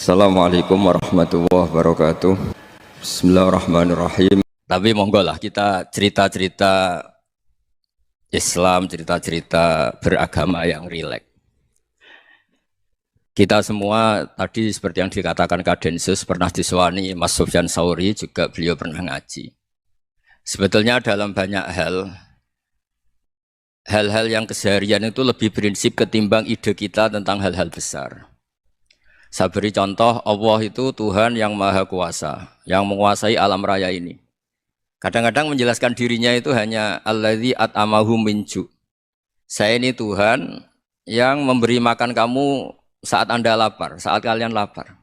Assalamualaikum warahmatullahi wabarakatuh. Bismillahirrahmanirrahim. Tapi monggo lah kita cerita-cerita Islam, cerita-cerita beragama yang rileks. Kita semua tadi seperti yang dikatakan Kadensus pernah disewani Mas Sufyan Sauri, juga beliau pernah ngaji. Sebetulnya dalam banyak hal-hal yang keseharian itu lebih prinsip ketimbang ide kita tentang hal-hal besar. Saya beri contoh, Allah itu Tuhan yang maha kuasa, yang menguasai alam raya ini. Kadang-kadang menjelaskan dirinya itu hanya alladzi at'amahum min ju'. Saya ini Tuhan yang memberi makan kamu saat Anda lapar, saat kalian lapar.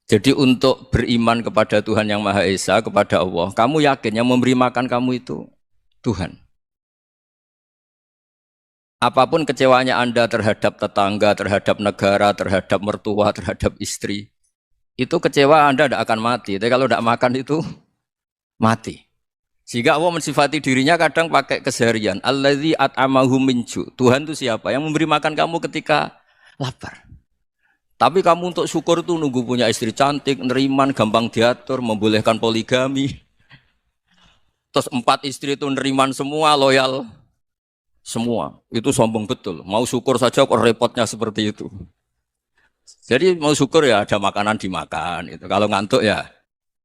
Jadi untuk beriman kepada Tuhan yang Maha Esa, kepada Allah, kamu yakin yang memberi makan kamu itu Tuhan. Apapun kecewanya Anda terhadap tetangga, terhadap negara, terhadap mertua, terhadap istri, itu kecewa Anda tidak akan mati. Tapi kalau tidak makan itu mati. Sehingga Allah mensifati dirinya kadang pakai keseharian. Alladzi at'amahum min ju'. Tuhan itu siapa? Yang memberi makan kamu ketika lapar. Tapi kamu untuk syukur itu nunggu punya istri cantik, neriman, gampang diatur, membolehkan poligami. Terus 4 istri itu neriman semua, loyal semua. Itu sombong betul. Mau syukur saja kok repotnya seperti itu. Jadi mau syukur ya ada makanan dimakan. Itu. Kalau ngantuk ya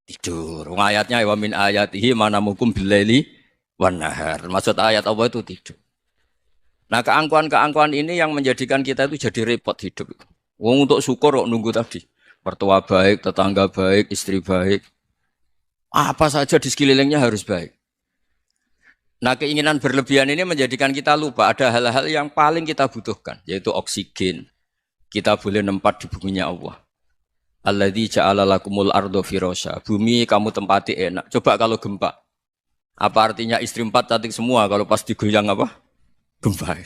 tidur. Ayatnya wa min ayatihi manamukum billaili wan nahar. Maksud ayat Allah itu tidur. Nah, keangkuhan-keangkuhan ini yang menjadikan kita itu jadi repot hidup. Wong untuk syukur kok nunggu tadi. Mertua baik, tetangga baik, istri baik. Apa saja di sekelilingnya harus baik. Nah, keinginan berlebihan ini menjadikan kita lupa ada hal-hal yang paling kita butuhkan, yaitu oksigen. Kita boleh nempat di buminya Allah. Alladzi ja'ala lakumul ardo firasya. Bumi kamu tempati enak. Coba kalau gempa. Apa artinya istri 4 cantik semua kalau pas digoyang apa? Gempa.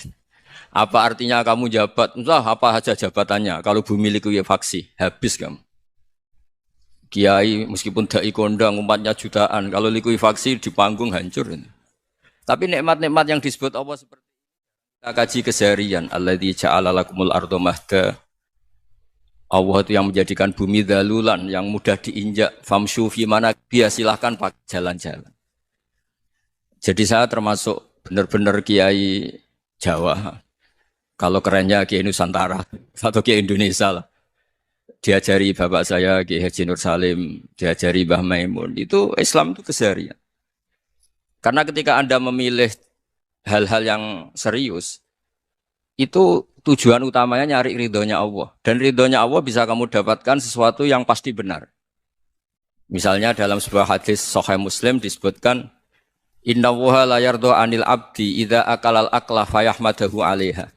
Apa artinya kamu jabat? Entah apa saja jabatannya. Kalau bumi likuifaksi, habis kamu. Kiai meskipun dai kondang umatnya jutaan, kalau likuifaksi di panggung hancur. Tapi nikmat-nikmat yang disebut Allah seperti kita kaji keseharian. Alladzi ja'ala lakumul ardo mahda. Allah itu yang menjadikan bumi dalulan, yang mudah diinjak. Famshu fi mana biya, silahkan pakai jalan-jalan. Jadi saya termasuk benar-benar kiai Jawa. Kalau kerennya kiai Nusantara atau kiai Indonesia lah. Diajari bapak saya Kiai Haji Nur Salim, diajari Mbah Maimun. Itu Islam itu keseharian. Karena ketika Anda memilih hal-hal yang serius, itu tujuan utamanya nyari ridhonya Allah. Dan ridhonya Allah bisa kamu dapatkan sesuatu yang pasti benar. Misalnya dalam sebuah hadis Sahih Muslim disebutkan, Innallaha la yardha 'anil 'abdi idza akalal akla fayahmadahu 'alaiha.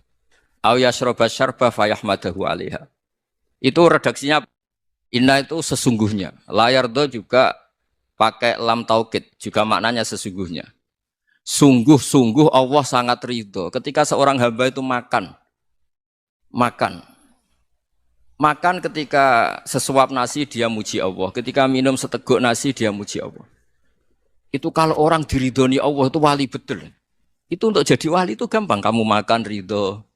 Aw yashraba syarba fayahmadahu 'alaiha. Itu redaksinya, inna itu sesungguhnya. La yardha juga pakai lam taukid, juga maknanya sesungguhnya. Sungguh-sungguh Allah sangat ridho ketika seorang hamba itu makan ketika sesuap nasi dia muji Allah, ketika minum seteguk nasi dia muji Allah. Itu kalau orang diridhoni Allah itu wali betul. Itu untuk jadi wali itu gampang. Kamu makan ridho,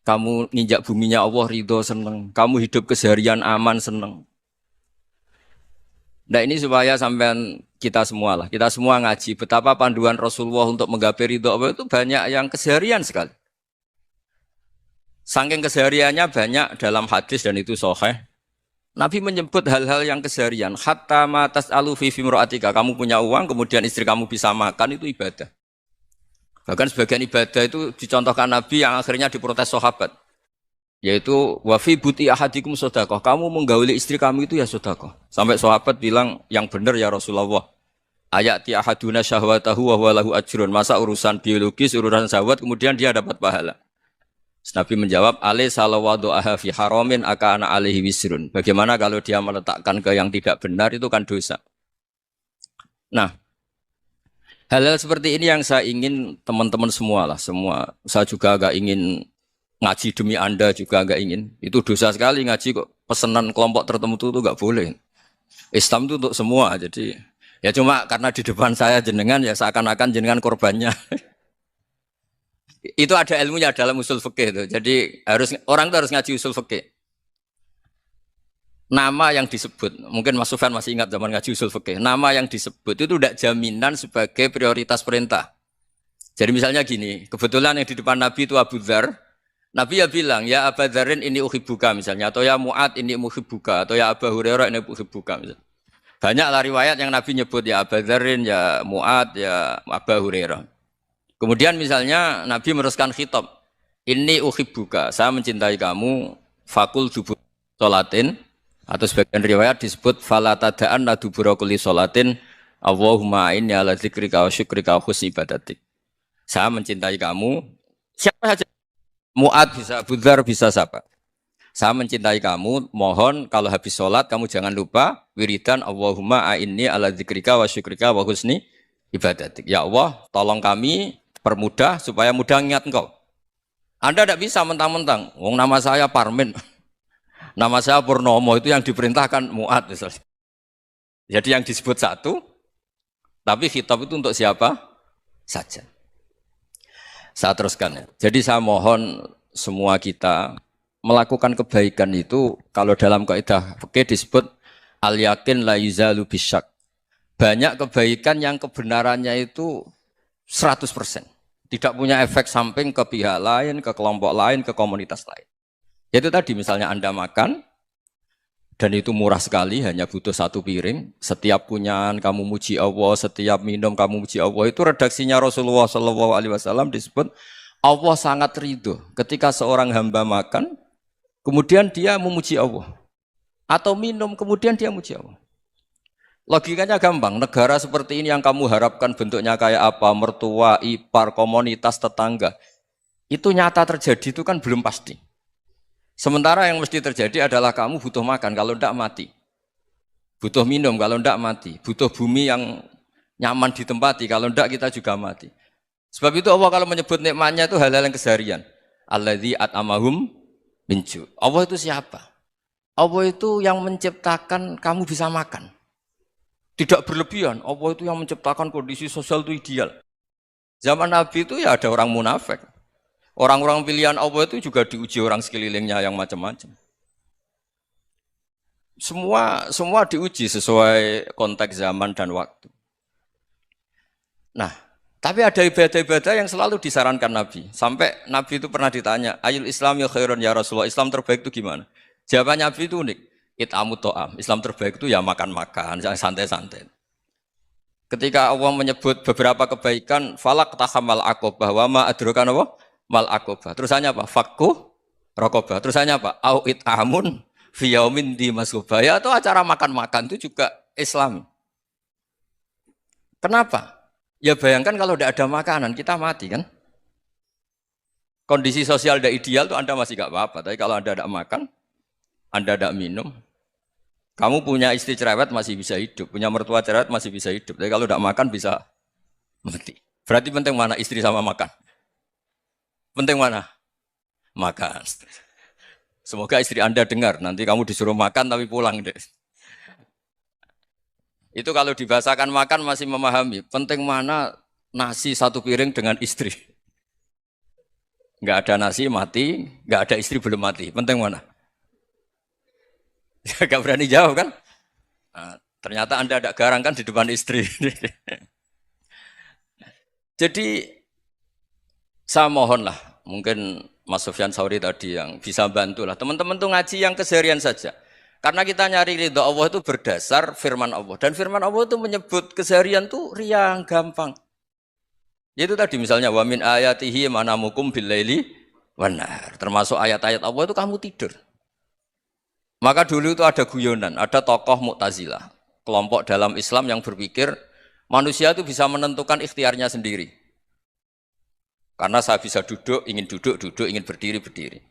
kamu nginjak buminya Allah ridho seneng, kamu hidup keseharian aman seneng. Nah, ini supaya sampean kita semua ngaji betapa panduan Rasulullah untuk menggapai ridho Allah itu banyak yang keseharian sekali. Saking kesehariannya banyak dalam hadis dan itu sahih. Nabi menyebut hal-hal yang keseharian. Hatta ma tas'alu fi fimra'atika. Kamu punya uang kemudian istri kamu bisa makan itu ibadah. Bahkan sebagian ibadah itu dicontohkan Nabi yang akhirnya diprotes sahabat. Yaitu wafi buti ahadikum sodakoh. Kamu menggauli istri kamu itu ya sodakoh. Sampai sahabat bilang yang benar ya Rasulullah. Ayati ahaduna syahwatahu wa huwa lahu ajrun. Masa urusan biologis, urusan syahwat kemudian dia dapat pahala. Nabi menjawab, alai salawadu'aha fi haramin akana alaihi wisrun. Bagaimana kalau dia meletakkan ke yang tidak benar itu kan dosa. Nah, hal-hal seperti ini yang saya ingin teman-teman semua lah. Saya juga agak ingin ngaji demi Anda juga enggak ingin. Itu dosa sekali ngaji kok pesanan kelompok tertentu itu enggak boleh. Islam itu untuk semua. Jadi ya cuma karena di depan saya jenengan ya seakan-akan jenengan korbannya. Itu ada ilmunya dalam usul fikih itu. Jadi orang itu harus ngaji usul fikih. nama yang disebut, mungkin Mas Sufyan masih ingat zaman ngaji usul fikih, nama yang disebut itu tidak jaminan sebagai prioritas perintah. Jadi misalnya gini, kebetulan yang di depan Nabi itu Abu Dzar, Nabi ya bilang, ya Abu Dzarin ini uhibbuka misalnya, atau ya Mu'ad ini uhibbuka, atau ya Abu Hurairah ini uhibbuka misalnya. Banyaklah riwayat yang Nabi nyebut ya Abu Dzarin, ya Mu'ad, ya Abu Hurairah. Kemudian misalnya Nabi meneruskan khitab, ini uhibbuka, saya mencintai kamu, fakul dubur sholatin, atau sebagian riwayat disebut fala tada'an dubura kulli sholatin, Allahumma inni ala dzikrika wa syukrika wa husni ibadatik. Saya mencintai kamu, siapa saja, Mu'ad bisa, Abu Dzar bisa siapa. Saya mencintai kamu, mohon kalau habis sholat kamu jangan lupa wiridan Allahumma a'inni ala dzikrika wa syukrika wa husni ibadatik. Ya Allah, tolong kami permudah supaya mudah ingat engkau. Anda tidak bisa mentang-mentang, wong nama saya Parmin, nama saya Purnomo, itu yang diperintahkan Mu'ad misalnya. Jadi yang disebut satu, tapi khitab itu untuk siapa saja. Saya teruskan ya. Jadi saya mohon semua kita melakukan kebaikan itu kalau dalam kaidah fikih disebut al yakin la yuzalu bisyak. Banyak kebaikan yang kebenarannya itu 100%. Tidak punya efek samping ke pihak lain, ke kelompok lain, ke komunitas lain. Itu tadi misalnya Anda makan dan itu murah sekali, hanya butuh satu piring. Setiap punyaan kamu muji Allah, setiap minum kamu muji Allah. Itu redaksinya Rasulullah SAW disebut Allah sangat ridho ketika seorang hamba makan, kemudian dia memuji Allah. Atau minum, kemudian dia muji Allah. Logikanya gampang, negara seperti ini yang kamu harapkan bentuknya kayak apa, mertua, ipar, komunitas, tetangga. Itu nyata terjadi, itu kan belum pasti. Sementara yang mesti terjadi adalah kamu butuh makan, kalau tidak mati. Butuh minum, kalau tidak mati. Butuh bumi yang nyaman ditempati, kalau tidak kita juga mati. Sebab itu Allah kalau menyebut nikmatnya itu hal-hal yang keseharian. Alladzi at'amahum min ju'. Allah itu siapa? Allah itu yang menciptakan kamu bisa makan. Tidak berlebihan, Allah itu yang menciptakan kondisi sosial itu ideal. Zaman Nabi itu ya ada orang munafik. Orang-orang pilihan Allah itu juga diuji orang sekelilingnya yang macam-macam. Semua diuji sesuai konteks zaman dan waktu. Nah, tapi ada ibadah-ibadah yang selalu disarankan Nabi. Sampai Nabi itu pernah ditanya, ayul Islam ya khairun ya Rasulullah, Islam terbaik itu gimana? Jawaban Nabi itu unik. It'amut to'am. Islam terbaik itu ya makan-makan, santai-santai. Ketika Allah menyebut beberapa kebaikan, falak tahamal aqobah, wa ma adrokan apa? Mal aqobah. Terusannya apa? Fakku rokobah. Terusannya apa? Au it'amun fiyaumin di masubaya. Atau acara makan-makan itu juga Islam. Kenapa? Ya bayangkan kalau tidak ada makanan, kita mati kan? Kondisi sosial tidak ideal itu Anda masih gak apa-apa. Tapi kalau Anda tidak makan, Anda tidak minum, kamu punya istri cerewet masih bisa hidup, punya mertua cerewet masih bisa hidup. Tapi kalau tidak makan bisa mati. Berarti penting mana istri sama makan? Penting mana? Makan. Semoga istri Anda dengar, nanti kamu disuruh makan tapi pulang deh. Itu kalau dibahasakan makan masih memahami. Penting mana nasi satu piring dengan istri. Enggak ada nasi mati, enggak ada istri belum mati. Penting mana? Gak berani jawab kan? Nah, ternyata Anda ada garang kan di depan istri. Jadi saya mohonlah, mungkin Mas Sufyan Sauri tadi yang bisa bantulah. Teman-teman tuh ngaji yang keseharian saja. Karena kita nyari ridha Allah itu berdasar firman Allah. Dan firman Allah itu menyebut keseharian tuh riang, gampang. Yaitu tadi misalnya wa min ayatihi manamukum billaili wan nahar. Termasuk ayat-ayat Allah itu kamu tidur. Maka dulu itu ada guyonan, ada tokoh Mu'tazilah, kelompok dalam Islam yang berpikir manusia itu bisa menentukan ikhtiarnya sendiri. Karena saya bisa duduk, ingin berdiri, berdiri.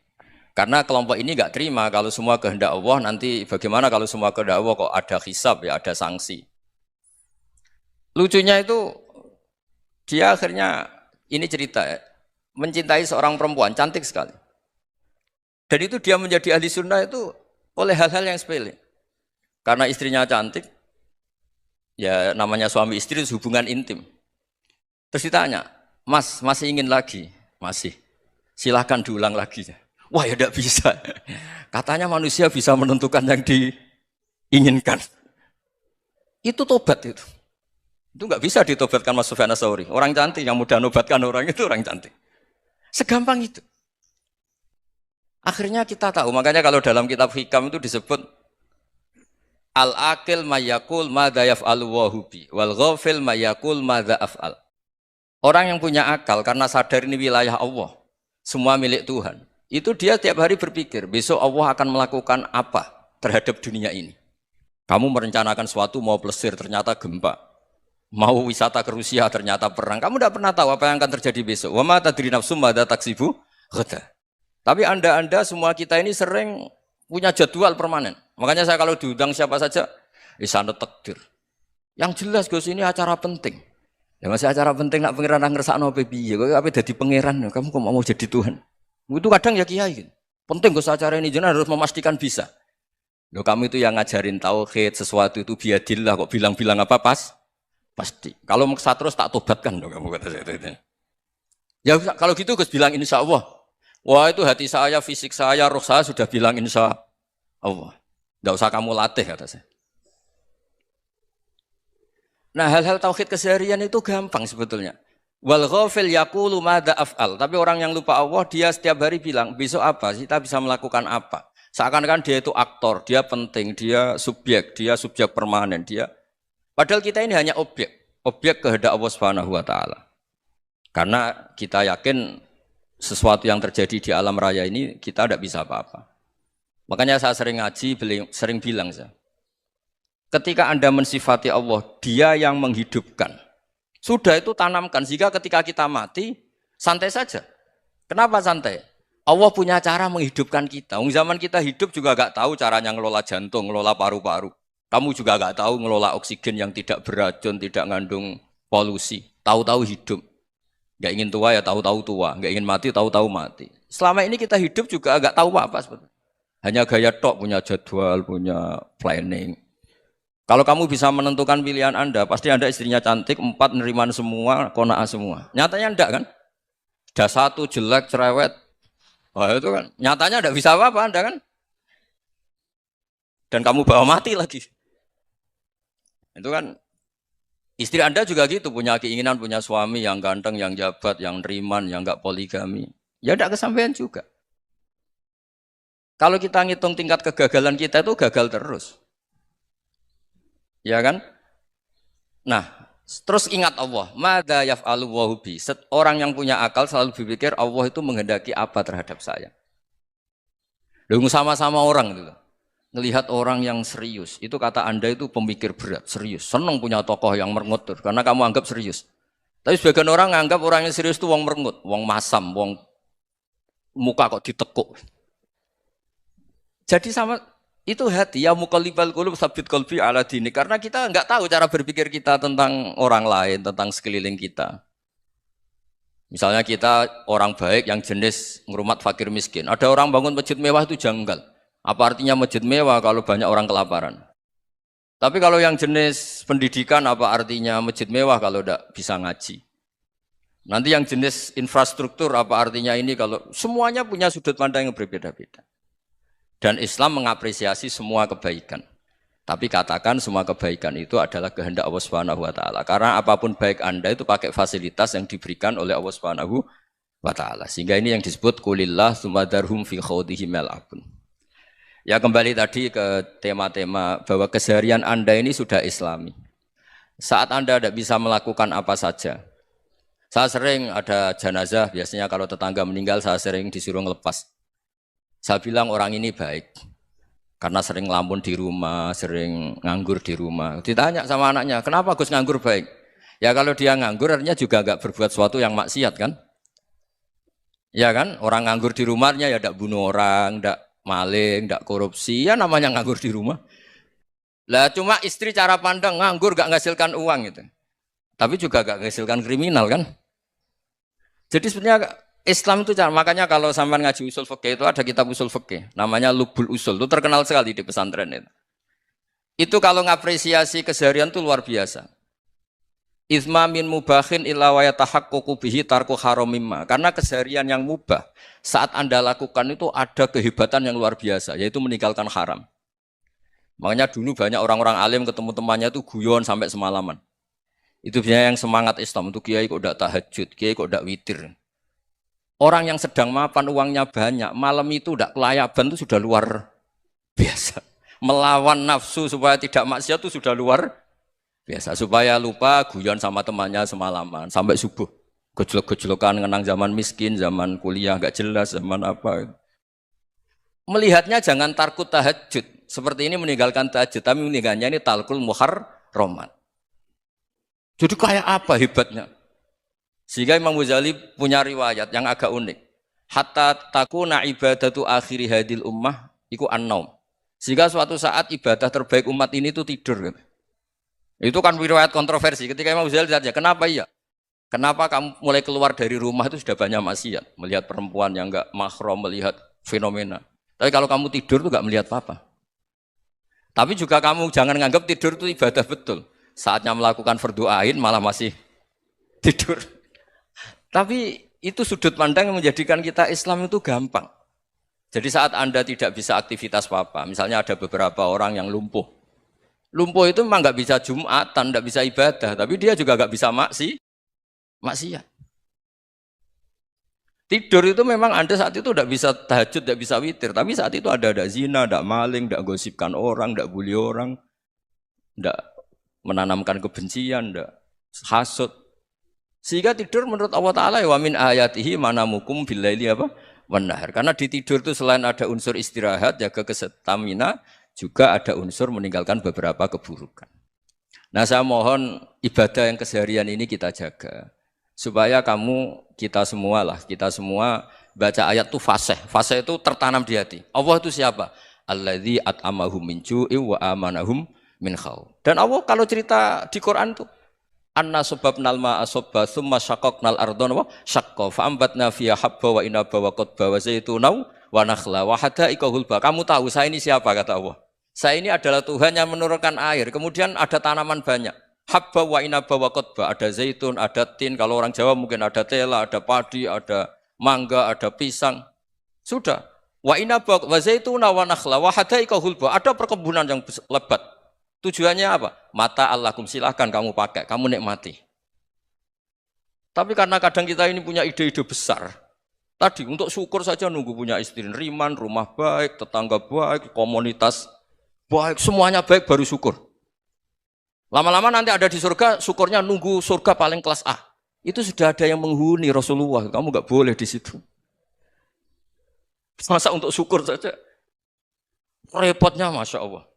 Karena kelompok ini nggak terima kalau semua kehendak Allah, nanti bagaimana kalau semua kehendak Allah kok ada hisab, ya ada sanksi. Lucunya itu, dia akhirnya, ini cerita ya, mencintai seorang perempuan, cantik sekali. Dan itu dia menjadi ahli sunnah itu oleh hal-hal yang sepele. Karena istrinya cantik, ya namanya suami istri itu hubungan intim. Terus ditanya, Mas, masih ingin lagi? Masih. Silahkan diulang lagi. Wah ya tidak bisa. Katanya manusia bisa menentukan yang di inginkan. Itu tobat itu. Itu nggak bisa ditobatkan Mas Sufyan Ats-Tsauri. Orang cantik yang mudah nobatkan orang itu orang cantik. Segampang itu. Akhirnya kita tahu, makanya kalau dalam kitab Hikam itu disebut al-aqil mayakul madza yaf'alu wa hubi wal ghafil mayakul madza af'al. Orang yang punya akal karena sadar ini wilayah Allah, semua milik Tuhan. Itu dia tiap hari berpikir, besok Allah akan melakukan apa terhadap dunia ini. Kamu merencanakan sesuatu mau plesir ternyata gempa. Mau wisata ke Rusia ternyata perang. Kamu tidak pernah tahu apa yang akan terjadi besok. Wa ma tadri nafsum madza taksibu ghada. Tapi Anda semua kita ini sering punya jadwal permanen. Makanya saya kalau diundang siapa saja, isane takdir. Yang jelas Gus ini acara penting. Ya masih acara penting nak pangeran ngersakno apa piye? Kok ape dadi pangeran? Kamu kok mau jadi Tuhan? Itu kadang ya kiai. Penting Gus acara ini jenengan harus memastikan bisa. Loh kamu itu yang ngajarin tauhid, sesuatu itu biadillah kok bilang-bilang apa pasti. Kalau maksa terus tak tobatkan dong kamu kata saya itu. Ya kalau gitu Gus bilang insya Allah. Wah itu hati saya, fisik saya, roh saya sudah bilang insya Allah. Tidak usah kamu latih kata saya. Nah hal-hal tauhid keseharian itu gampang sebetulnya. Wal ghafil yaqulu madza af'al. Tapi orang yang lupa Allah dia setiap hari bilang besok apa? Kita bisa melakukan apa? Seakan-akan dia itu aktor, dia penting, dia subjek permanen, dia. Padahal kita ini hanya objek kehendak Allah Subhanahu wa taala. Karena kita yakin sesuatu yang terjadi di alam raya ini kita tidak bisa apa-apa. Makanya saya sering ngaji, sering bilang saya. Ketika Anda mensifati Allah, dia yang menghidupkan. Sudah itu tanamkan, sehingga ketika kita mati, santai saja. Kenapa santai? Allah punya cara menghidupkan kita. Zaman kita hidup juga gak tahu caranya ngelola jantung, ngelola paru-paru. Kamu juga gak tahu ngelola oksigen yang tidak beracun, tidak ngandung polusi. Tahu-tahu hidup. Gak ingin tua ya tahu-tahu tua. Gak ingin mati tahu-tahu mati. Selama ini kita hidup juga gak tahu apa sebetulnya. Hanya gaya tok, punya jadwal, punya planning. Kalau kamu bisa menentukan pilihan Anda, pasti Anda istrinya cantik, 4 neriman semua, kona'ah semua. Nyatanya enggak kan? Ada 1 jelek, cerewet. Oh itu kan, nyatanya enggak bisa apa-apa Anda kan? Dan kamu bawa mati lagi. Itu kan, istri Anda juga gitu, punya keinginan, punya suami yang ganteng, yang jabat, yang neriman, yang enggak poligami. Ya enggak kesampaian juga. Kalau kita ngitung tingkat kegagalan kita itu gagal terus. Ya kan? Nah, terus ingat Allah, madza yaf'alu wa bi. Orang yang punya akal selalu berpikir Allah itu menghendaki apa terhadap saya. Lalu sama-sama orang itu. Ngelihat orang yang serius, itu kata Anda itu pemikir berat, serius. Senang punya tokoh yang merengut karena kamu anggap serius. Tapi sebagian orang nganggap orang yang serius itu wong merengut, wong masam, wong muka kok ditekuk. Jadi sama itu hati ya muqallibal qulub tsabbit qalbi ala dini, karena kita enggak tahu cara berpikir kita tentang orang lain, tentang sekeliling kita. Misalnya kita orang baik yang jenis ngrumat fakir miskin. Ada orang bangun masjid mewah itu janggal. Apa artinya masjid mewah kalau banyak orang kelaparan? Tapi kalau yang jenis pendidikan apa artinya masjid mewah kalau enggak bisa ngaji? Nanti yang jenis infrastruktur apa artinya ini kalau semuanya punya sudut pandang yang berbeda-beda. Dan Islam mengapresiasi semua kebaikan. Tapi katakan semua kebaikan itu adalah kehendak Allah Subhanahu wa taala. Karena apapun baik Anda itu pakai fasilitas yang diberikan oleh Allah Subhanahu wa taala. Sehingga ini yang disebut qulillah tsumma darhum fi khawdihim yal'abun. Ya kembali tadi ke tema-tema bahwa keseharian Anda ini sudah Islami. Saat Anda tidak bisa melakukan apa saja. Saya sering ada jenazah, biasanya kalau tetangga meninggal saya sering disuruh ngelepas. Saya bilang orang ini baik, karena sering ngelamun di rumah, sering nganggur di rumah. Ditanya sama anaknya, kenapa Gus nganggur baik? Ya kalau dia nganggur artinya juga enggak berbuat sesuatu yang maksiat kan? Ya kan, orang nganggur di rumahnya ya enggak bunuh orang, enggak maling, enggak korupsi, ya namanya nganggur di rumah. Lah cuma istri cara pandang nganggur enggak menghasilkan uang gitu. Tapi juga enggak menghasilkan kriminal kan? Jadi sebenarnya Islam itu makanya kalau sampai ngaji usul fikih itu ada kitab usul fikih namanya Lubul Usul, itu terkenal sekali di pesantren itu. Itu kalau ngapresiasi keseharian itu luar biasa. Izma min mubahin illa wa yatahaqqaqu bihi tarku haramimma. Karena keseharian yang mubah saat Anda lakukan itu ada kehebatan yang luar biasa, yaitu meninggalkan haram. Makanya dulu banyak orang-orang alim ketemu temannya itu guyon sampai semalaman. Itu biasanya yang semangat Islam itu kiai kok udah tahajud, kiai kok udah witir. Orang yang sedang mapan uangnya banyak, malam itu udah kelayaban itu sudah luar biasa. Melawan nafsu supaya tidak maksiat itu sudah luar biasa. Supaya lupa guyon sama temannya semalaman sampai subuh. Gejolok-gejolokan ngenang zaman miskin, zaman kuliah nggak jelas, zaman apa. Melihatnya jangan tarkut tahajud. Seperti ini meninggalkan tahajud, tapi meninggalnya ini talkul muharramat. Jadi kayak apa hebatnya? Sehingga Imam Ghazali punya riwayat yang agak unik. Hatta takuna ibadatu akhiri hadil ummah iku an-naum. Sehingga suatu saat ibadah terbaik umat ini itu tidur. Itu kan riwayat kontroversi. Ketika Imam Ghazali ditanya, kenapa iya? Kenapa kamu mulai keluar dari rumah itu sudah banyak maksiat? Melihat perempuan yang enggak mahram, melihat fenomena. Tapi kalau kamu tidur itu enggak melihat apa-apa. Tapi juga kamu jangan menganggap tidur itu ibadah betul. Saatnya melakukan fardu ain malah masih tidur. Tapi itu sudut pandang yang menjadikan kita Islam itu gampang. Jadi saat Anda tidak bisa aktivitas apa-apa, misalnya ada beberapa orang yang lumpuh. Lumpuh itu memang nggak bisa Jumatan, nggak bisa ibadah, tapi dia juga nggak bisa maksiat. Tidur itu memang Anda saat itu tidak bisa tahajud, tidak bisa witir, tapi saat itu ada zina, ada maling, tidak gosipkan orang, tidak bully orang, tidak menanamkan kebencian, tidak hasud. Sehingga tidur menurut Allah Ta'ala wa min ayatihi manamukum billaili apa? Wanahar. Karena di tidur itu selain ada unsur istirahat, jaga kestamina, juga ada unsur meninggalkan beberapa keburukan. Nah saya mohon ibadah yang keseharian ini kita jaga. Supaya kita semua baca ayat itu fasih. Fasih itu tertanam di hati. Allah itu siapa? Alladzi at'amahum min ju'i wa amanahum min khauf. Dan Allah kalau cerita di Quran itu anna sababnal ma'a sabba tsumma syaqqaqnal ardha wa syaqqa fa ambatna fiha habba wa inaba wa qadba wa zaituna wa nakhla wa hada'iqa hulba. Kamu tahu saya ini siapa kata Allah? Saya ini adalah Tuhan yang menurunkan air, kemudian ada tanaman banyak. Habba wa inaba wa qadba, ada zaitun, ada tin, kalau orang Jawa mungkin ada tela, ada padi, ada mangga, ada pisang. Sudah. Wa inaba wa zaituna wa nakhla wa hada'iqa hulba, ada perkebunan yang lebat. Tujuannya apa? Mata Allahkum, silahkan kamu pakai, kamu nikmati. Tapi karena kadang kita ini punya ide-ide besar. Tadi untuk syukur saja nunggu punya istri riman, rumah baik, tetangga baik, komunitas baik, semuanya baik baru syukur. Lama-lama nanti ada di surga, syukurnya nunggu surga paling kelas A. Itu sudah ada yang menghuni Rasulullah, kamu nggak boleh di situ. Masa untuk syukur saja? Repotnya Masya Allah.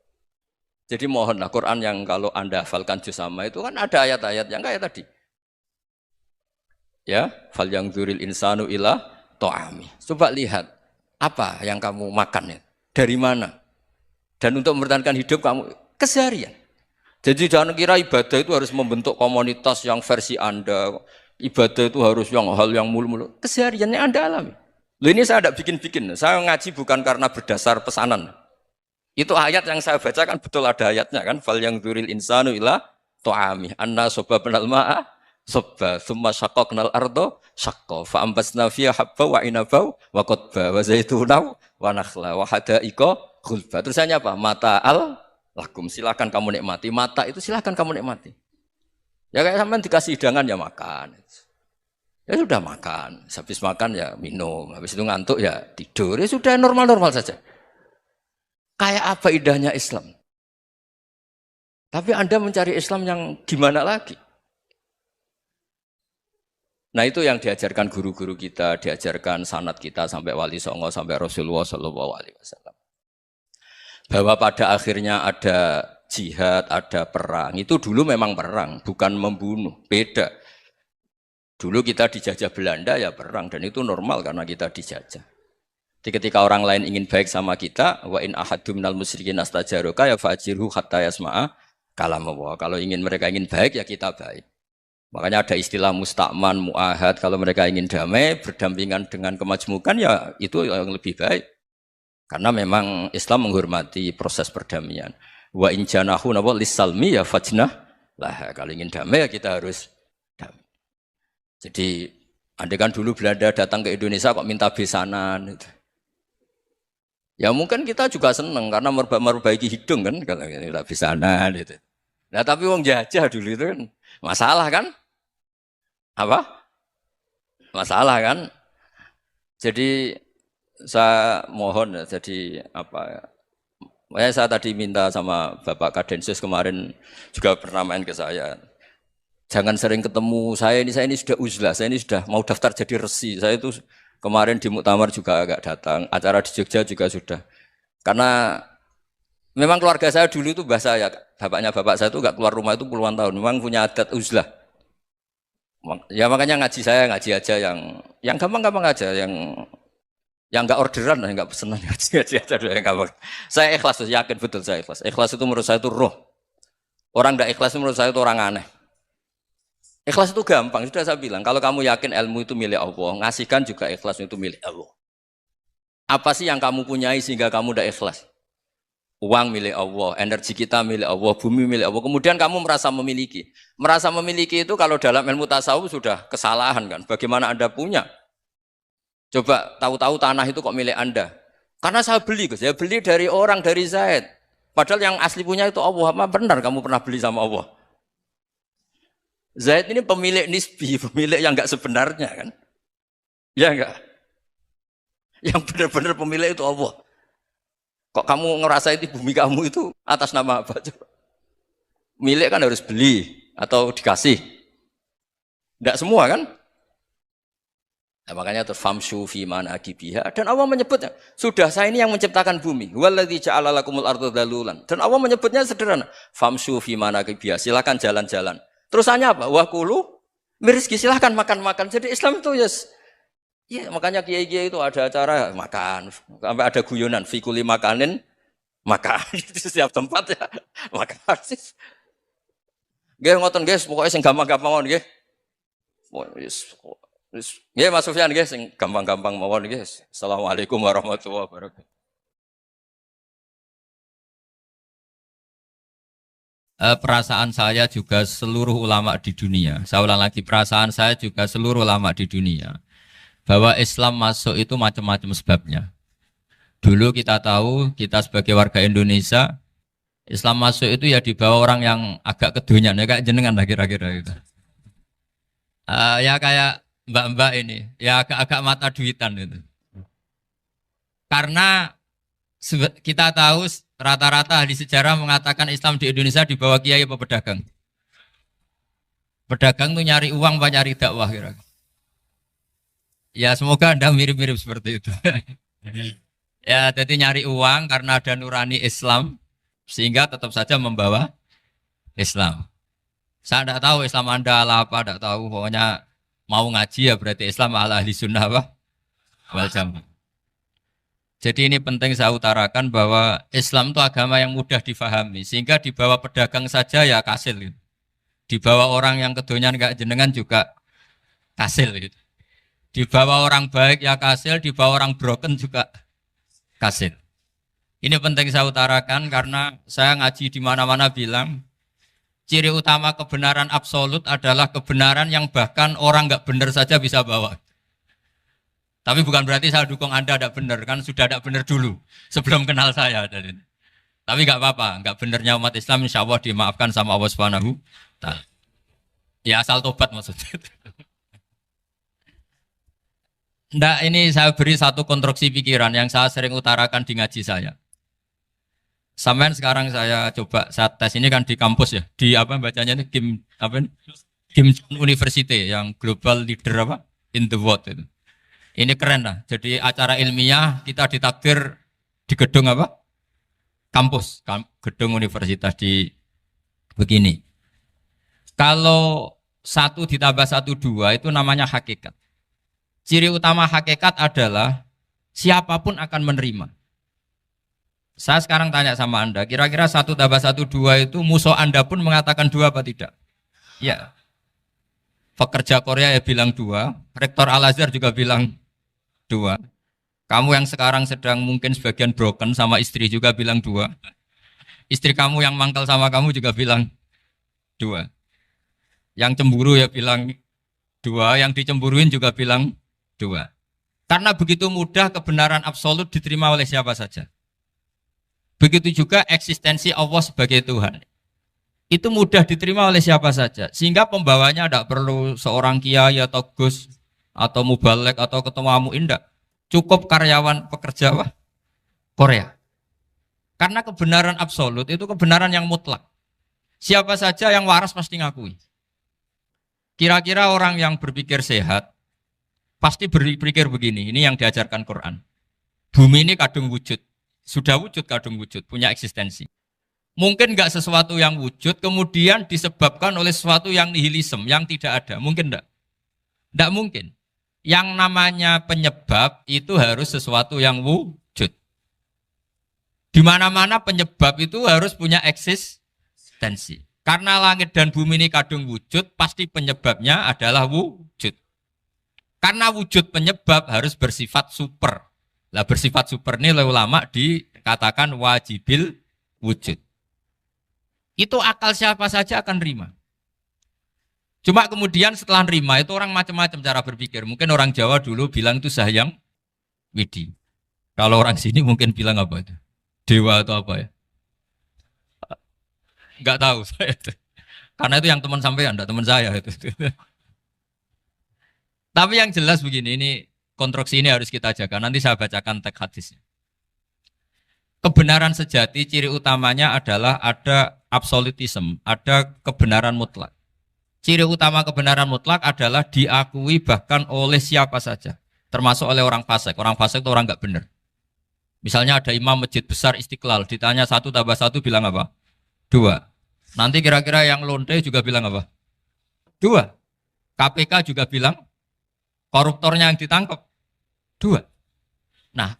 Jadi mohonlah Quran yang kalau Anda hafalkan juz amma itu kan ada ayat-ayat yang kayak tadi. Ya, fal yang dzuril insanu ila ta'ami. Coba lihat apa yang kamu makan ya? Dari mana? Dan untuk mempertahankan hidup kamu keseharian. Jadi jangan kira ibadah itu harus membentuk komunitas yang versi Anda. Ibadah itu harus hal yang mulu-mulu. Kesehariannya Anda alami. Loh ini saya tidak bikin-bikin. Saya ngaji bukan karena berdasar pesanan. Itu ayat yang saya baca kan betul ada ayatnya kan. Fal yang dzuril insanu ila ta'ami. Anna sababnal ma'a sabba tsumma syaqqaqnal arda syaqqa fa ambasna fiha habba wa inaba wa qadba wa zaituna wa nakhla wa hada'iqa ghulba. Terusannya apa? Mata'al lakum, silakan kamu nikmati. Mata itu silakan kamu nikmati. Ya kayak sampean dikasih hidangan ya makan. Ya sudah makan, habis makan ya minum, habis itu ngantuk ya tidur. Ya sudah normal-normal saja. Kayak apa indahnya Islam? Tapi Anda mencari Islam yang gimana lagi? Nah itu yang diajarkan guru-guru kita, diajarkan sanad kita sampai Wali Songo, sampai Rasulullah SAW. Bahwa pada akhirnya ada jihad, ada perang. Itu dulu memang perang, bukan membunuh. Beda. Dulu kita dijajah Belanda ya perang, dan itu normal karena kita dijajah. Jadi ketika orang lain ingin baik sama kita, wa in ahadum minal musyrikin astajaroka ya fajirhu hatta yasma'a kalam Allah. Kalau mereka ingin baik ya kita baik. Makanya ada istilah musta'man, mu'ahad. Kalau mereka ingin damai, berdampingan dengan kemajmukan ya itu yang lebih baik. Karena memang Islam menghormati proses perdamaian. Wa in janahu nawa lisalmi ya fajnah lah. Kalau ingin damai ya kita harus damai. Jadi andai kan dulu Belanda datang ke Indonesia kok minta besanan. Ya mungkin kita juga seneng karena memperbaiki hidung kan kalau tidak bisa gitu. Nah tapi wong jajah dulu itu kan masalah kan? Apa? Masalah kan? Jadi saya mohon ya, jadi apa ya? Makanya saya tadi minta sama Bapak Kadensus kemarin juga pernah main ke saya. Jangan sering ketemu saya ini sudah uzlah, saya ini sudah mau daftar jadi resi. Saya itu kemarin di muktamar juga agak datang, acara di Jogja juga sudah. Karena memang keluarga saya dulu itu bahasa ya, bapaknya bapak saya itu enggak keluar rumah itu puluhan tahun. Memang punya adat uzlah. Ya makanya ngaji saya ngaji aja yang gampang-gampang aja, yang enggak orderan, enggak pesenan ngaji aja dulu yang gampang. Saya ikhlas, yakin betul saya ikhlas. Ikhlas itu menurut saya itu roh. Orang enggak ikhlas menurut saya itu orang aneh. Ikhlas itu gampang, sudah saya bilang. Kalau kamu yakin ilmu itu milik Allah, ngasihkan juga ikhlas itu milik Allah. Apa sih yang kamu punyai sehingga kamu tidak ikhlas? Uang milik Allah, energi kita milik Allah, bumi milik Allah. Kemudian kamu merasa memiliki. Merasa memiliki itu kalau dalam ilmu tasawuf sudah kesalahan kan. Bagaimana Anda punya? Coba tahu-tahu tanah itu kok milik Anda. Karena saya beli, Gus. Saya beli dari orang, dari Zaid. Padahal yang asli punya itu Allah. Apa benar kamu pernah beli sama Allah? Zaid ini pemilik nisbi, pemilik yang enggak sebenarnya kan. Ya enggak? Yang benar-benar pemilik itu Allah. Kok kamu ngerasa itu bumi kamu itu atas nama apa? Coba. Milik kan harus beli atau dikasih. Tidak semua kan? Nah, makanya terus famshu fi manakibiha dan Allah menyebutnya sudah saya ini yang menciptakan bumi. Waladzi ja'ala lakumul arda dalulan. Dan Allah menyebutnya sederhana. Famshu fi manakibiha. Silakan jalan-jalan. Terusannya apa? Wakulu mirizki silahkan makan-makan. Jadi Islam itu yes. Ya makanya kiai-kiai itu ada acara makan. Sampai ada guyonan. Fikuli makanin makan. Di setiap tempat ya makan. Nggih ngoten guys. Pokoknya sing gampang-gampang mawon nggih. Nggih Mas Sufyan nggih sing gampang-gampang mawon nggih. Assalamualaikum warahmatullahi wabarakatuh. Perasaan saya juga seluruh ulama di dunia. Saya ulang lagi, perasaan saya juga seluruh ulama di dunia. Bahwa Islam masuk itu macam-macam sebabnya. Dulu kita tahu, kita sebagai warga Indonesia, Islam masuk itu ya dibawa orang yang agak kedonyan, ya kayak jenengan lah kira-kira gitu. Ya kayak mbak-mbak ini, ya agak-agak mata duitan itu. Karena kita tahu rata-rata ahli sejarah mengatakan Islam di Indonesia dibawa kiai apa pedagang. Pedagang tuh nyari uang apa nyari dakwah kira-kira. Ya semoga Anda mirip-mirip seperti itu. Ya jadi nyari uang karena ada nurani Islam sehingga tetap saja membawa Islam. Saya tidak tahu Islam Anda ala apa, tidak tahu. Pokoknya mau ngaji ya berarti Islam ala ahli sunnah apa? Wal jamaah. Jadi ini penting saya utarakan bahwa Islam itu agama yang mudah difahami. Sehingga dibawa pedagang saja ya kasil. Gitu. Dibawa orang yang kedonyan gak jenengan juga kasil. Gitu. Dibawa orang baik ya kasil, dibawa orang broken juga kasil. Ini penting saya utarakan karena saya ngaji di mana-mana bilang ciri utama kebenaran absolut adalah kebenaran yang bahkan orang nggak benar saja bisa bawa. Tapi bukan berarti saya dukung Anda tidak benar, kan sudah tidak benar dulu sebelum kenal saya. Tapi nggak apa-apa, nggak benarnya umat Islam insya Allah dimaafkan sama Allah Subhanahu wa Ta'ala. Ya asal tobat maksudnya. Nggak, ini saya beri satu konstruksi pikiran yang saya sering utarakan di ngaji saya. Sampai sekarang saya coba saya tes ini kan di kampus ya, di apa bacanya ini Kim apa ini? Kim University yang global leader apa in the world itu. Ini keren lah. Jadi acara ilmiah kita ditakdir di gedung apa? Kampus, gedung universitas di begini. Kalau 1 ditambah 1 2 itu namanya hakikat. Ciri utama hakikat adalah siapapun akan menerima. Saya sekarang tanya sama Anda, kira-kira 1 tambah 1 2 itu musuh Anda pun mengatakan 2 apa tidak? Ya. Pekerja Korea ya bilang 2, rektor Al-Azhar juga bilang 2. Kamu yang sekarang sedang mungkin sebagian broken sama istri juga bilang 2. Istri kamu yang mangkal sama kamu juga bilang 2. Yang cemburu ya bilang 2, yang dicemburuin juga bilang 2. Karena begitu mudah kebenaran absolut diterima oleh siapa saja. Begitu juga eksistensi Allah sebagai Tuhan. Itu mudah diterima oleh siapa saja. Sehingga pembawanya tidak perlu seorang kiai atau gus atau mubalek atau ketua muin, tidak. Cukup karyawan pekerja Korea. Karena kebenaran absolut itu kebenaran yang mutlak. Siapa saja yang waras pasti ngakui. Kira-kira orang yang berpikir sehat pasti berpikir begini, ini yang diajarkan Quran. Bumi ini kadung wujud, sudah wujud kadung wujud, punya eksistensi. Mungkin nggak sesuatu yang wujud kemudian disebabkan oleh sesuatu yang nihilisme, yang tidak ada. Mungkin enggak? Enggak mungkin. Yang namanya penyebab itu harus sesuatu yang wujud. Di mana-mana penyebab itu harus punya eksistensi. Karena langit dan bumi ini kadung wujud, pasti penyebabnya adalah wujud. Karena wujud penyebab harus bersifat super. Lah bersifat super ini oleh ulama dikatakan wajibil wujud. Itu akal siapa saja akan nerima. Cuma kemudian setelah nerima itu orang macam-macam cara berpikir. Mungkin orang Jawa dulu bilang itu Sahyang Widi. Kalau orang sini mungkin bilang apa itu? Dewa atau apa ya? Enggak tahu saya itu. Karena itu yang teman sampean, enggak teman saya itu. Tapi yang jelas begini, ini konstruksi ini harus kita jaga. Nanti saya bacakan teks hadisnya. Kebenaran sejati ciri utamanya adalah ada absolutisme, ada kebenaran mutlak. Ciri utama kebenaran mutlak adalah diakui bahkan oleh siapa saja, termasuk oleh orang fasik. Orang fasik itu orang enggak benar. Misalnya ada imam masjid besar Istiqlal, ditanya 1 tambah 1 bilang apa? 2. Nanti kira-kira yang lonte juga bilang apa? 2. KPK juga bilang koruptornya yang ditangkap 2. Nah,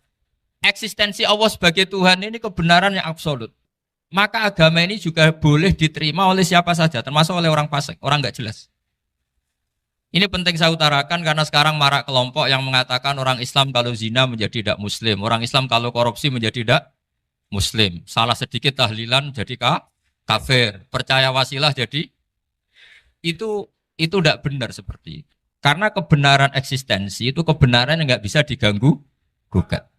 eksistensi Allah sebagai Tuhan ini kebenaran yang absolut. Maka agama ini juga boleh diterima oleh siapa saja, termasuk oleh orang fasik, orang nggak jelas. Ini penting saya utarakan karena sekarang marak kelompok yang mengatakan orang Islam kalau zina menjadi tidak muslim, orang Islam kalau korupsi menjadi tidak muslim. Salah sedikit tahlilan jadi kafir, percaya wasilah jadi itu tidak benar seperti itu. Karena kebenaran eksistensi itu kebenaran yang nggak bisa diganggu gugat.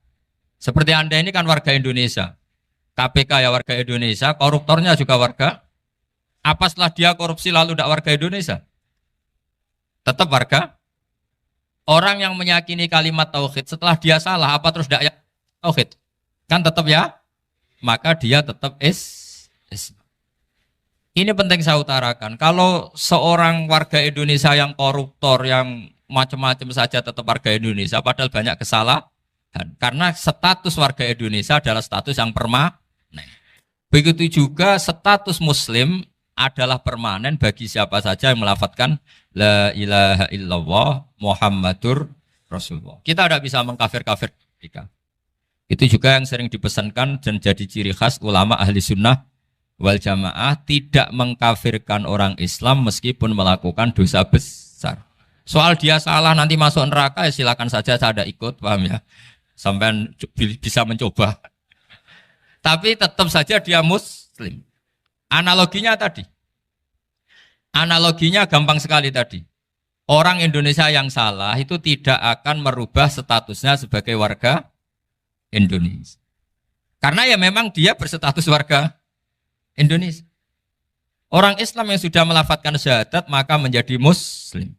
Seperti Anda ini kan warga Indonesia, KPK ya warga Indonesia, koruptornya juga warga. Apa setelah dia korupsi lalu tidak warga Indonesia? Tetap warga. Orang yang meyakini kalimat tauhid setelah dia salah apa terus tidak tauhid? Kan tetap ya. Maka dia tetap Ini penting saya utarakan. Kalau seorang warga Indonesia yang koruptor, yang macam-macam saja tetap warga Indonesia, padahal banyak kesalahan. Karena status warga Indonesia adalah status yang permanen. Begitu juga status Muslim adalah permanen bagi siapa saja yang melafadzkan La ilaha illallah Muhammadur Rasulullah. Kita tidak bisa mengkafir-kafir mereka. Itu juga yang sering dipesankan dan jadi ciri khas ulama ahli sunnah wal jamaah, tidak mengkafirkan orang Islam meskipun melakukan dosa besar. Soal dia salah nanti masuk neraka ya silakan saja, saya ada ikut, paham ya? Sampai bisa mencoba. Tapi tetap saja dia muslim. Analoginya tadi. Analoginya gampang sekali tadi. Orang Indonesia yang salah itu tidak akan merubah statusnya sebagai warga Indonesia. Karena ya memang dia berstatus warga Indonesia. Orang Islam yang sudah melafadzkan syahadat maka menjadi muslim.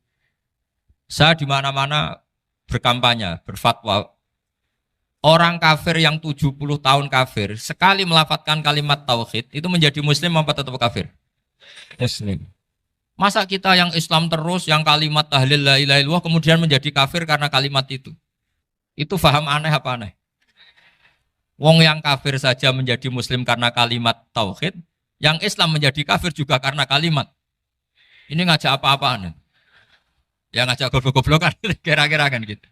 Saya di mana-mana berkampanye, berfatwa. Orang kafir yang 70 tahun kafir, sekali melafadzkan kalimat tauhid, itu menjadi muslim apa tetap kafir? Muslim. Masa kita yang Islam terus, yang kalimat tahlil la ilaha illallah, kemudian menjadi kafir karena kalimat itu? Itu faham aneh apa aneh? Wong yang kafir saja menjadi muslim karena kalimat tauhid, yang Islam menjadi kafir juga karena kalimat. Ini ngajak apa-apaan? Ya ngajak goblok-goblokan, kira-kira kan gitu.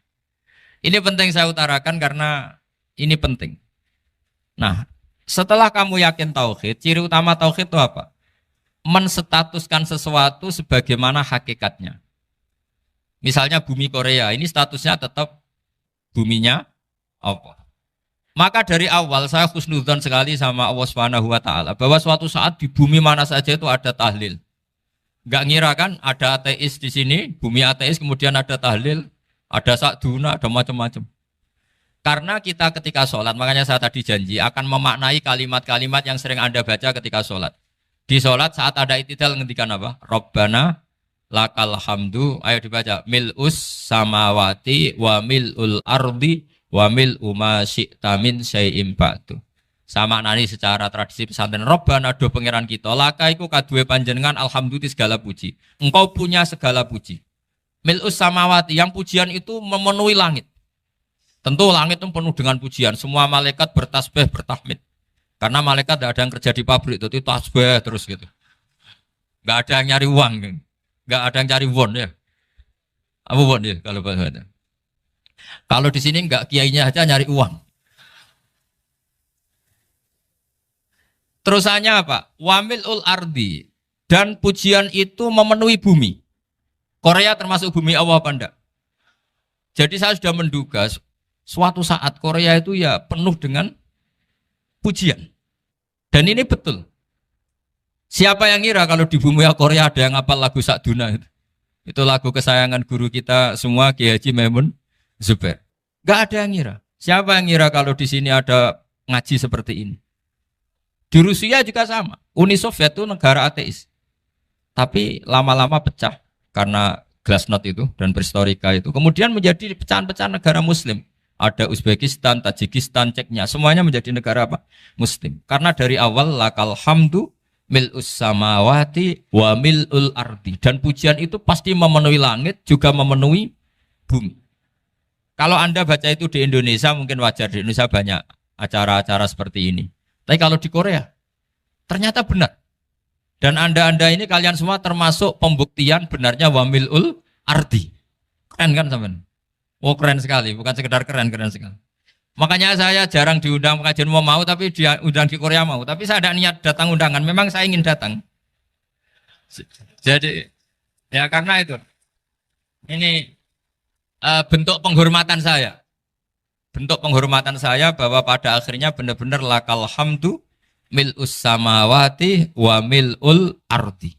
Ini penting saya utarakan karena ini penting. Nah, setelah kamu yakin tauhid, ciri utama tauhid itu apa? Menstatuskan sesuatu sebagaimana hakikatnya. Misalnya bumi Korea, ini statusnya tetap buminya apa? Maka dari awal saya husnudzon sekali sama Allah Subhanahu wa taala bahwa suatu saat di bumi mana saja itu ada tahlil. Enggak ngira kan ada ateis di sini, bumi ateis kemudian ada tahlil. ada sakduna, ada macam-macam. Karena kita ketika sholat, makanya saya tadi janji akan memaknai kalimat-kalimat yang sering Anda baca ketika sholat. Di sholat saat ada itidal ngendikan apa? Rabbana lakal hamdu, ayo dibaca, mil'us samawati wa mil'ul ardi wa mil'u ma syi'ta min syai'im ba'du. Sama nani secara tradisi pesantren, Rabbana do pangeran kita, laka iku kaduwe panjenengan alhamdulillah segala puji. Engkau punya segala puji. Mil'us samawati, yang pujian itu memenuhi langit. Tentu langit itu penuh dengan pujian. Semua malaikat bertasbih, bertahmid. Karena malaikat tidak ada yang kerja di pabrik, itu tasbih terus gitu. Nggak ada yang nyari uang, nggak ada yang cari won ya. Apa won ya kalau bahasa? Kalau di sini nggak kiainya aja nyari uang. Terusannya apa? Wamilul ardi, dan pujian itu memenuhi bumi. Korea termasuk bumi Allah apa enggak? Jadi saya sudah menduga suatu saat Korea itu ya penuh dengan pujian. Dan ini betul. Siapa yang ngira kalau di bumi Korea ada yang hafal lagu Sakduna itu? Itu lagu kesayangan guru kita semua, Kiai Haji Maimun Zubair. Gak ada yang ngira. Siapa yang ngira kalau di sini ada ngaji seperti ini? Di Rusia juga sama. Uni Soviet itu negara ateis. Tapi lama-lama pecah karena glasnost itu dan perestroika itu. Kemudian menjadi pecahan-pecahan negara muslim. Ada Uzbekistan, Tajikistan, Ceknya, semuanya menjadi negara apa? Muslim. Karena dari awal lakal hamdu mil'us samawati wa mil'ul ardi. Dan pujian itu pasti memenuhi langit, juga memenuhi bumi. Kalau Anda baca itu di Indonesia, mungkin wajar. Di Indonesia banyak acara-acara seperti ini. Tapi kalau di Korea, ternyata benar. Dan Anda ini kalian semua termasuk pembuktian benarnya wa mil'ul ardi. Keren kan teman? Oh keren sekali, bukan sekedar keren, keren sekali. Makanya saya jarang diundang pengajian mau, tapi diundang di Korea mau. Tapi saya ada niat datang undangan, memang saya ingin datang. Jadi, ya karena itu. Ini bentuk penghormatan saya. Bentuk penghormatan saya bahwa pada akhirnya benar-benar lakal hamdu mil'us samawati wa mil'ul ardi.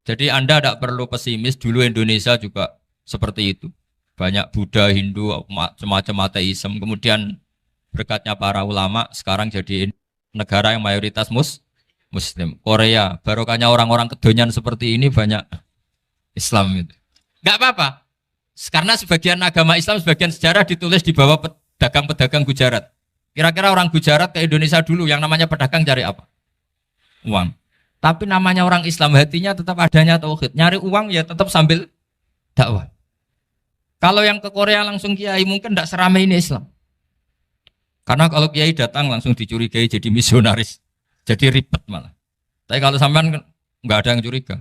Jadi Anda tidak perlu pesimis, dulu Indonesia juga seperti itu. Banyak Buddha, Hindu, semacam ateisme. Kemudian berkatnya para ulama sekarang jadi negara yang mayoritas Muslim. Korea, barokahnya orang-orang kedonyan seperti ini banyak Islam itu. Enggak apa-apa. Karena sebagian agama Islam, sebagian sejarah ditulis di bawah pedagang-pedagang Gujarat. Kira-kira orang Gujarat ke Indonesia dulu yang namanya pedagang cari apa? Uang. Tapi namanya orang Islam, hatinya tetap adanya tauhid. Nyari uang ya tetap sambil dakwah. Kalau yang ke Korea langsung kiai mungkin tidak seramai ini Islam. Karena kalau kiai datang langsung dicurigai jadi misionaris. Jadi ribet malah. Tapi kalau sampean nggak ada yang curiga.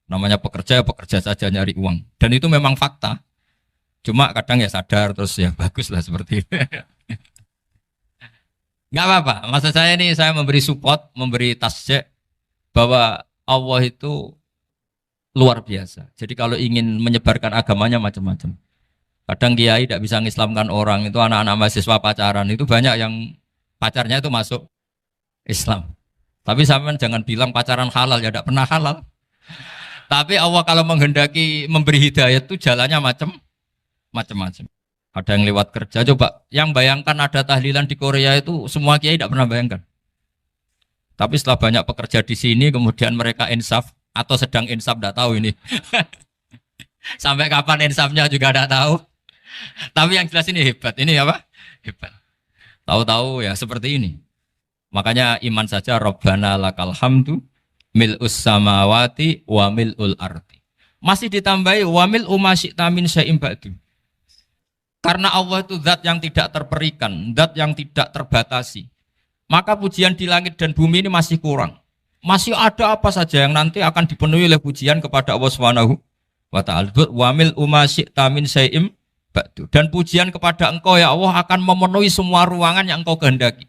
Namanya pekerja, pekerja saja nyari uang. Dan itu memang fakta. Cuma kadang ya sadar terus ya bagus lah seperti itu. Nggak apa-apa. Maksud saya ini saya memberi support, memberi tasjek bahwa Allah itu luar biasa. Jadi kalau ingin menyebarkan agamanya macam-macam. Kadang kiai tidak bisa mengislamkan orang, itu anak-anak mahasiswa pacaran, itu banyak yang pacarnya itu masuk Islam. Tapi sampean jangan bilang pacaran halal, ya tidak pernah halal. Tapi Allah kalau menghendaki memberi hidayah itu jalannya macam-macam. Ada yang lewat kerja, coba yang bayangkan ada tahlilan di Korea itu semua kiai tidak pernah bayangkan. Tapi setelah banyak pekerja di sini, kemudian mereka insaf atau sedang insaf, tidak tahu ini. Sampai kapan insafnya juga tidak tahu. Tapi yang jelas ini hebat. Ini apa? Hebat. Tahu-tahu ya seperti ini. Makanya iman saja Rabbana lakal hamdu mil'us samawati wa mil'ul ardi. Masih ditambahi wa mil'u ma syi'ta min syai'im ba'du. Karena Allah itu zat yang tidak terperikan, zat yang tidak terbatasi. Maka pujian di langit dan bumi ini masih kurang. Masih ada apa saja yang nanti akan dipenuhi oleh pujian kepada Allah Subhanahu wa ta'ala. Wa mil'u ma syi'ta min syai'im ba'du. Dan pujian kepada Engkau ya Allah akan memenuhi semua ruangan yang Engkau kehendaki.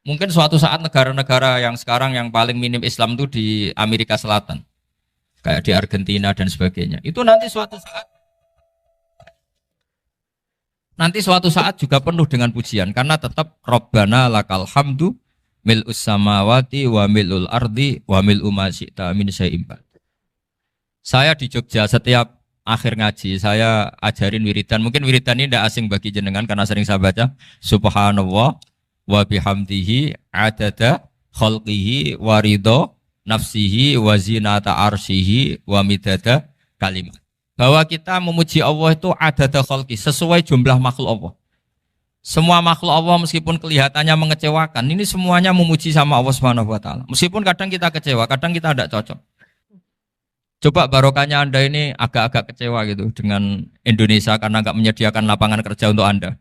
Mungkin suatu saat negara-negara yang sekarang yang paling minim Islam itu di Amerika Selatan. Kayak di Argentina dan sebagainya. Itu nanti suatu saat juga penuh dengan pujian. Karena tetap Rabbana lakal hamdu mil'us samawati wa mil'ul ardi wa mil'u ma syi'ta min syai'im ba'du. Saya di Jogja setiap akhir ngaji saya ajarin wiridan. Mungkin wiridan ini tidak asing bagi jenengan karena sering saya baca. Subhanallah wa bihamdihi adada khalqihi wa ridho nafsihi wa zinata arsyihi wa midada kalimat. Bahwa kita memuji Allah itu adada khalqi, sesuai jumlah makhluk Allah. Semua makhluk Allah meskipun kelihatannya mengecewakan, ini semuanya memuji sama Allah Subhanahu wa taala. Meskipun kadang kita kecewa, kadang kita tidak cocok. Coba barokahnya Anda ini agak-agak kecewa gitu dengan Indonesia karena nggak menyediakan lapangan kerja untuk Anda.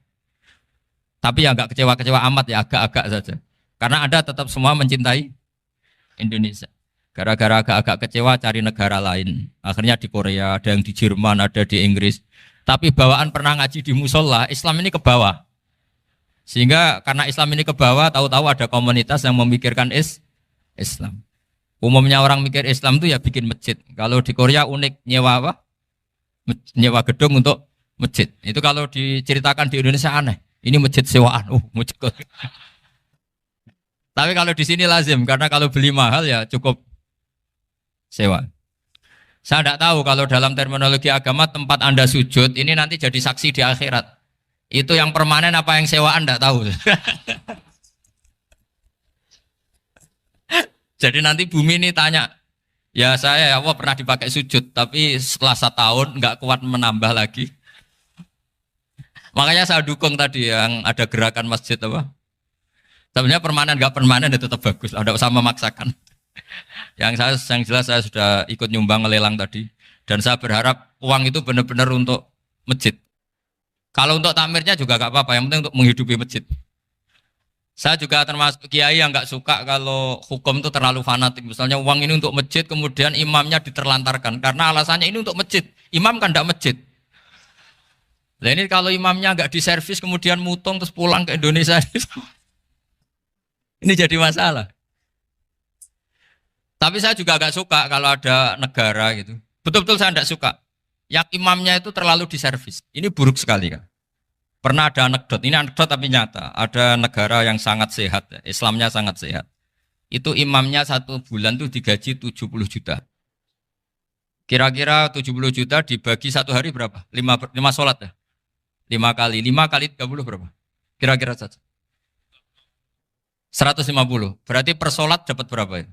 Tapi ya nggak kecewa-kecewa amat ya, agak-agak saja. Karena Anda tetap semua mencintai Indonesia. Gara-gara agak-agak kecewa cari negara lain. Akhirnya di Korea, ada yang di Jerman, ada di Inggris. Tapi bawaan pernah ngaji di musola, Islam ini ke bawah. Sehingga karena Islam ini ke bawah, tahu-tahu ada komunitas yang memikirkan Islam. Umumnya orang mikir Islam itu ya bikin masjid. Kalau di Korea unik, nyewa apa? Nyewa gedung untuk masjid. Itu kalau diceritakan di Indonesia aneh. Ini masjid sewaan. Masjid. Tapi kalau di sini lazim, karena kalau beli mahal ya cukup sewa. Saya tidak tahu kalau dalam terminologi agama tempat Anda sujud, ini nanti jadi saksi di akhirat. Itu yang permanen apa yang sewaan tidak tahu. Jadi nanti bumi ini tanya, ya saya ya Allah pernah dipakai sujud, tapi setelah 1 tahun nggak kuat menambah lagi. Makanya saya dukung tadi yang ada gerakan masjid apa. Sebenarnya permanen nggak permanen itu tetap bagus, ada usah memaksakan. Yang jelas saya sudah ikut nyumbang lelang tadi, dan saya berharap uang itu benar-benar untuk masjid. Kalau untuk takmirnya juga gak apa-apa, yang penting untuk menghidupi masjid. Saya juga termasuk kiai yang gak suka kalau hukum itu terlalu fanatik. Misalnya uang ini untuk masjid, kemudian imamnya diterlantarkan. Karena alasannya ini untuk masjid. Imam kan gak masjid. Nah ini kalau imamnya gak diservis, kemudian mutung terus pulang ke Indonesia. Ini jadi masalah. Tapi saya juga gak suka kalau ada negara gitu. Betul-betul saya gak suka. Yang imamnya itu terlalu diservis. Ini buruk sekali kan. Pernah ada anekdot, ini anekdot tapi nyata. Ada negara yang sangat sehat, Islamnya sangat sehat. Itu imamnya 1 bulan tuh digaji 70 juta. Kira-kira 70 juta dibagi 1 hari berapa? 5 sholat ya? 5 kali 30 berapa? Kira-kira saja. 150. Berarti per sholat dapat berapa ya?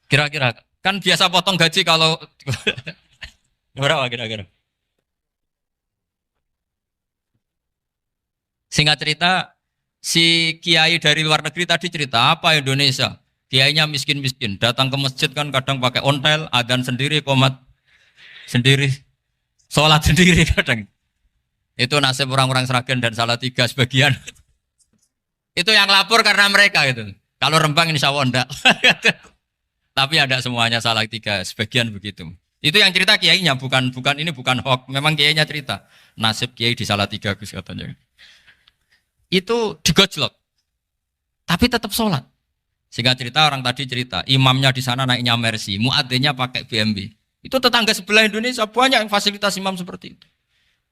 Kira-kira. Kan biasa potong gaji kalau berapa kira-kira? Singkat cerita, si kiai dari luar negeri tadi cerita apa Indonesia? Kiainya miskin-miskin, datang ke masjid kan kadang pakai ontel, adzan sendiri, qomat sendiri, sholat sendiri kadang. Itu nasib orang-orang Sragen dan Salatiga sebagian. Itu yang lapor karena mereka itu. Kalau Rembang insya Allah enggak. Tapi ada semuanya Salatiga, sebagian begitu. Itu yang cerita kiainya, bukan hoax. Memang kiainya cerita. Nasib kiai di Salatiga Gus katanya. Itu digojlok. Tapi tetap sholat. Sehingga cerita orang tadi cerita, imamnya di sana naiknya Mercy, muadzinnya pakai BMW. Itu tetangga sebelah Indonesia banyak yang fasilitas imam seperti itu.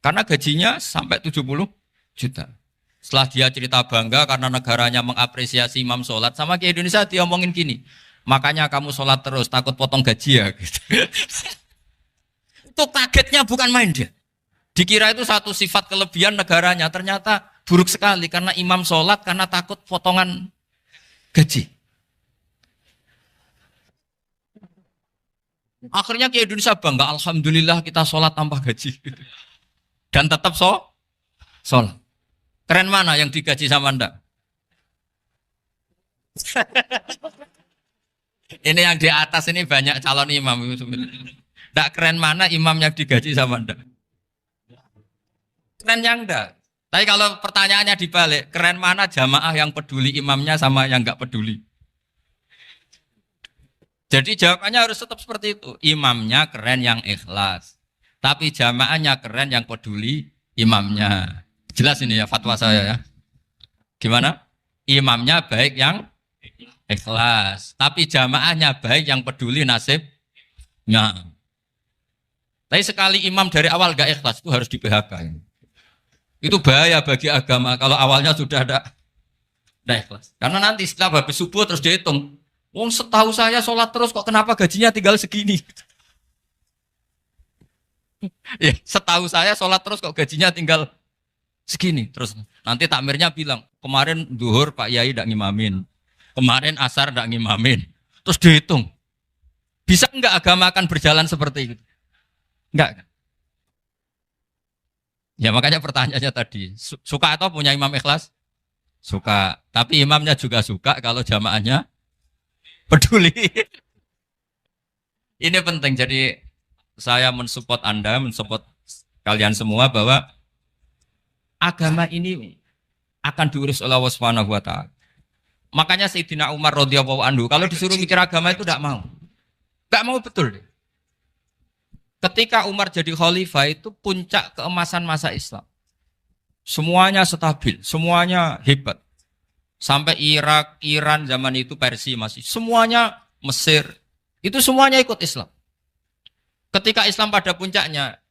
Karena gajinya sampai 70 juta. Setelah dia cerita bangga karena negaranya mengapresiasi imam sholat, sama kiai Indonesia dia omongin gini, makanya kamu sholat terus, takut potong gaji ya. Gitu. Itu kagetnya bukan main dia. Dikira itu satu sifat kelebihan negaranya, ternyata buruk sekali karena imam sholat karena takut potongan gaji. Akhirnya kiai Indonesia bangga, alhamdulillah kita sholat tanpa gaji. Dan tetap sholat. Keren mana yang digaji sama Anda? Ini yang di atas ini banyak calon imam. Tidak keren mana imam yang digaji sama Anda? Keren yang enggak. Tapi kalau pertanyaannya dibalik, keren mana jamaah yang peduli imamnya sama yang enggak peduli? Jadi jawabannya harus tetap seperti itu. Imamnya keren yang ikhlas. Tapi jamaahnya keren yang peduli imamnya. Jelas ini ya fatwa saya ya. Gimana? Imamnya baik yang ikhlas. Tapi jamaahnya baik yang peduli nasibnya. Tapi sekali imam dari awal gak ikhlas itu harus di PHK. Itu bahaya bagi agama kalau awalnya sudah ada ikhlas. Karena nanti setelah habis subuh terus dihitung. Wong setahu saya sholat terus kok kenapa gajinya tinggal segini? Ya, setahu saya sholat terus kok gajinya tinggal segini. Terus nanti takmirnya bilang, kemarin duhur Pak Yai tidak ngimamin. Kemarin asar tidak ngimamin. Terus dihitung. Bisa enggak agama akan berjalan seperti itu? Enggak kan? Ya makanya pertanyaannya tadi, suka atau punya imam ikhlas? Suka. Tapi imamnya juga suka kalau jamaahnya peduli. Ini penting. Jadi saya mensupport Anda, mensupport kalian semua bahwa agama ini akan diurus oleh Allah Subhanahu wa taala. Makanya Sayyidina Umar radhiyallahu anhu kalau disuruh mikir agama itu tidak mau. Tidak mau betul. Ketika Umar jadi khalifah itu puncak keemasan masa Islam. Semuanya stabil, semuanya hebat. Sampai Irak, Iran zaman itu Persia masih. Semuanya Mesir. Itu semuanya ikut Islam. Ketika Islam pada puncaknya,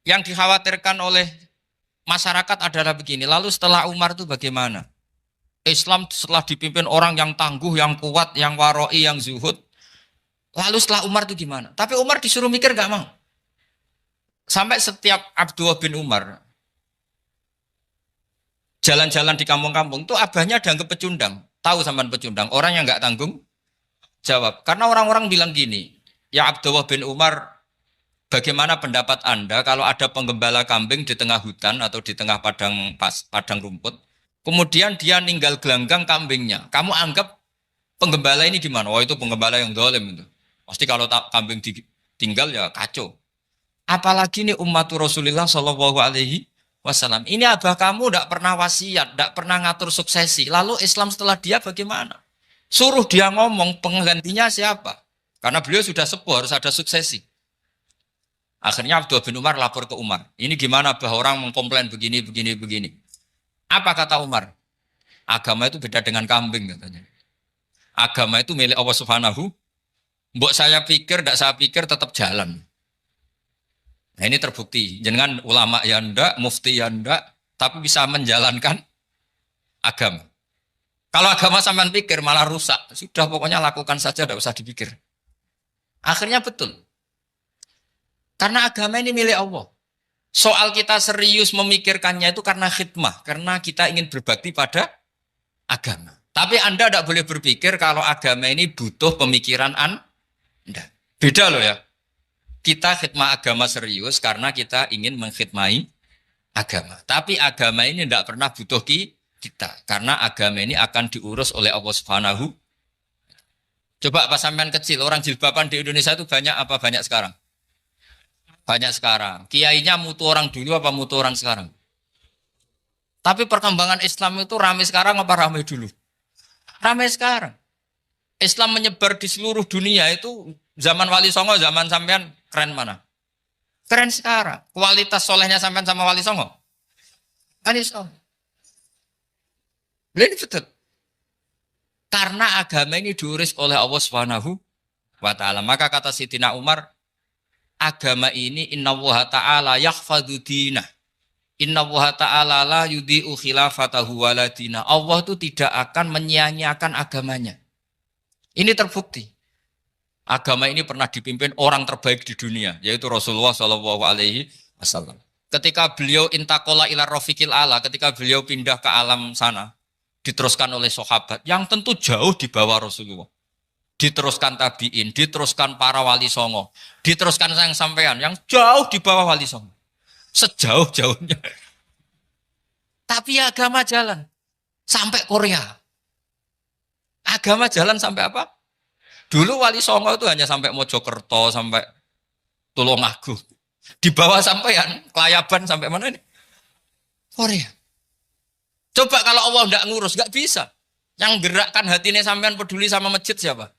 yang dikhawatirkan oleh masyarakat adalah begini. Lalu setelah Umar itu bagaimana? Islam setelah dipimpin orang yang tangguh, yang kuat, yang waroi, yang zuhud. Lalu setelah Umar itu gimana? Tapi Umar disuruh mikir gak mau. Sampai setiap Abdullah bin Umar jalan-jalan di kampung-kampung itu abahnya dianggap pecundang. Tahu sampean pecundang? Orang yang gak tanggung jawab. Karena orang-orang bilang gini, ya Abdullah bin Umar, bagaimana pendapat Anda kalau ada penggembala kambing di tengah hutan atau di tengah padang rumput, kemudian dia ninggal gelanggang kambingnya. Kamu anggap penggembala ini gimana? Oh itu penggembala yang dolim itu. Pasti kalau kambing ditinggal ya kacau. Apalagi ini umatur Rasulullah Shallallahu Alaihi Wasallam. Ini abah kamu tidak pernah wasiat, tidak pernah ngatur suksesi. Lalu Islam setelah dia bagaimana? Suruh dia ngomong penggantinya siapa? Karena beliau sudah sepuh harus ada suksesi. Akhirnya Abdullah bin Umar lapor ke Umar. Ini gimana abah orang mengkomplain begini, begini, begini. Apa kata Umar? Agama itu beda dengan kambing katanya. Agama itu milik Allah Subhanahu. Mbok saya pikir, tidak saya pikir tetap jalan. Nah ini terbukti. Jangan ulama ya ndak, mufti ya ndak, tapi bisa menjalankan agama. Kalau agama sampean pikir malah rusak. Sudah pokoknya lakukan saja, tidak usah dipikir. Akhirnya betul. Karena agama ini milik Allah. Soal kita serius memikirkannya itu karena khidmah. Karena kita ingin berbakti pada agama. Tapi Anda tidak boleh berpikir kalau agama ini butuh pemikiran Anda. Beda loh ya. Kita khidmah agama serius karena kita ingin mengkhidmai agama. Tapi agama ini tidak pernah butuh kita. Karena agama ini akan diurus oleh Allah Subhanahu. Coba pas sampean kecil, orang jilbaban di Indonesia itu banyak apa banyak sekarang? Banyak sekarang. Kiainya mutu orang dulu apa mutu orang sekarang? Tapi perkembangan Islam itu ramai sekarang apa ramai dulu? Ramai sekarang. Islam menyebar di seluruh dunia itu zaman Wali Songo, zaman sampean keren mana? Keren sekarang. Kualitas solehnya sampean sama Wali Songo? Wali Songo. Ini betul. Karena agama ini diurus oleh Allah Subhanahu wa taala. Maka kata Sayyidina Umar, agama ini innallaha ta'ala yakhfadhu dinah. Innallaha ta'ala la yudhi'u khilafatahu waladina. Allah itu tidak akan menyia-nyiakan agamanya. Ini terbukti. Agama ini pernah dipimpin orang terbaik di dunia, yaitu Rasulullah Shallallahu Alaihi Wasallam. Ketika beliau intakola ila rofiqil ala, ketika beliau pindah ke alam sana, diteruskan oleh sahabat yang tentu jauh di bawah Rasulullah. Diteruskan tabiin, diteruskan para wali songo, diteruskan sayang sampean yang jauh di bawah wali songo. Sejauh-jauhnya. Tapi agama jalan sampai Korea. Agama jalan sampai apa? Dulu Wali Songo itu hanya sampai Mojokerto, sampai Tulungagung. Di bawah sampean, Kelayaban sampai mana ini? Korea. Coba kalau Allah tidak ngurus, nggak bisa. Yang gerakkan hatinya sampean peduli sama masjid siapa?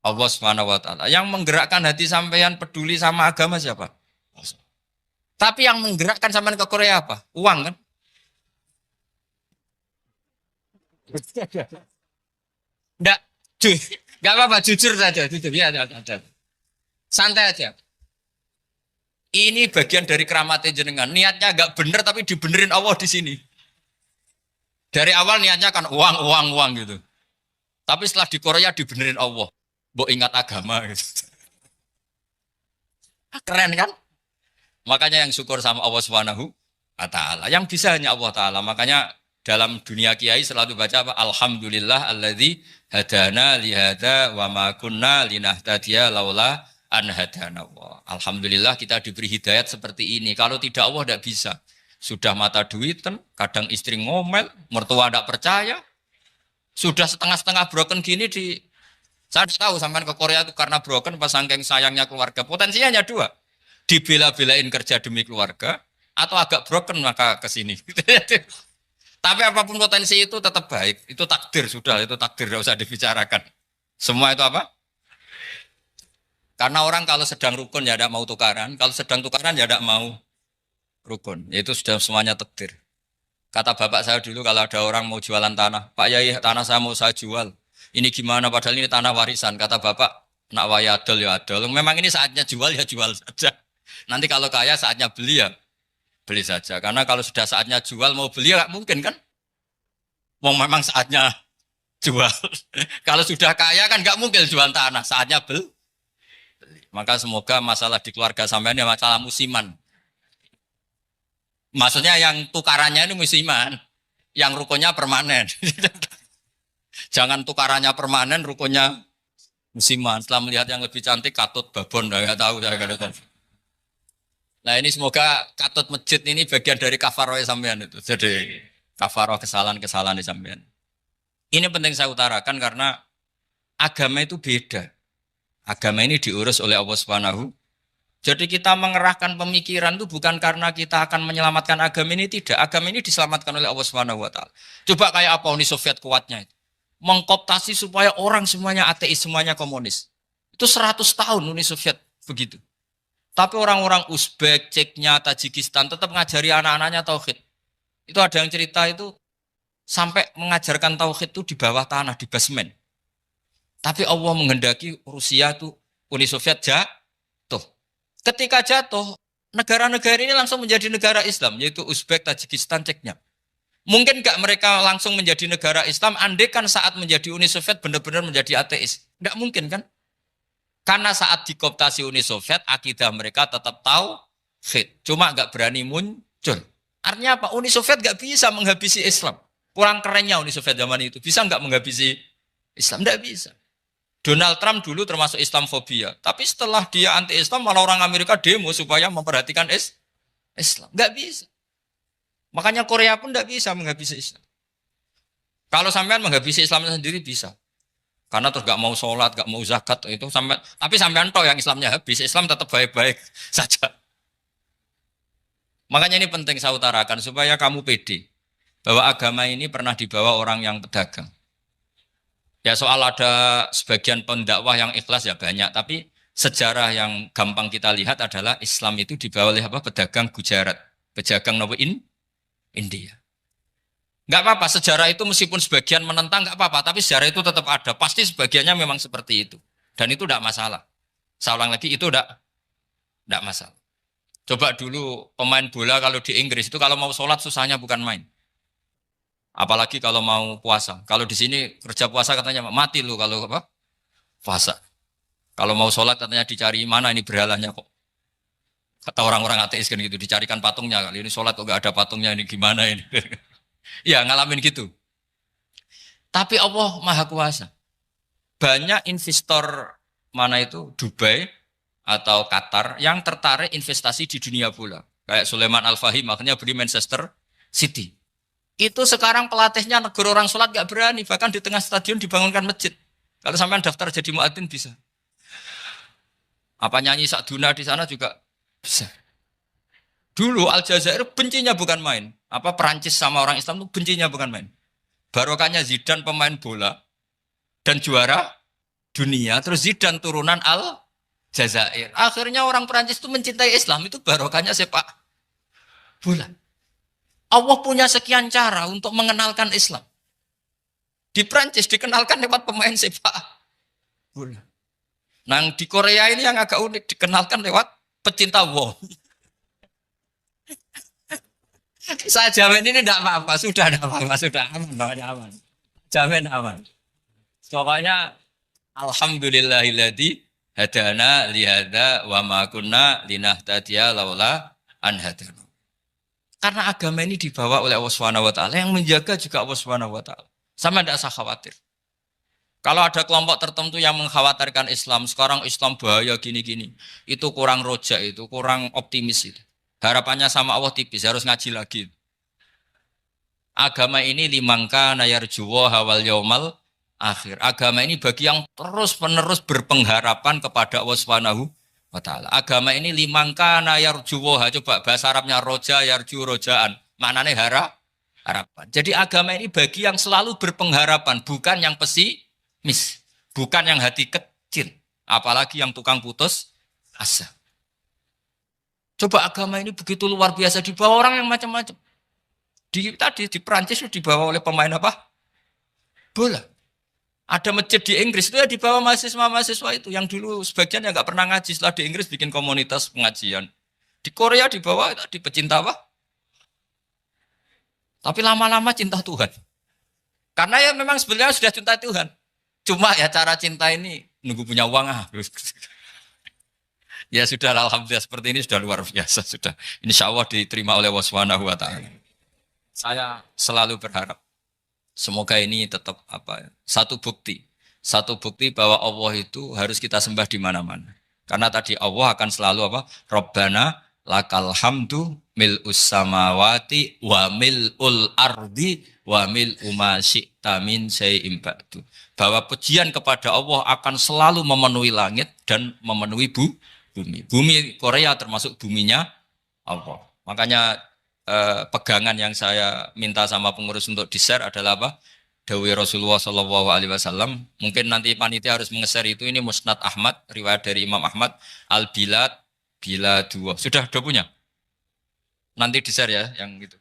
Allah Subhanahu wa taala. Yang menggerakkan hati sampean peduli sama agama siapa? Tapi yang menggerakkan sampean ke Korea apa? Uang kan? Enggak, enggak apa-apa, jujur saja, jujur ya, ada. Santai aja. Ini bagian dari keramatnya jenengan. Niatnya enggak benar tapi dibenerin Allah di sini. Dari awal niatnya kan uang gitu. Tapi setelah di Korea dibenerin Allah. Mbok ingat agama gitu. Keren kan? Makanya yang syukur sama Allah Subhanahu wa taala. Yang bisa hanya Allah taala. Makanya dalam dunia kiai selalu baca apa? Alhamdulillah alladzi hadana li hadza wa ma kunna linahtadiya laula an hadana Allah. Alhamdulillah kita diberi hidayat seperti ini. Kalau tidak Allah tidak bisa. Sudah mata duitan, kadang istri ngomel, mertua tidak percaya. Sudah setengah-setengah broken gini saya tahu sampai ke Korea itu karena broken pas saking sayangnya keluarga. Potensinya hanya dua. Dibela-belain kerja demi keluarga atau agak broken maka ke sini. Tapi apapun potensi itu tetap baik. Itu takdir sudah, itu takdir tidak usah dibicarakan. Semua itu apa? Karena orang kalau sedang rukun ya tidak mau tukaran, kalau sedang tukaran ya tidak mau rukun. Itu sudah semuanya takdir. Kata bapak saya dulu kalau ada orang mau jualan tanah, Pak Yai tanah saya mau saya jual. Ini gimana padahal ini tanah warisan. Kata bapak, nak waya adol ya adol. Memang ini saatnya jual ya jual saja. Nanti kalau kaya saatnya beli ya beli saja. Karena kalau sudah saatnya jual mau beli ya nggak mungkin kan. Mau memang saatnya jual. Kalau sudah kaya kan nggak mungkin jual tanah. Saatnya beli. Maka semoga masalah di keluarga sampean ya masalah musiman. Maksudnya yang tukarannya ini musiman, yang rukunnya permanen. Jangan tukarannya permanen, rukunnya musiman. Setelah melihat yang lebih cantik, katut babon, nggak tahu saya kata. Nah ini semoga katut masjid ini bagian dari kafaroh sampean itu. Jadi kafaroh kesalahan-kesalahan di sampean. Ini penting saya utarakan karena agama itu beda. Agama ini diurus oleh Allah Subhanahu. Jadi kita mengerahkan pemikiran itu bukan karena kita akan menyelamatkan agama ini, tidak. Agama ini diselamatkan oleh Allah Subhanahu wa taala. Coba kayak apa Uni Soviet kuatnya itu. Mengkooptasi supaya orang semuanya ateis, semuanya komunis. Itu 100 tahun Uni Soviet begitu. Tapi orang-orang Uzbek, Ceknya, Tajikistan tetap mengajari anak-anaknya tauhid. Itu ada yang cerita itu sampai mengajarkan tauhid itu di bawah tanah, di basement. Tapi Allah menghendaki Rusia itu Uni Soviet jatuh. Ketika jatuh, negara-negara ini langsung menjadi negara Islam, yaitu Uzbek, Tajikistan, Ceknya. Mungkin nggak mereka langsung menjadi negara Islam, andai kan saat menjadi Uni Soviet benar-benar menjadi ateis. Nggak mungkin kan? Karena saat dikooptasi Uni Soviet, akidah mereka tetap tauhid. Cuma nggak berani muncul. Artinya apa? Uni Soviet nggak bisa menghabisi Islam. Kurang kerennya Uni Soviet zaman itu. Bisa nggak menghabisi Islam? Nggak bisa. Donald Trump dulu termasuk Islamfobia. Tapi setelah dia anti-Islam, malah orang Amerika demo supaya memperhatikan Islam. Nggak bisa. Makanya Korea pun nggak bisa menghabisi Islam. Kalau sampean menghabisi Islam sendiri bisa. Karena terus nggak mau sholat, nggak mau zakat, itu sampai. Tapi sampean tahu yang Islamnya habis, Islam tetap baik-baik saja. Makanya ini penting saya utarakan, supaya kamu pede. Bahwa agama ini pernah dibawa orang yang pedagang. Ya soal ada sebagian pendakwah yang ikhlas ya banyak, tapi sejarah yang gampang kita lihat adalah Islam itu dibawa oleh apa? Pedagang Gujarat, pedagang India. Nggak apa-apa, sejarah itu meskipun sebagian menentang nggak apa-apa, tapi sejarah itu tetap ada. Pasti sebagiannya memang seperti itu, dan itu tidak masalah. Saya ulang lagi, itu tidak masalah. Coba dulu pemain bola kalau di Inggris itu kalau mau sholat susahnya bukan main. Apalagi kalau mau puasa. Kalau di sini kerja puasa katanya mati lu kalau apa? Puasa. Kalau mau sholat katanya dicari mana ini berhalanya kok. Kata orang-orang ateis kan gitu, dicarikan patungnya. Kali ini sholat kok gak ada patungnya, ini gimana ini. Ya ngalamin gitu. Tapi Allah Maha Kuasa. Banyak investor mana itu Dubai atau Qatar yang tertarik investasi di dunia bola. Kayak Sulaiman Al-Fahim makanya beli Manchester City. Itu sekarang pelatihnya negara orang sholat gak berani. Bahkan di tengah stadion dibangunkan masjid. Kalau sampai daftar jadi muadzin bisa. Apa nyanyi Sakduna di sana juga bisa. Dulu Aljazair bencinya bukan main. Apa Perancis sama orang Islam itu bencinya bukan main. Barokahnya Zidane pemain bola. Dan juara dunia. Terus Zidane turunan Aljazair. Akhirnya orang Perancis itu mencintai Islam. Itu barokahnya sepak bola. Allah punya sekian cara untuk mengenalkan Islam. Di Prancis dikenalkan lewat pemain sepak bola. Nah di Korea ini yang agak unik, dikenalkan lewat pecinta wong. Saya jamin ini tidak apa-apa, sudah tidak apa-apa, sudah aman. Jamin aman. Pokoknya alhamdulillahilladzi hadana lihada wa ma kunna linahtadiya laula anhadana. Karena agama ini dibawa oleh Allah Subhanahu wa taala, yang menjaga juga Allah Subhanahu wa taala. Sama tidak usah khawatir. Kalau ada kelompok tertentu yang mengkhawatirkan Islam, sekarang Islam bahaya gini-gini, itu kurang roja, itu kurang optimis itu. Harapannya sama Allah tipis, harus ngaji lagi. Agama ini limangka nayarjuwa hawal yaumal akhir. Agama ini bagi yang terus-menerus berpengharapan kepada Allah Subhanahu wa taala. Agama ini limangka nayarjuwa, coba bahasa Arabnya roja, yarju, rojaan. Maknanya harapan. Jadi agama ini bagi yang selalu berpengharapan, bukan yang pesimis, bukan yang hati kecil, apalagi yang tukang putus asa. Coba agama ini begitu luar biasa dibawa orang yang macam-macam. Tadi di Perancis dibawa oleh pemain apa? Bola. Ada masjid di Inggris itu ya dibawa mahasiswa-mahasiswa itu yang dulu sebagian yang nggak pernah ngaji, setelah di Inggris bikin komunitas pengajian. Di Korea dibawa di pecinta apa? Tapi lama-lama cinta Tuhan. Karena ya memang sebenarnya sudah cinta Tuhan. Cuma ya cara cinta ini nunggu punya uang Ya sudah, alhamdulillah seperti ini sudah luar biasa sudah. Insya Allah diterima oleh Allah Subhanahu wa taala. Saya selalu berharap semoga ini tetap satu bukti bahwa Allah itu harus kita sembah di mana-mana. Karena tadi Allah akan selalu Rabbana lakal hamdu mil'us samawati wa mil'ul ardi wa mil'u ma syi'ta min syai'in ba'du. Bahwa pujian kepada Allah akan selalu memenuhi langit dan memenuhi bumi. Bumi Korea termasuk buminya Allah. Makanya pegangan yang saya minta sama pengurus untuk di-share adalah Dawai Rasulullah Shallallahu Alaihi Wasallam. Mungkin nanti panitia harus mengeser itu. Ini Musnad Ahmad, riwayat dari Imam Ahmad. Al-Bilad bila dua. Sudah punya? Nanti di-share ya yang gitu.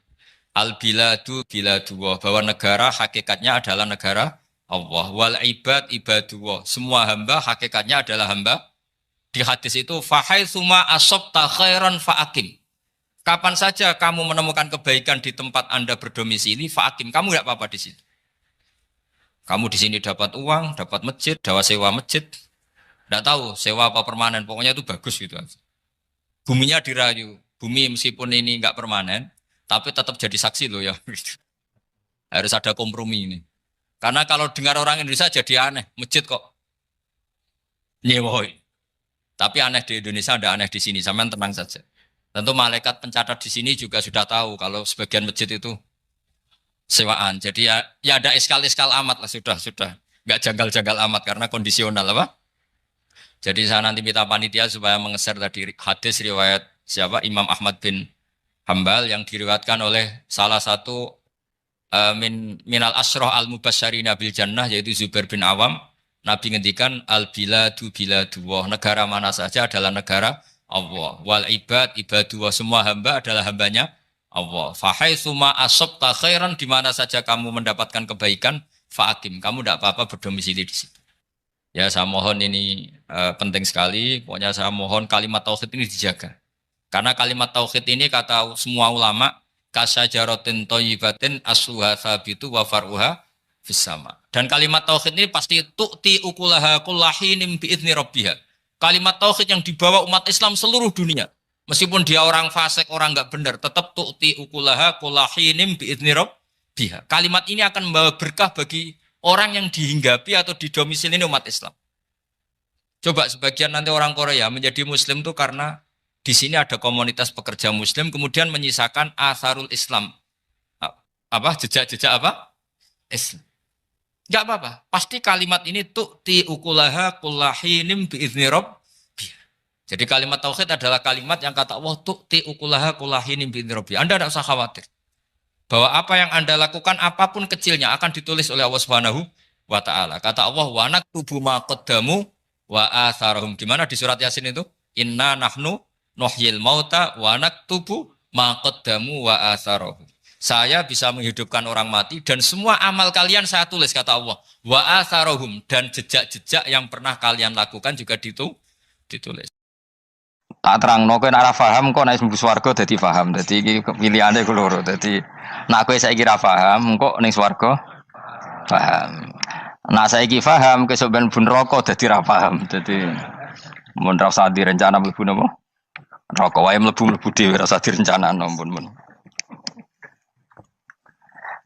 Al-Biladu bila dua. Bahwa negara hakikatnya adalah negara Allah. Wal ibad ibadullah. Semua hamba hakikatnya adalah hamba. Di hadis itu fahaitsuma asabta khairan fa'akim. Kapan saja kamu menemukan kebaikan di tempat Anda berdomisili, fa'akim, kamu tidak apa-apa di situ. Kamu di sini dapat uang, dapat masjid, dapat sewa masjid. Tidak tahu sewa apa permanen, pokoknya itu bagus gitu. Buminya dirayu. Bumi meskipun ini enggak permanen, tapi tetap jadi saksi loh ya. Harus ada kompromi ini. Karena kalau dengar orang Indonesia jadi aneh, masjid kok nyewoi. Tapi aneh di Indonesia, ada aneh di sini, sampean tenang saja. Tentu malaikat pencatat di sini juga sudah tahu kalau sebagian masjid itu sewaan. Jadi ya ada iskal-iskal amat lah, sudah. Enggak janggal-janggal amat karena kondisional Jadi saya nanti minta panitia supaya mengeser tadi hadis riwayat siapa? Imam Ahmad bin Hambal yang diriwayatkan oleh salah satu minal asroh al-mubasyarina bil jannah yaitu Zubair bin Awam. Nabi ngendikan al-biladu biladullah, negara mana saja adalah negara Allah. Wal ibad ibadullah, semua hamba adalah hambanya Allah. Fahaitsuma asabta khairan, di mana saja kamu mendapatkan kebaikan, fa'akim, kamu tidak apa-apa berdomisili di situ. Ya saya mohon ini penting sekali, pokoknya saya mohon kalimat tauhid ini dijaga. Karena kalimat tauhid ini kata semua ulama, kasyajaratin thayyibatin asluha tsabitu wa far'uha fis sama. Dan kalimat tauhid ini pasti tu'ti ukulaha kullahinim bi'izni rabbiha. Kalimat tauhid yang dibawa umat Islam seluruh dunia. Meskipun dia orang fasik, orang enggak benar, tetap tu'ti ukulaha kullahinim bi'izni rabbiha. Kalimat ini akan membawa berkah bagi orang yang dihinggapi atau didomisili ini umat Islam. Coba sebagian nanti orang Korea menjadi muslim itu karena di sini ada komunitas pekerja muslim, kemudian menyisakan atharul Islam. Jejak-jejak Islam. Enggak apa-apa. Pasti kalimat ini tu'ti ukulaha kullahinim bi'izni rabbiha. Jadi kalimat tauhid adalah kalimat yang kata Allah tu'ti ukulaha kullahinim bi'izni rabbiha. Anda tidak usah khawatir. Bahwa apa yang Anda lakukan apapun kecilnya akan ditulis oleh Allah Subhanahu wa taala. Kata Allah wa naktubu ma qaddamu wa atharahum. Di mana di surat Yasin itu? Inna nahnu nuhyil mauta wa naktubu ma qaddamu wa atharahum. Saya bisa menghidupkan orang mati dan semua amal kalian saya tulis, kata Allah. Wa atharohum, dan jejak-jejak yang pernah kalian lakukan juga ditulis. Tak terang, kowe nek ora paham kok nek mlebu swarga dadi paham. Dadi iki pilihane ku loro. Dadi nek kowe saiki ra paham kok ning swarga paham. Nek saiki paham kesuk ben bun neraka dadi ra paham. Dadi mun ra usah direncana mlebu napa? Rokok wae mlebu-mlebu dhewe rasa direncanakno ampun.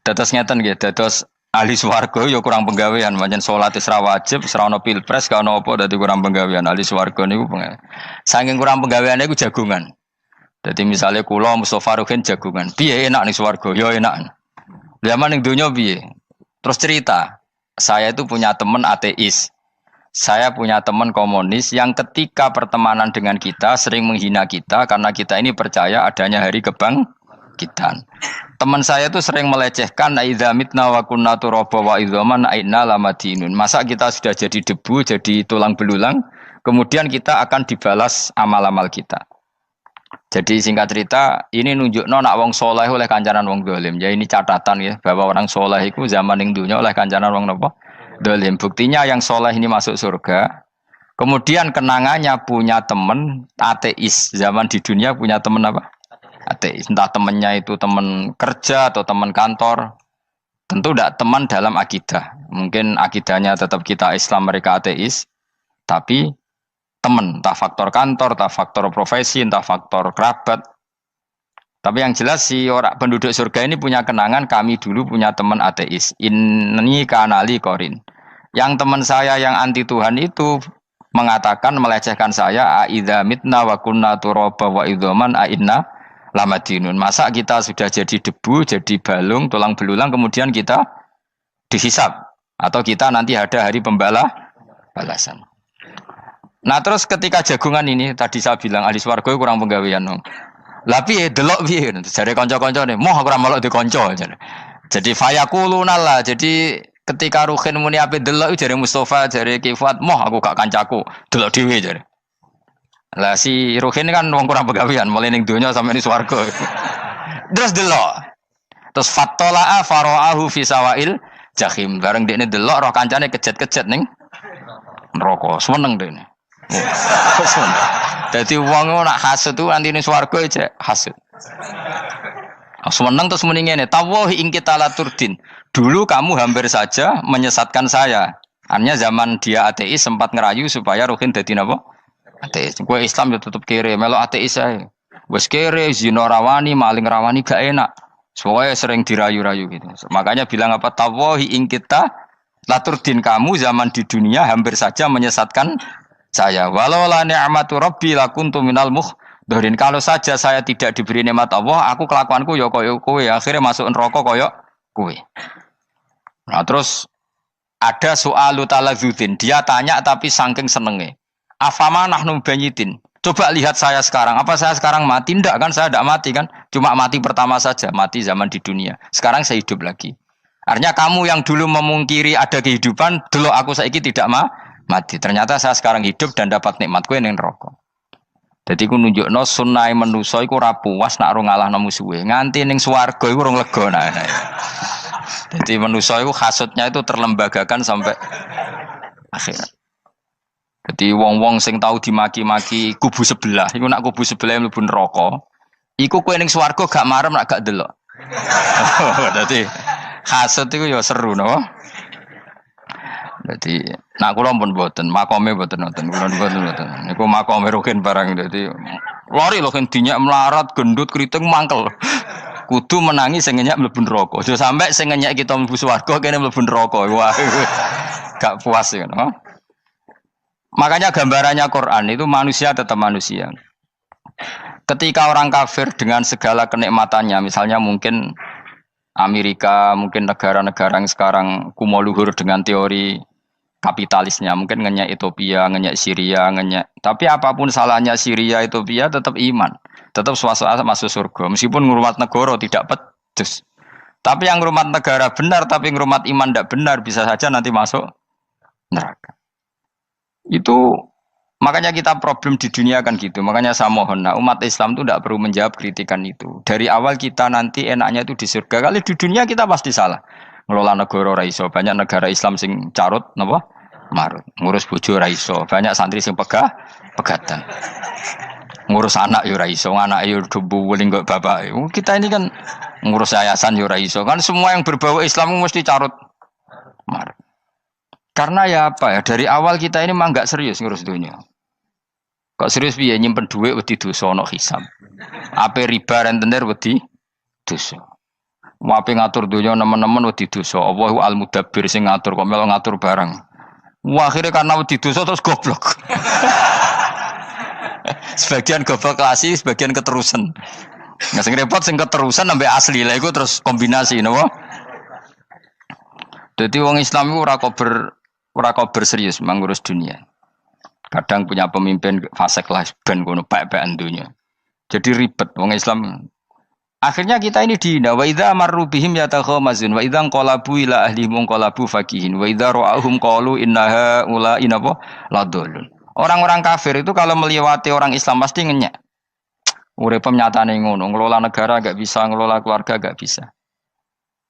Dados ngeten nggih, dados ahli swarga ya kurang penggawean, pancen salat wis ra wajib, ora ono pilpres, gak ono apa dadi kurang penggawean. Ahli swarga niku saking kurang penggaweane iku jagungan. Dadi misale kula Mustofa Ruhin jagungan, piye enak ning swarga? Ya enak. Zaman ning donya piye? Terus cerita, saya itu punya teman ateis. Saya punya teman komunis yang ketika pertemanan dengan kita sering menghina kita karena kita ini percaya adanya hari kebangkitan. Teman saya itu sering melecehkan idza mitna wa kunna turaba wa idzaman aina lamadinun. Masa kita sudah jadi debu, jadi tulang belulang, kemudian kita akan dibalas amal-amal kita. Jadi singkat cerita, ini nunjukno nak wong soleh oleh kancanan wong dolim. Ya ini catatan ya, bahwa orang soleh itu zaman ning dunya oleh kancanan wong napa? Dolim. Buktinya yang soleh ini masuk surga. Kemudian kenangannya punya teman ateis. Zaman di dunia punya teman apa? Ateis. Entah temannya itu teman kerja atau teman kantor. Tentu tidak teman dalam akidah. Mungkin akidahnya tetap kita Islam, mereka ateis. Tapi teman, entah faktor kantor, entah faktor profesi, entah faktor kerabat. Tapi yang jelas si orang penduduk surga ini punya kenangan, kami dulu punya teman ateis. Ini kanali korin. Yang teman saya yang anti Tuhan itu mengatakan, melecehkan saya, aidza mitna wa kunna turaba wa idzaman aina lamadinun. Masa kita sudah jadi debu, jadi balung, tulang belulang, kemudian kita dihisab. Atau kita nanti ada hari balasan. Nah terus ketika jagungan ini, tadi saya bilang ahli swarga kurang penggawean. Lah piye delok piye? Jare kanca-kancane, "Moh aku ora melok di kanca." Jadi fayaquluna lah. Jadi ketika Ruhin muni ape delok jare Mustofa, jare Kifat, "Moh aku gak kancaku, delok dhewe." Jare. Lah si Ruhin kan wong kurang penggawean, mulai ning donya sampe ning swarga. Terus delok. Terus fattala'a fara'ahu fi sawail jahim. Bareng dekne delok roh kancane kejet-kejet ning neraka. Seneng dekne. Jadi wong nak hasud tu nanti ning swarga aja hasud. Seneng terus muni ngene, tawahi ing kita laturdin. Dulu kamu hampir saja menyesatkan saya. Artinya zaman dia ateis sempat ngerayu supaya Ruhin dadi napa? Ateis. Kowe Islam yo tetep kere, melok ateis ae. Wis kere, zina rawani, maling rawani gak enak. Soalnya sering dirayu-rayu gitu. Makanya bilang apa? Tawahi ing kita laturdin, kamu zaman di dunia hampir saja menyesatkan saya. Walau la ni'matu rabbi lakuntu minal muhdharin. Kalau saja saya tidak diberi nikmat Allah, aku kelakuanku ya koyo kowe, akhirnya masuk neraka koyo kowe. Nah, terus ada soalu taladzudin. Dia tanya tapi saking senenge. Afama nahnu banyitin. Coba lihat saya sekarang. Apa saya sekarang mati? Tidak kan, saya tidak mati kan. Cuma mati pertama saja, mati zaman di dunia. Sekarang saya hidup lagi. Artinya kamu yang dulu memungkiri ada kehidupan, dulu aku saiki tidak mati. Ternyata saya sekarang hidup dan dapat nikmatku yang neraka. Jadi ku nunjukno sunah manusa iku ora puas nak ora ngalahno musuhe. Nganti ning swarga iku urung lega nah. Jadi manusa iku hasudnya itu terlembagakan sampai akhirat. Jadi wong-wong sing tahu dimaki-maki kubu sebelah, iku nak kubu sebelah mlebu neraka, iku kowe ning swarga gak marem nak gak delok. Dadi hasud iku ya seru no. Dadi nak kula pun mboten, makome mboten nonton, kula mboten. Niku makome Ruhin barang dadi lori lho kan dinyak melarat, gendut, kriting mangkel. Kudu menangi sing ngenyak mlebu neraka. Aja sampe sing ngenyak kita mlebu swarga kene mlebu neraka. Wah. Gak puas ya, no? Makanya gambarannya Quran itu manusia tetap manusia. Ketika orang kafir dengan segala kenikmatannya, misalnya mungkin Amerika, mungkin negara-negara yang sekarang kumo luhur dengan teori kapitalisnya, mungkin ngenyak Ethiopia, ngenyak Syria, ngenyak. Tapi apapun salahnya Syria, Ethiopia tetap iman, tetap suasana masuk surga. Meskipun ngurmat negara tidak pedes. Tapi yang ngurmat negara benar, tapi ngurmat iman tidak benar, bisa saja nanti masuk neraka. Itu makanya kita problem di dunia kan gitu. Makanya saya mohon, nah, umat Islam itu tidak perlu menjawab kritikan itu. Dari awal kita nanti enaknya itu di surga. Kali di dunia kita pasti salah. Ngelola negara raiso. Banyak negara Islam sing carut, napa? Marut. Ngurus bojo raiso. Banyak santri sing pegatan. Ngurus anak yo raiso, anak yo debu weling kok bapak. Kita ini kan ngurus yayasan yo raiso. Kan semua yang berbau Islam mesti carut, marut. Karena ya apa ya, dari awal kita ini memang nggak serius ngurus dunia. Kok serius piye nyimpen dhuwit wedi dosa ana hisab. Ape riba rentenir wedi dosa. Ape ngatur donya nemen-nemen wedi dosa. Allahu al-mudabbir sing ngatur kok melu ngatur barang. Wah, akhirnya karena wedi dosa terus goblok. Sebagian goblok klasik, sebagian keterusan. Nah, sing repot sing keterusan sampai asli lah iku terus kombinasi napa? Dadi wong Islam iku ora kober serius mangurus dunia. Kadang punya pemimpin fasik lah ben ngono pek-pekan dunia. Jadi ribet wong Islam. Akhirnya kita ini dihina wa idza marru bihim yatakhamazun wa idza qalabu ila ahlihim qalabu fakihin wa idza ra'ahum qalu innaha ula inapa ladallun. Orang-orang kafir itu kalau melewati orang Islam pasti ngenyek. Urip nyatane ngono, ngelola negara enggak bisa, ngelola keluarga enggak bisa.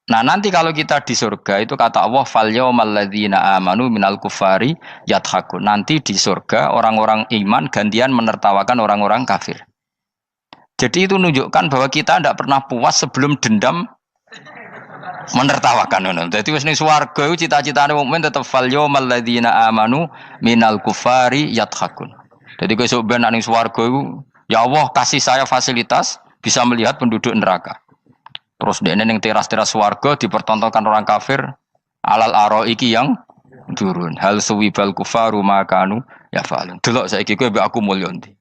Nah, nanti kalau kita di surga itu kata Allah fal yaumal ladzina amanu minal kufari yadhakun. Nanti di surga orang-orang iman gantian menertawakan orang-orang kafir. Jadi itu menunjukkan bahwa kita tidak pernah puas sebelum dendam menertawakan. Jadi wis ning swarga iku cita-citane mukmin tetep fal yaumal ladzina amanu minal kufari yadhakun. Jadi kowe sok ben ning swarga iku ya Allah kasih saya fasilitas bisa melihat penduduk neraka. Terus dene ning teras-teras swarga dipertontonkan orang kafir alal araiki yang turun. Hal suwibal kufaru makanu ya fa'alun. Delok saiki kowe mbek aku mulya ndi.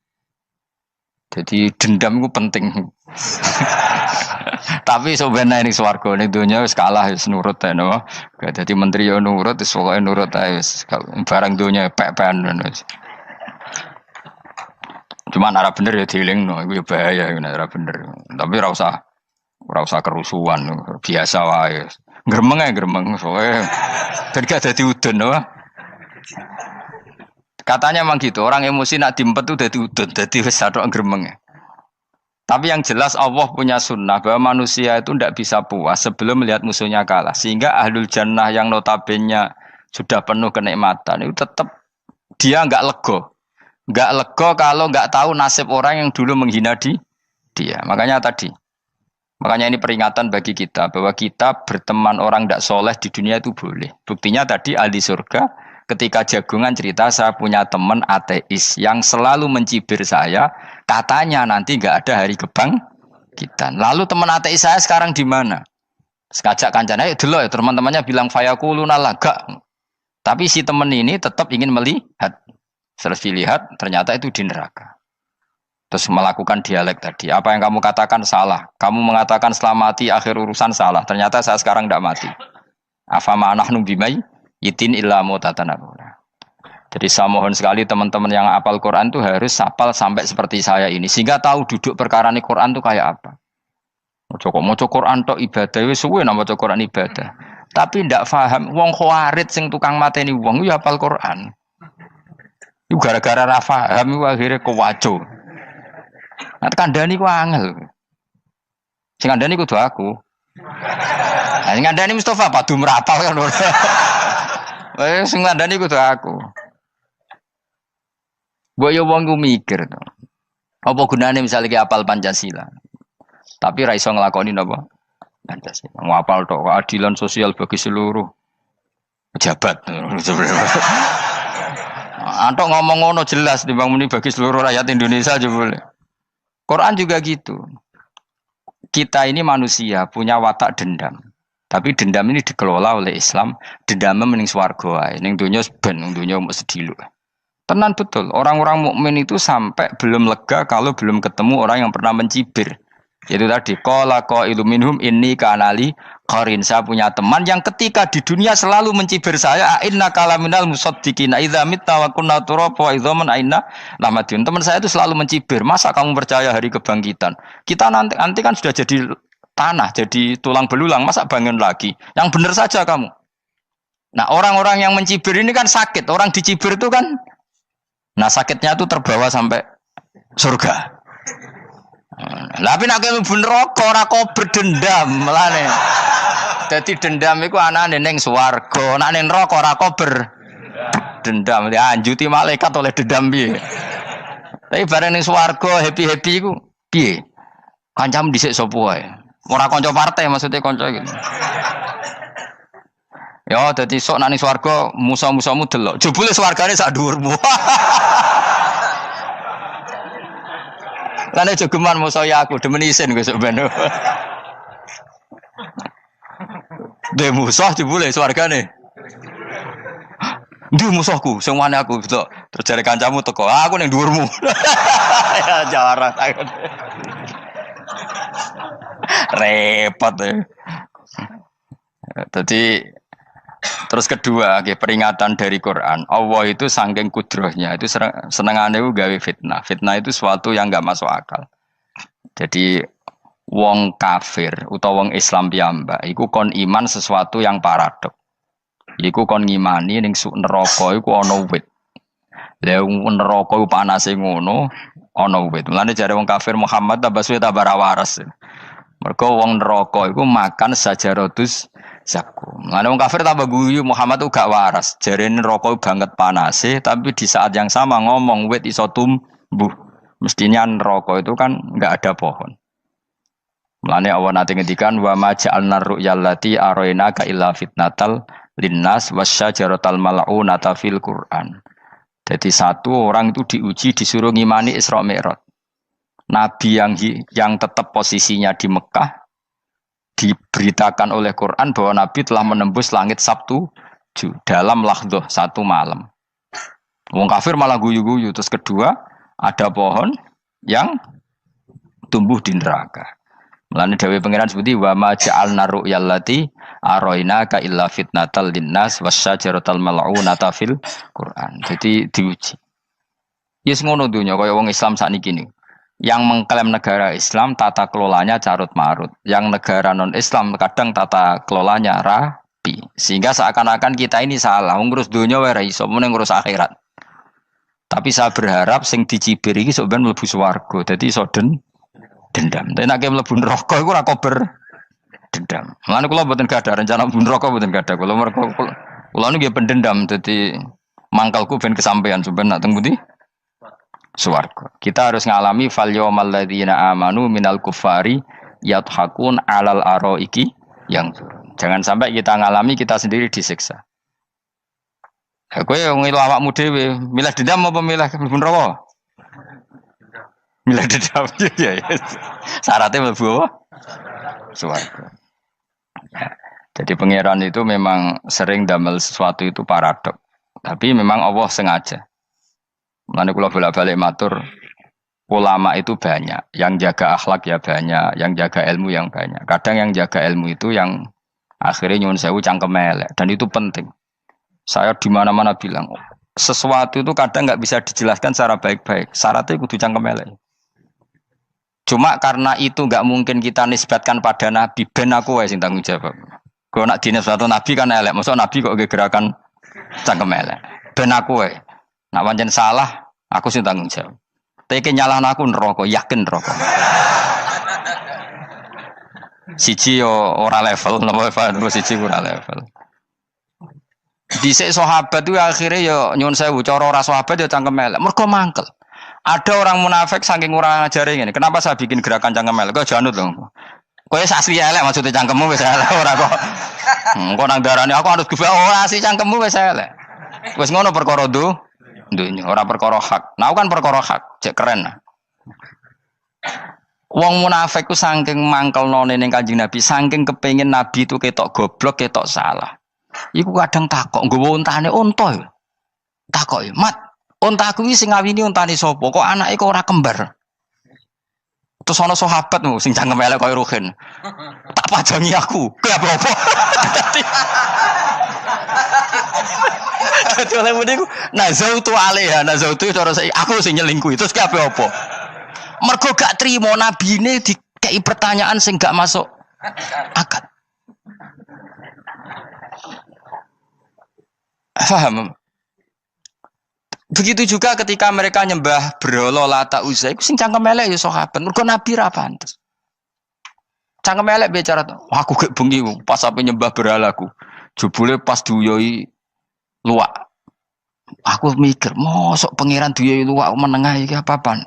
Jadi dendam itu penting. Tapi sebenarnya ning swarga ning donya wis kalah wis nurut ae no. Dadi menteri yo nurut wis pokoke nurut ae wis barang donya pek-pekan wis. Cuman arah bener ya dielingno iku ya bahaya nek ora bener. Tapi ora usah kerusuhan biasa wae. Gremeng ae gremeng soalnya ben gak dadi udun no. Katanya memang gitu, orang emosi nak diempet tuh dadi udun, dadi wis satok gremeng. Tapi yang jelas Allah punya sunnah bahwa manusia itu tidak bisa puas sebelum melihat musuhnya kalah. Sehingga ahlul jannah yang notabene sudah penuh kenikmatan itu tetap dia enggak lego. Enggak lego kalau enggak tahu nasib orang yang dulu menghina dia. Makanya ini peringatan bagi kita bahwa kita berteman orang tidak soleh di dunia itu boleh. Buktinya tadi ahli surga ketika Jagungan cerita saya punya teman ateis yang selalu mencibir saya, katanya nanti nggak ada hari kebangkitan. Lalu teman ateis saya sekarang di mana? Sekajak kancana, dulu ya teman-temannya bilang fayakuluna laga. Tapi si teman ini tetap ingin melihat. Setelah dilihat ternyata itu di neraka. Terus melakukan dialek tadi. Apa yang kamu katakan salah. Kamu mengatakan selamati akhir urusan salah. Ternyata saya sekarang tidak mati. Afama nahnu bimai itin illa mutatanabuna. Jadi saya mohon sekali teman-teman yang hafal Quran itu harus hafal sampai seperti saya ini sehingga tahu duduk perkara ini Quran itu kayak apa. Maca Quran tok ibadah wis suwe nang maca Quran ibadah. Tapi ndak paham wong khawarit sing tukang mateni wong yo hafal Quran. Iku gara-gara ra paham iku akhire kewaco. Nah kandhani ku angel. Sing kandhani kudu aku. Nah sing kandhani Mustafa padu merapal kan. Sing ngandani kudu aku. Mbok yo wong ku mikir to. Apa gunane misalnya ki apal Pancasila. Tapi ra iso nglakoni napa? Pancasila. Ngapal tok keadilan sosial bagi seluruh pejabat. Antok ngomong ngono jelas timbang muni bagi seluruh rakyat Indonesia aja boleh. Quran juga gitu. Kita ini manusia punya watak dendam. Tapi dendam ini dikelola oleh Islam. Dendamnya mending swarga ae. Ning donya ben, ning donya mung sediluk. Tenan betul. Orang-orang mukmin itu sampai belum lega kalau belum ketemu orang yang pernah mencibir. Itu tadi qala qailu minhum inni kanali qarin. Saya punya teman yang ketika di dunia selalu mencibir saya, inna kalaminal musaddiqina idza mitta wa kunna turaba wa idzaman aina lamadun. Teman saya itu selalu mencibir, masa kamu percaya hari kebangkitan? Kita nanti kan sudah jadi tanah, jadi tulang belulang, masa bangun lagi? Yang benar saja kamu. Nah, orang-orang yang mencibir ini kan sakit. Orang dicibir itu kan nah sakitnya itu terbawa sampai surga. Tapi nek mlebu neraka ora kok berdendam melane. Dadi dendam iku anane ning swarga, nek ning neraka ora kok berdendam. Dianjuti malaikat oleh dendam piye. Tapi bareng ning swarga happy-happy iku piye? Kancam dhisik sapa wae. Ora kanca partai maksudnya kanca gitu. Ya dadi sok nek ning swarga musa-musamu delok. Jebule swargane sak dhuwurmu. Lan jogeman musuh ya aku demen isin gue sebenarnya. De musuh jebule swargane. Ndi musuhku sing wani aku betul. Terus jare kancamu teko, aku ning dhuwurmu. Ya jarak takon. Repot ya. Jadi terus kedua, peringatan dari Quran. Allah itu saking kudrohnya itu senengane itu gawe fitnah. Fitnah itu suatu yang enggak masuk akal. Jadi wong kafir utawa wong Islam piyambak iku kon iman sesuatu yang paradok. Iku kon ngimani ning neraka iku ana wit. Lah neraka iku panase ngono, ana wit. Mulane jare wong kafir Muhammad tambah suwe tambah waras. Mergo wong neraka iku makan sajaratus zakum. Mulane wong kafir tambah guyu Muhammad tuh gak waras. Jarene neraka banget panase, tapi di saat yang sama ngomong wit iso tumbuh. Mestinya neraka itu kan enggak ada pohon. Mulane Allah nanti ngendikan wa ma ja'alna ru'yal lati arainaka illa fitnatal linnas wasyajaratal mal'unata fil Qur'an. Jadi satu orang itu diuji disuruh ngimani Isra Mi'raj. Nabi yang tetap posisinya di Mekah diberitakan oleh Quran bahwa Nabi telah menembus langit Sabtu dalam lahdoh satu malam. Wong kafir malah guyu-guyu. Terus kedua ada pohon yang tumbuh di neraka. Mulane dawuh pangeran seperti wa ma ja'alna ru'yal lati arainaka illa fitnatal linnas wasyajaratal mal'unata fil Qur'an. Jadi diuji. Yes ngono dunya kaya wong Islam sakniki niku. Yang mengklaim negara Islam tata kelolanya carut marut. Yang negara non Islam kadang tata kelolanya rapi. Sehingga seakan-akan kita ini salah. Ngurus dunya wae ra iso, mung ngurus akhirat. Tapi saya berharap sing dicibir iki sok ben mlebu swarga. Dadi iso dendam. Tapi nek mlebu neraka iku ora kober dendam. Mulane kula mboten gadah rencana mlebu neraka mboten gadah. Kula niku pendendam dadi mangkalku ben kesampaian sampeyan nak teng pundi? Swarga. Kita harus ngalami fal yawmal ladzina amanu minal kuffari yadhakun alal araiki yang jangan sampai kita ngalami kita sendiri disiksa. Kowe ngilu awakmu dhewe, milih dendam apa milih mlebu neraka? Milih dendam ya. Syaratnya mlebu swarga. Ya. Jadi pangeran itu memang sering damel sesuatu itu paradok. Tapi memang Allah sengaja. Mulane kula bolak-balik matur, ulama itu banyak, yang jaga akhlak ya banyak, yang jaga ilmu yang banyak. Kadang yang jaga ilmu itu yang akhirnya nyuwun sewu cangkem elek dan itu penting. Saya di mana-mana bilang, sesuatu itu kadang nggak bisa dijelaskan secara baik-baik. Syaratnya kudu cangkem elek. Cuma karena itu nggak mungkin kita nisbatkan pada Nabi, ben aku wae sing tanggung jawab. Kalau nak dinisbatkan Nabi kan elek, maksud Nabi kok gerakan cangkem elek. Ben aku wae. Nak pancen salah, aku sing tanggung jawab. Teke nyalahno aku neraka, yakin neraka. Siji yo ora level, napa siji ora level. Dhisik sahabat itu akhirnya yo nyuwun sewu cara ora sahabat yo cangkem elek. Mergo mangkel. Ada orang munafik saking ora ngajari ngene. Kenapa saya bikin gerakan cangkem elek? Kok janut lho. Kowe asli elek maksudnya cangkemmu wis elek ora kok. Kok nang darane aku harus gefe asli cangkemmu wis elek. Wis ngono perkara dunya, ora perkara hak. Nah kan perkara hak, cek keren. Wong munafik ku saking mangkelnone ning Kanjeng Nabi, saking kepengin Nabi itu ketok goblok, ketok salah. Iku kadang takok nggowo untane unta. Takok, "Mat, untaku iki sing ngawini untane sapa? Kok anake kok ora kembar?" Terus ana sahabat sing cangkem elek koyo Ruhin. Tak pajangi aku. Kuwi apa-apa. Dadi oleh muni ku nazautu alaiha, nazautu cara aku sing nyelingkuhi. Terus ki apa-apa? Mergo gak trimo nabine dikei pertanyaan sing gak masuk akal. Paham? Begitu juga ketika mereka nyembah berhala Lata Uzza, iku sing cangkem elek ya sahabat. Mergo Nabi ra pantes. Cangkem elek bicara, aku gek bengi pas ape nyembah berhalaku. Jebule pas duyoi luwak. Aku mikir, mosok pangeran duyoi luwak menengah iki apa-apaan?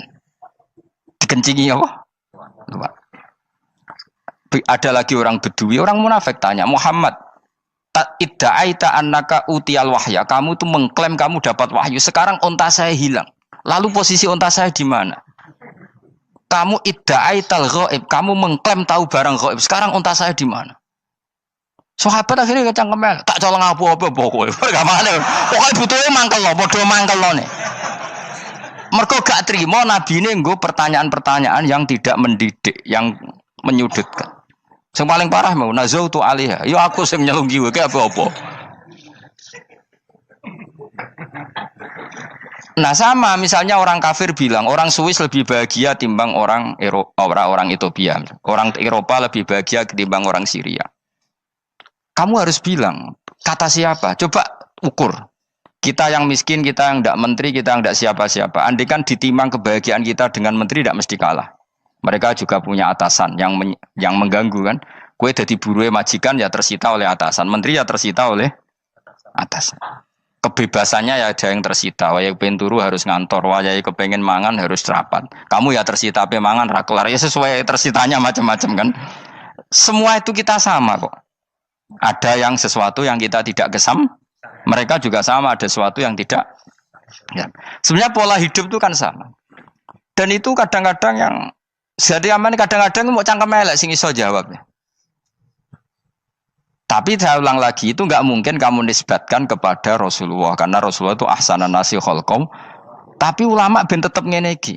Dikencingi apa? Luwak. Ada lagi orang Bedui, orang munafik tanya, "Muhammad, idda'aita annaka utiyal wahya." Kamu tuh mengklaim kamu dapat wahyu. Sekarang unta saya hilang. Lalu posisi unta saya di mana? kamu idda'aital ghaib, kamu mengklaim tahu barang ghaib. Sekarang unta saya di mana? Sahabat akhirnya kecangkem tak colong apa-apa pokoknya. Gamane. Pokoke butuhe mangkelno, padha mangkelno nih. Mergo gak trimo nabine nggo pertanyaan-pertanyaan yang tidak mendidik, yang menyudutkan. Yang paling parah mau nazautu alaiha. Ya aku sing nyelunggi wae apa-apa. Nah sama misalnya orang kafir bilang orang Swiss lebih bahagia timbang orang orang Ethiopia. Orang Eropa lebih bahagia ketimbang orang Syria. Kamu harus bilang, kata siapa? Coba ukur. Kita yang miskin, kita yang tidak menteri, kita yang tidak siapa-siapa. Andai kan ditimang kebahagiaan kita dengan menteri tidak mesti kalah. Mereka juga punya atasan yang mengganggu kan. Kue jadi buruh majikan ya tersita oleh atasan. Menteri ya tersita oleh atasan. Kebebasannya ya ada yang tersita. Wayai kepengen turu harus ngantor. Wayai kepengen mangan harus rapat. Kamu ya tersita ape mangan rakelar. Ya sesuai tersitanya macam-macam kan. Semua itu kita sama kok. Ada yang sesuatu yang kita tidak kesam, mereka juga sama ada sesuatu yang tidak. Ya. Sebenarnya pola hidup itu kan sama. Dan itu kadang-kadang yang jadi aman kadang-kadang mau cangkem elek sing iso jawabnya. Tapi saya ulang lagi itu nggak mungkin kamu nisbatkan kepada Rasulullah karena Rasulullah itu ahsanan nasi khalqam. Tapi ulama ben tetep ngene iki.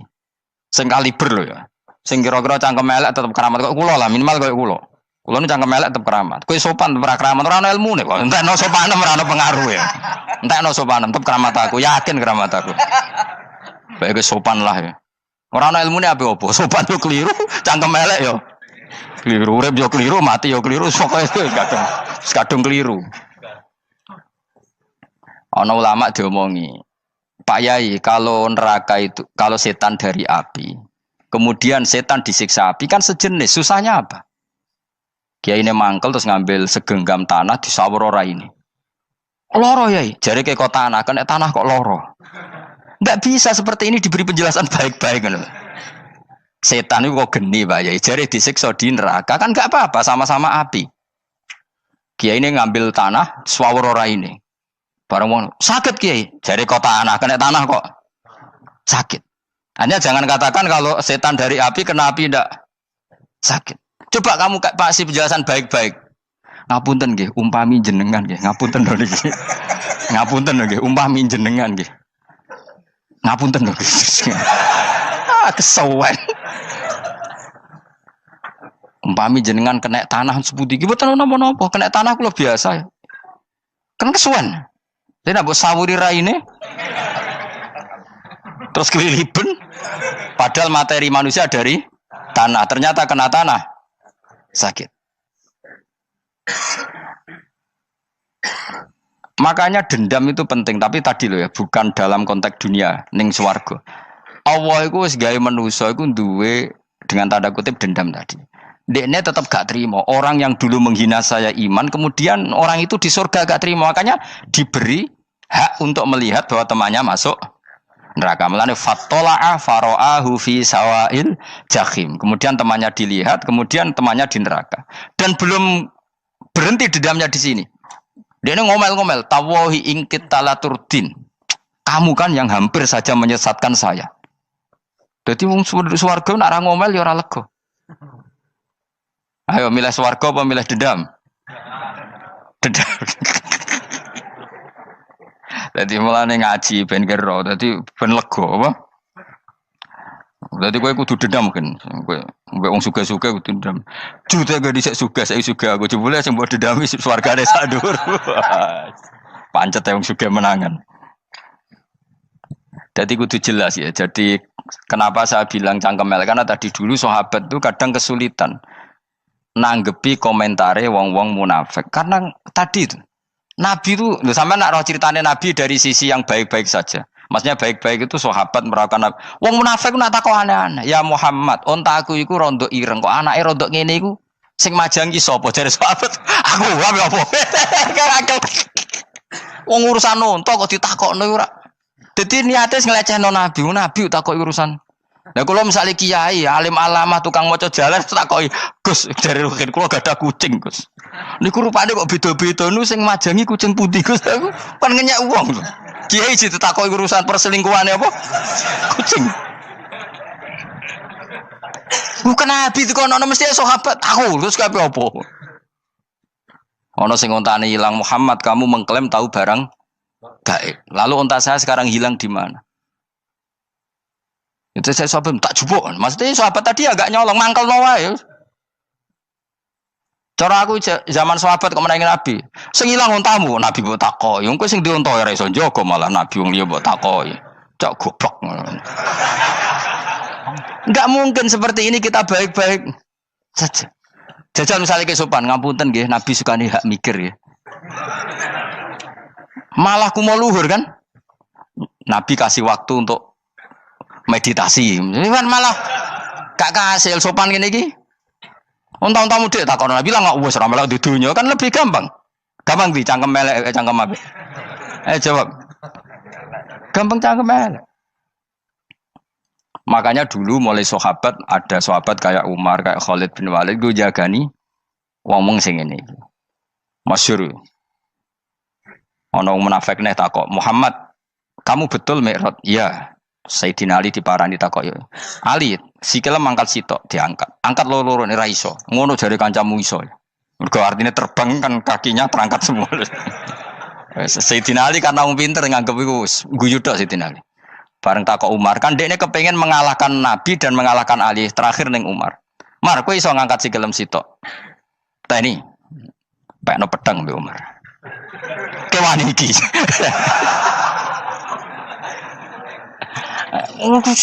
Sing kaliber lho ya. Sing kira-kira cangkem elek tetep keramat kok kula lah minimal koyo kula. Kulo nu cangkem elek tetep keramat. Kowe sopan tetep keramat, ora ono ilmune kok. Entekno sopan ora ono pengaruh ya. Entekno sopan tetep keramat aku, yakin keramat aku. Baik kowe sopan lah ya. Ora ono ilmune apa-apa. Sopan yo keliru, cangkem elek yo keliru, urip yo keliru, mati yo keliru, pokoke kadung keliru. Ono ulama diomongi, Pak Yai, kalau neraka itu kalau setan dari api, kemudian setan disiksa api kan sejenis, susahnya apa? Kiai ini mangkel terus ngambil segenggam tanah di sawur ora ini. Loro yai, jari ke kota tanah, kena tanah kok loro. Enggak bisa seperti ini diberi penjelasan baik-baik kan. Setan itu kok geni Pak Yai, jari disiksa di neraka kan enggak apa-apa, sama-sama api. Kiai ini ngambil tanah sawur ora ini. Barang mau sakit Kiai, jari kota tanah, kena tanah kok sakit. Hanya jangan katakan kalau setan dari api kena api enggak sakit. Coba kamu kasih penjelasan baik-baik. Ngapunten nggih, umpami jenengan nggih. Ngapunten lho niki. Ngapunten lho nggih, umpami jenengan nggih. Ngapunten lho. Kesuwen. Umpami jenengan kena tanah sepundi iki mboten napa-napa, kena tanah kula biasa. Kan kesuwen. Dene mbok sawuri raine. Terus keliliben. Padahal materi manusia dari tanah, ternyata kena tanah. Sakit. Makanya dendam itu penting, tapi tadi loh ya, bukan dalam konteks dunia ning swarga. Allah iku wis gawe manusa iku duwe dengan tanda kutip dendam tadi. Dekne tetap gak terima. Orang yang dulu menghina saya iman, kemudian orang itu di surga gak terima, makanya diberi hak untuk melihat bahwa temannya masuk neraka. Melane fattola'a fara'ahu fi sawail jahim. Kemudian temannya dilihat, kemudian temannya di neraka. Dan belum berhenti dendamnya di sini. Dia ini ngomel-ngomel, tawahi ingkit talaturdin. Kamu kan yang hampir saja menyesatkan saya. Jadi wong swarga nak ra ngomel ya ora lega. Ayo milih swarga apa milih dendam? Dendam. Jadi mulane ngaji ben kero, dadi ben lega apa? Dadi kowe kudu dendam kan. Kowe wong suga-suga kudu dendam. Jute gak dhisik suga, saiki suga aku jebule sing mbok dendami swargane sak dhuwur. Pancet wong suga menangan. Jadi kudu jelas ya. Jadi kenapa saya bilang cangkemel karena tadi dulu sahabat itu kadang kesulitan nanggepi komentare wong-wong munafik. Karena tadi itu Nabi itu, sama nak roh ceritanya Nabi dari sisi yang baik-baik saja. Maksudnya baik-baik itu sahabat merawakan Nabi. Wong munafik nak takok aneh-aneh. Ya Muhammad, onta aku iku rondo ireng kok anake rondo ngene iku sing majangi sapa jare sahabat. Aku wae apa. Wong urusan onta kok ditakokno ora. Dadi niate nglecehno Nabi, Nabi takoki urusan. Lah kula misale kiai, alim alamah tukang maca jalan takoki, Gus, jare rukin kula gak ada kucing, Gus. Niku rupane kok beda-beda nu sing majangi kucing putih, Gus. Aku kan ngenyek wong lho. Kiai ditakoki urusan perselingkuhane apa? Kucing. Bukan nabi itu kono mesti sahabat aku terus kabeh apa? Ono sing ontane hilang Muhammad kamu mengklaim tahu barang gaib. Lalu onta saya sekarang hilang di mana? Itu saya sahabat tak jupuk. Maksudnya sahabat tadi agak nyolong mangkel no wae. Cara aku zaman sahabat kok menangi nabi. Sing ilang ontamu nabi mbok takoki. Engko sing dionto ora iso njaga malah nabi wong liya mbok takoki. Cok goblok. Enggak mungkin seperti ini kita baik-baik saja. Jajal misalnya ke sopan, ngapunten nggih, Nabi sukani hak mikir ya. Malah kumo luhur kan? Nabi kasih waktu untuk meditasi. Kan malah gak kasil sopan ngene iki. Unta-untamu dhek takon Nabi lah gak wis ora melok di dunya kan lebih gampang. Gampang di cangkem elek cangkem apik. Jawab. Gampang cangkem elek. Makanya dulu mulai sahabat, ada sahabat kayak Umar, kayak Khalid bin Walid, gue jagani ngomong sing ini. Masyhur. Ono munafik nih takok, Muhammad, kamu betul Mi'raj? Iya. Sayyidina Ali diparani takok ya. Ali, sikile mangkat sitok diangkat. Angkat loro-loro ora iso. Ngono jare kancamu iso. Mergo artinya terbang kan kakinya terangkat semua. Sayyidina Ali karena wong pinter nganggep iku guyu tok Sayyidina Ali. Bareng takok Umar, kan dekne kepengen mengalahkan Nabi dan mengalahkan Ali. Terakhir ning Umar. Mar, kowe iso ngangkat sikilem sitok. Teni. Pekno pedang mbek Umar. Kewan iki.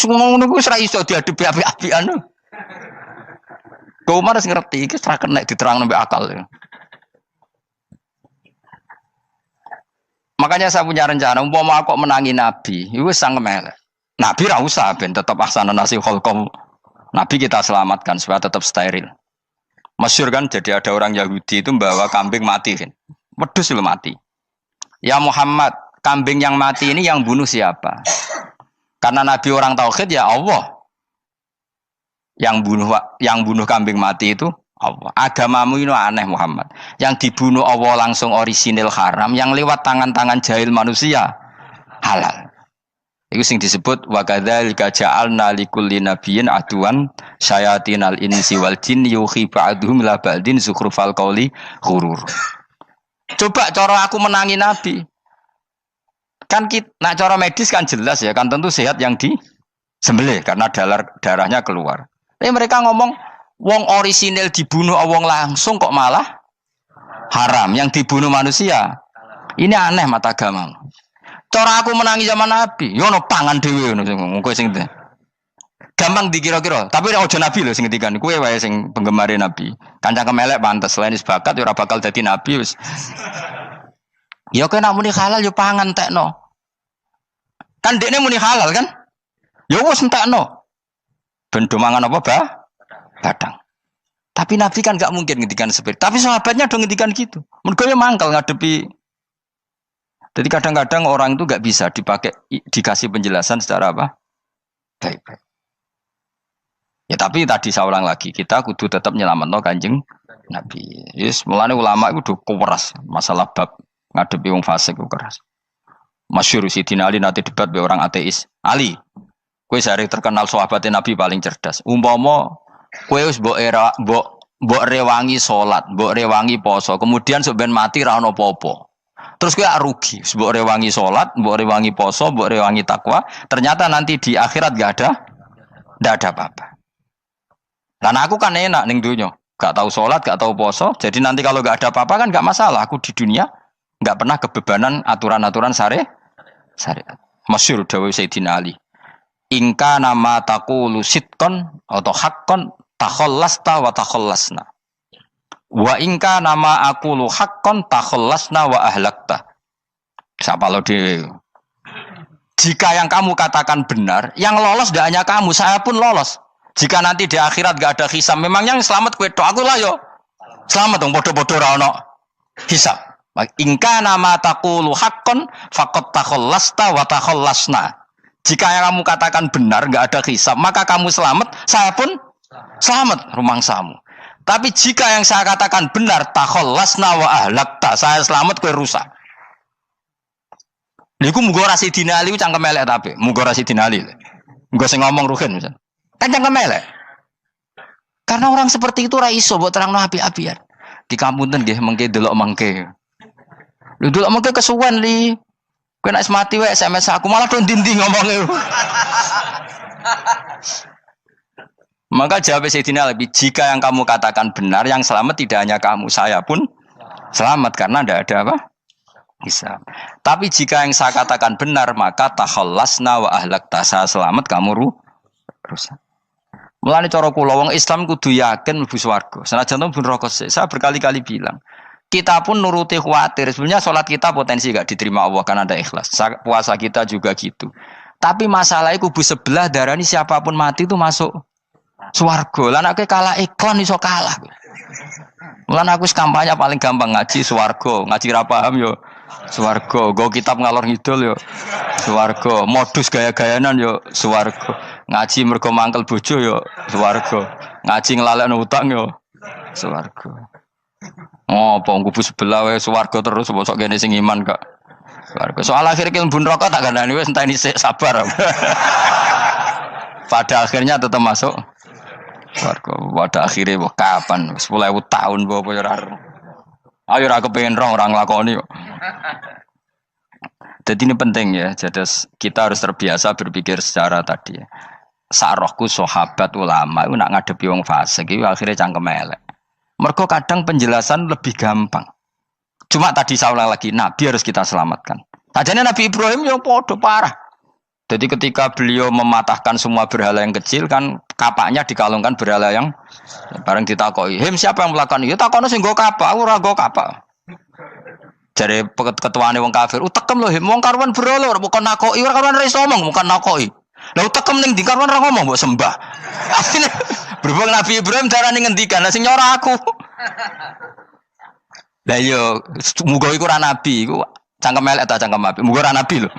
Ngono ku ora iso diadepi api-apian. Kok Umar wis ngerti iki ora kena diterangno mbek akal. Makanya saya punya rencana, umpama aku menangi Nabi, itu sangat melek. Nabi ra usah ben tetap ahsana nasi kholqom. Nabi kita selamatkan supaya tetap steril. Masyhur kan, jadi ada orang Yahudi itu membawa kambing mati kan. Wedhus lu mati. Ya Muhammad, kambing yang mati ini yang bunuh siapa? Karena Nabi orang tauhid ya Allah. Yang bunuh kambing mati itu Allah. Agamamu ini aneh Muhammad. Yang dibunuh Allah langsung orisinil haram, yang lewat tangan-tangan jahil manusia halal. Itu sing disebut wa kadzalika ja'alna likulli nabiyyin aduwan syayatinal insi wal jin yuhi ba'dhum la ba'din zukhrufal qauli ghurur. Coba cara aku menangi Nabi. Kan nak cara medis kan jelas ya, kan tentu sehat yang disembelih karena darahnya keluar. Tapi mereka ngomong wong orisinil dibunuh wong langsung kok malah haram yang dibunuh manusia. Ini aneh mata agama. Cara aku menangi zaman Nabi, yo ono pangan dhewe ngono kowe sing gampang dikira-kira. Tapi ojo Nabi lho sing ngendikan, kowe wae sing penggemar Nabi. Kancang kemelek pantes selain bakat yo ora bakal dadi nabi wis. Ya kowe nak muni halal yo pangan tekno. Kan dekne muni halal kan? Ya wis entekno. Ben do mangan apa, Bah? Badang. Tapi Nabi kan gak mungkin ngendikan seperti. Tapi sahabatnya dong ngendikan gitu. Mergo mangkal ngadepi. Jadi kadang-kadang orang itu gak bisa dikasih penjelasan secara apa? Baik-baik. Ya tapi tadi saya ulang lagi, kita kudu tetap nyelametno Kanjeng Nabi. Yes, mulane ulama itu udah keras masalah bab ngadepi wong fasik itu keras. Masyhur Sidina Ali nanti debat be orang ateis. Ali, kowe sehari terkenal sahabatnya Nabi paling cerdas. Umpama kowe wis mbok rewangi salat, mbok rewangi poso, kemudian sok ben mati ra ono apa-apa. Terus kowe rugi, mbok rewangi salat, mbok rewangi poso, mbok rewangi takwa, ternyata nanti di akhirat ndak ada apa-apa. Lan aku kan enak ning donya, gak tahu salat, gak tahu poso, jadi nanti kalau gak ada apa-apa kan gak masalah. Aku di dunia gak pernah kebebanan aturan-aturan syariat. Masyhur dawuh Sayyidina Ali. Ingka nama taqulu sidqan atau haqqan takhallasta wa takhallasna. Wa ingka nama aqulu haqqan takhallasna wa ahlakta. Siapa lo di? Jika yang kamu katakan benar, yang lolos tidak hanya kamu, saya pun lolos. Jika nanti di akhirat gak ada hisab, memangnya yang selamat kue tok, aku lah yo. Selamat dong, bodoh-bodoh ra ono hisab. Ingka nama taqulu haqqan faqad takhallasta wa takhallasna. Jika yang kamu katakan benar, gak ada hisab, maka kamu selamat, saya pun selamat rumangsamu. Tapi jika yang saya katakan benar, takhallasna wa ahlakta, saya selamat kue rusak. Niku muga ora Sidina Ali cangkem elek tapi, muga ora Sidina Ali. Muga sing ngomong Ruhin misal. Kan cangkem elek. Karena orang seperti itu ra iso mbok terangno api-apian. Di kampunten nggih mengke delok mengke. Lho delok mengke kesuwen li. Kowe nek mati wae SMS aku malah do ndi-ndi ngomongnya. Maka jawab Sayyidina Ali, jika yang kamu katakan benar, yang selamat tidak hanya kamu, saya pun selamat karena tidak ada apa? Hisab. Tapi jika yang saya katakan benar, maka takhallasna wa ahlakta, saya selamat, kamu rusak. Mulane cara kula wong Islam kudu yakin mlebu swarga. Senajan to neraka sik. Saya berkali-kali bilang, kita pun nuruti khawatir. Sebenarnya sholat kita potensi gak diterima Allah karena ada ikhlas. Puasa kita juga gitu. Tapi masalahnya kubu sebelah darah ini siapapun mati itu masuk swarga. Lan aku kalah iklan iso kalah. Lan aku kampanye paling gampang ngaji swarga, ngaji ra paham yo swarga, go kitab ngalor ngidul yo swarga, modus gaya-gayanan yo swarga. Ngaji mergo mangkel bojo yo swarga. Ngaji nglalekno utang yo swarga. Oh, apa kubu sebelah wae swarga terus bosok kene sing iman kak. Swarga. Soal akhir ki mlebu neraka tak kandhani wis enteni sik sabar. Pada akhirnya tetap masuk swarga. Pada akhirnya kapan? 10.000 tahun apa ya ora. Ayo ora kepengin orang nglakoni kok. Jadi ini penting ya. Jadi kita harus terbiasa berpikir secara tadi ya. Sarohku sahabat ulama itu nak ngadepi wong fasik itu akhirnya cangkem elek. Mergo kadang penjelasan lebih gampang. Cuma tadi saya ulang lagi, Nabi harus kita selamatkan. Sajane Nabi Ibrahim yang podo parah. Jadi ketika beliau mematahkan semua berhala yang kecil kan kapaknya dikalungkan berhala yang bareng ditakoi. Hem siapa yang melakukan itu? Takono sing nggo kapak, ora nggo kapak. Jare ketuane wong kafir, utekem lho hem wong karuan berhala bukan nakoki, ora karuan iso ngomong, bukan nakoki. Lah utekem ning ndi karuan ora ngomong mbok sembah. Akhirnya berhubung Nabi Ibrahim darani ngendikan, lah sing nyora aku. Lah yo muga iku ora nabi, iku cangkem elek ta cangkem apik. Muga ora nabi lho.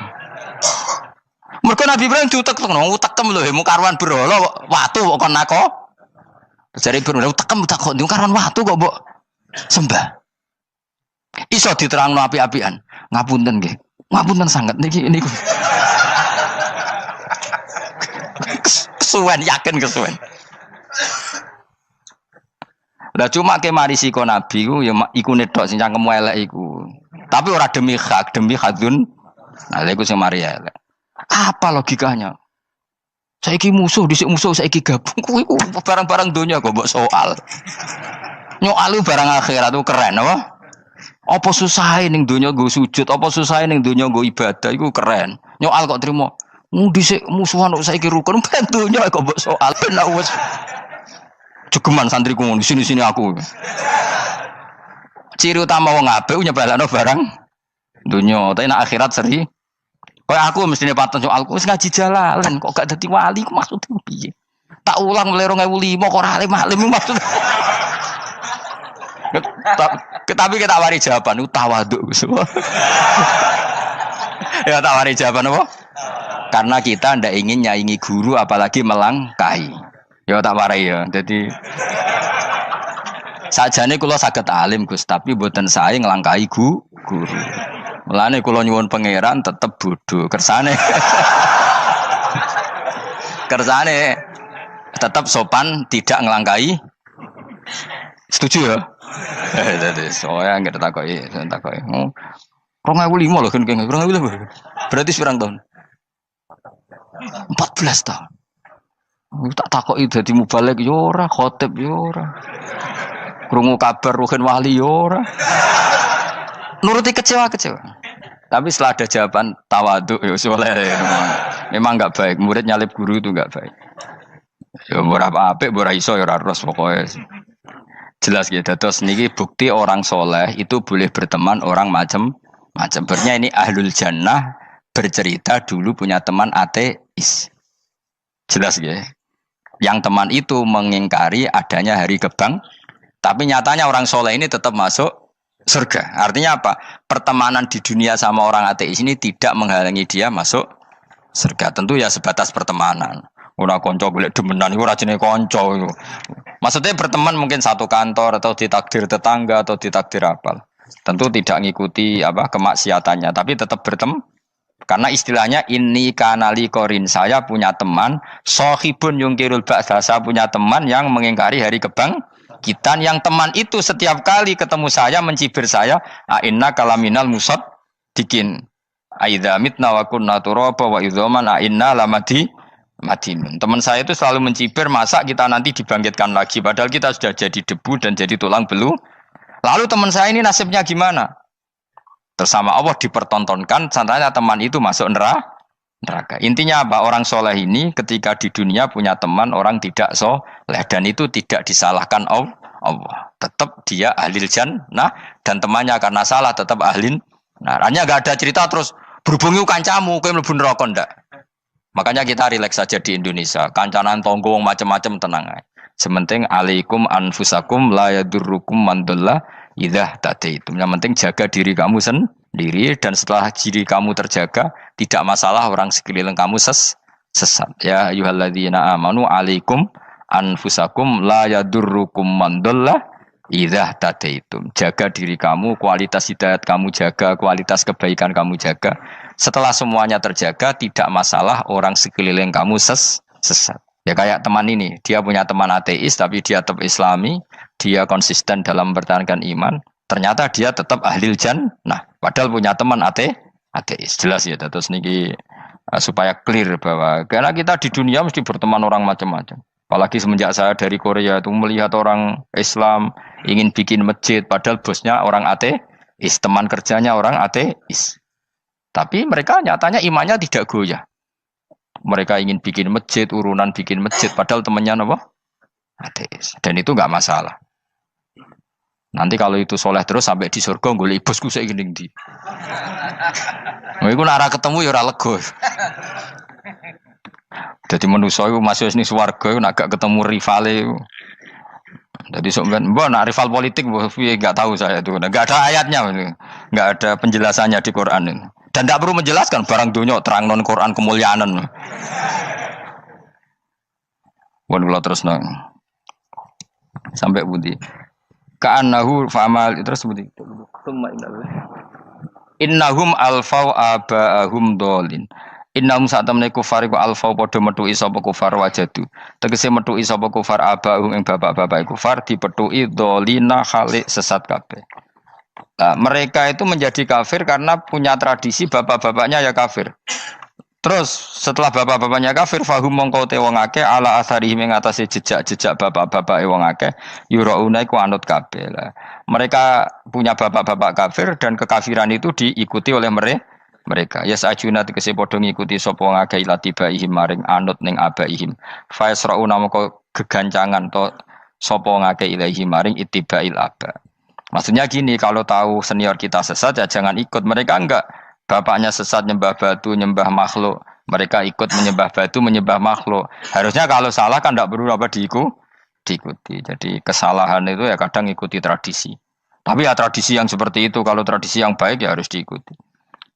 Mergo Nabi Ibrahim utekem lho hem karuan berhala watu kok kon nako. Jare Ibrahim utekem tak kok karuan watu kok mbok sembah. Iso diterangno api-apian. Ngapunten nggih. Ngapunten sanget niki niku. Kesuwen yakin kesuwen. Lah cuma ke mari siko nabi ku ya iku nedok sing cangkem elek iku. Tapi ora demi hak, demi hadun. Nah lha iku sing mari elek. Apa logikanya? Saiki musuh dhisik musuh saiki gabung kuwi ku barang-barang donya kok mbok soal. Nyoal barang akhirat itu keren apa? Apa susahe ning donya nggo sujud, apa susahe ning donya nggo ibadah iku keren. Nyoal kok trimo. Dhisik musuhan kok saiki rukun ben donya kok mbok soal ben wis. Jogeman santriku ngono sini-sini aku. Ciri utama wong apik nyebalakno barang donya, tapi nek akhirat seri. Kayak aku mestine paten soalku wis ngaji jalalan kok gak dadi wali ku maksudnya piye? Tak ulang mulai 2005 kok ora alim-alim maksud. Tapi kita wari jawaban tawaduk semua. Ya tak wari jawaban apa? Karena kita ndak ingin nyaingi guru apalagi melangkai. Ya tak warai ya. Jadi sajane kula saged alim Gus, tapi mboten sae nglangkai guru. Mulane kula nyuwun pangeran tetep bodoh kersane. Kersane tetap sopan tidak ngelangkai. Setuju ya? Jadi soalnya nggak takoki. 2005 loh kan 2005. Berarti seberang tahun? 14 tahun. Tak takoki dadi mubalek yo ora, khotib yo ora. Krungu kabar ruhin wali yo ora. Nuruti kecewa. Tapi setelah ada jawaban tawaduk ya soleh. Memang enggak baik. Murid nyalip guru itu enggak baik. Ya berapa apik, ora iso ya ora ros pokoke. Jelas gitu. Terus niki bukti orang soleh itu boleh berteman orang macam-macam. Bernya ini ahlul jannah bercerita dulu punya teman ateis. Jelas gitu. Yang teman itu mengingkari adanya hari kebang. Tapi nyatanya orang soleh ini tetap masuk surga. Artinya apa? Pertemanan di dunia sama orang ateis ini tidak menghalangi dia masuk surga. Tentu ya sebatas pertemanan. Ora konco golek demenan iku ora jenenge konco iku. Maksudnya berteman mungkin satu kantor atau ditakdir tetangga atau ditakdir apa. Tentu tidak ngikuti apa kemaksiatannya, tapi tetap Karena istilahnya ini kanali korin, saya punya teman sohibun yungkirul ba'sa, saya punya teman yang mengingkari hari kebangkitan. Yang teman itu setiap kali ketemu saya mencibir saya, inna kalaminal musad dikin aidza mitna wa kunna turaba wa idzaman inna lamadi madinun. Teman saya itu selalu mencibir, masa kita nanti dibangkitkan lagi padahal kita sudah jadi debu dan jadi tulang belulang. Lalu teman saya ini nasibnya gimana? Bersama Allah dipertontonkan, sananya teman itu masuk neraka. Intinya apa? Orang soleh ini ketika di dunia punya teman orang tidak soleh, dan itu tidak disalahkan Allah. Tetap dia ahlil jannah, dan temannya karena salah tetap ahlin. Nah, hanya gak ada cerita terus berhubungi kancamu, kowe mlebu neraka ndak. Makanya kita rileks saja di Indonesia. Kancanan tonggong macam-macam tenang aja. Sementing alaikum anfusakum la yadurrukum man dhalla idza tadaitum. Yang penting jaga diri kamu sendiri, dan setelah diri kamu terjaga, tidak masalah orang sekeliling kamu sesat. Ya ayyuhalladzina amanu alaikum anfusakum la yadurrukum man dhalla idza tadaitum. Jaga diri kamu, kualitas hidayat kamu jaga, kualitas kebaikan kamu jaga. Setelah semuanya terjaga, tidak masalah orang sekeliling kamu sesat. Ya kayak teman ini, dia punya teman ateis tapi dia tetap Islami, dia konsisten dalam mempertahankan iman. Ternyata dia tetap ahlil jannah, padahal punya teman ateis. Jelas ya, terus niki supaya clear bahwa karena kita di dunia mesti berteman orang macam-macam. Apalagi semenjak saya dari Korea itu melihat orang Islam ingin bikin masjid, padahal bosnya orang ateis, teman kerjanya orang ateis. Tapi mereka nyatanya imannya tidak goyah. Mereka ingin bikin masjid, urunan bikin masjid, padahal temannya apa? Ateis. Dan itu nggak masalah. Nanti kalau itu soleh terus sampai di surga, golek bosku saya gini di. Iku nara ketemu ya ora lega. Jadi manusia itu masuk sini swarga, nak gak ketemu rivale. Jadi sebenarnya, mbak nak rival politik, nggak tahu saya itu, nggak ada ayatnya, nggak ada penjelasannya di Quran ini. Dan tidak perlu menjelaskan barang dunia terang non Quran kemuliaan. Wan kula terus nang sampai budi. Ka'annahu fa'amal terus budi. Innahum alfau aba'ahum dolin. Innahum sa'tamne kufar iku alfau padha metuki sapa kufar wajadu. Tegese metuki sapa kufar aba'ahum ing bapak-bapak kufar dipetuki dolina khalik sesat kabeh. Nah, mereka itu menjadi kafir karena punya tradisi bapak-bapaknya ya kafir. Terus setelah bapak-bapaknya kafir, fahum mongko te wong akeh ala asarihi ing atase jejak-jejak bapak-bapak wong akeh yurauna iku anut kabeh. Mereka punya bapak-bapak kafir dan kekafiran itu diikuti oleh mereka. Ya sajuna tegese padha ngikuti sapa wong akeh latibaihim maring anut ning abaihim. Fa yasrauna mongko gegancangan to sapa wong akeh ilahi maring ittibail aba. Maksudnya gini, kalau tahu senior kita sesat ya jangan ikut. Mereka enggak, bapaknya sesat nyembah batu, nyembah makhluk. Mereka ikut menyembah batu, menyembah makhluk. Harusnya kalau salah kan enggak perlu diikuti. Jadi kesalahan itu ya kadang ikuti tradisi. Tapi ya tradisi yang seperti itu, kalau tradisi yang baik ya harus diikuti.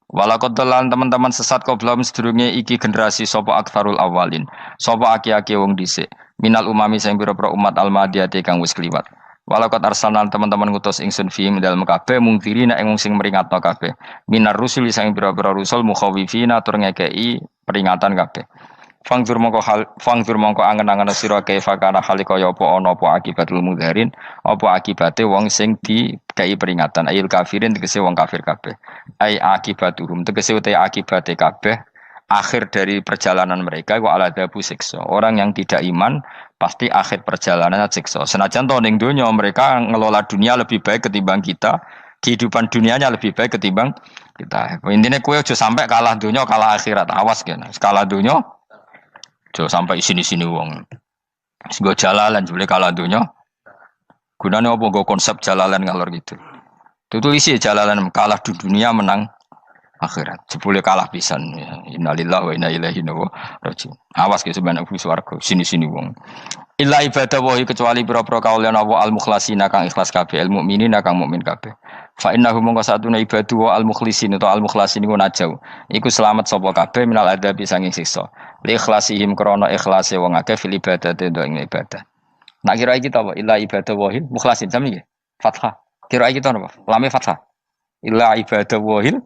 Walakotelan teman-teman sesat kau belum sedurunge iki generasi sopo akfarul awalin. Sopo aki-aki wong dhisik. Minal umami sing pira-pira umat almadiyati kang wis kliwat. Walakot arsalan teman-teman ngutus ingsun fiim dalem kabeh mungkirina ing sing meringatno kabeh minar rusul sing pira-pira rusul mukhawifina tur ngekeki peringatan kabeh fangzur mongko angen-angen sira kaifa kana halikaya apa ana apa akibatul mudharin apa akibate wong sing dikei peringatan ayil kafirin tegese wong kafir kabeh ai akibatuhum tegese uta akibate kabeh akhir dari perjalanan mereka wa aladabu siksa orang yang tidak iman pasti akhir perjalanannya siksa. Senajan to ning donya mereka ngelola dunia lebih baik ketimbang kita, kehidupan dunianya lebih baik ketimbang kita. Intinya kowe aja sampai kalah donya, kalah akhirat. Awas kene. Kalah donya aja sampai sini-sini wong. Wis go jalalan jebule kalah donya. Gunane apa go konsep jalalan ngalor gitu. Tutulisi jalalan kalah di dunia menang akhirat. Jebule kalah pisan. Innalillahi wa inna ilaihi raji'un. Awas ke sebenarnya swarga sini-sini wong. Illa ibadah wahi kecuali pira-pira kaulian Allah al-mukhlasina kang ikhlas kabeh, al-mukminina kang mukmin kabeh. Fa innahu mongko satune ibadu wa al-mukhlisin atau al-mukhlasin iku najau. Iku selamat sapa kabeh minal adabi sanging siksa. Li ikhlasihim krana ikhlase wong akeh fil ibadati ing ibadah. Nak kira iki ta apa? Illa ibadah wahil mukhlasin sami nggih. Fathah. Kira iki ta apa? Lame fathah. Illa ibadah wahil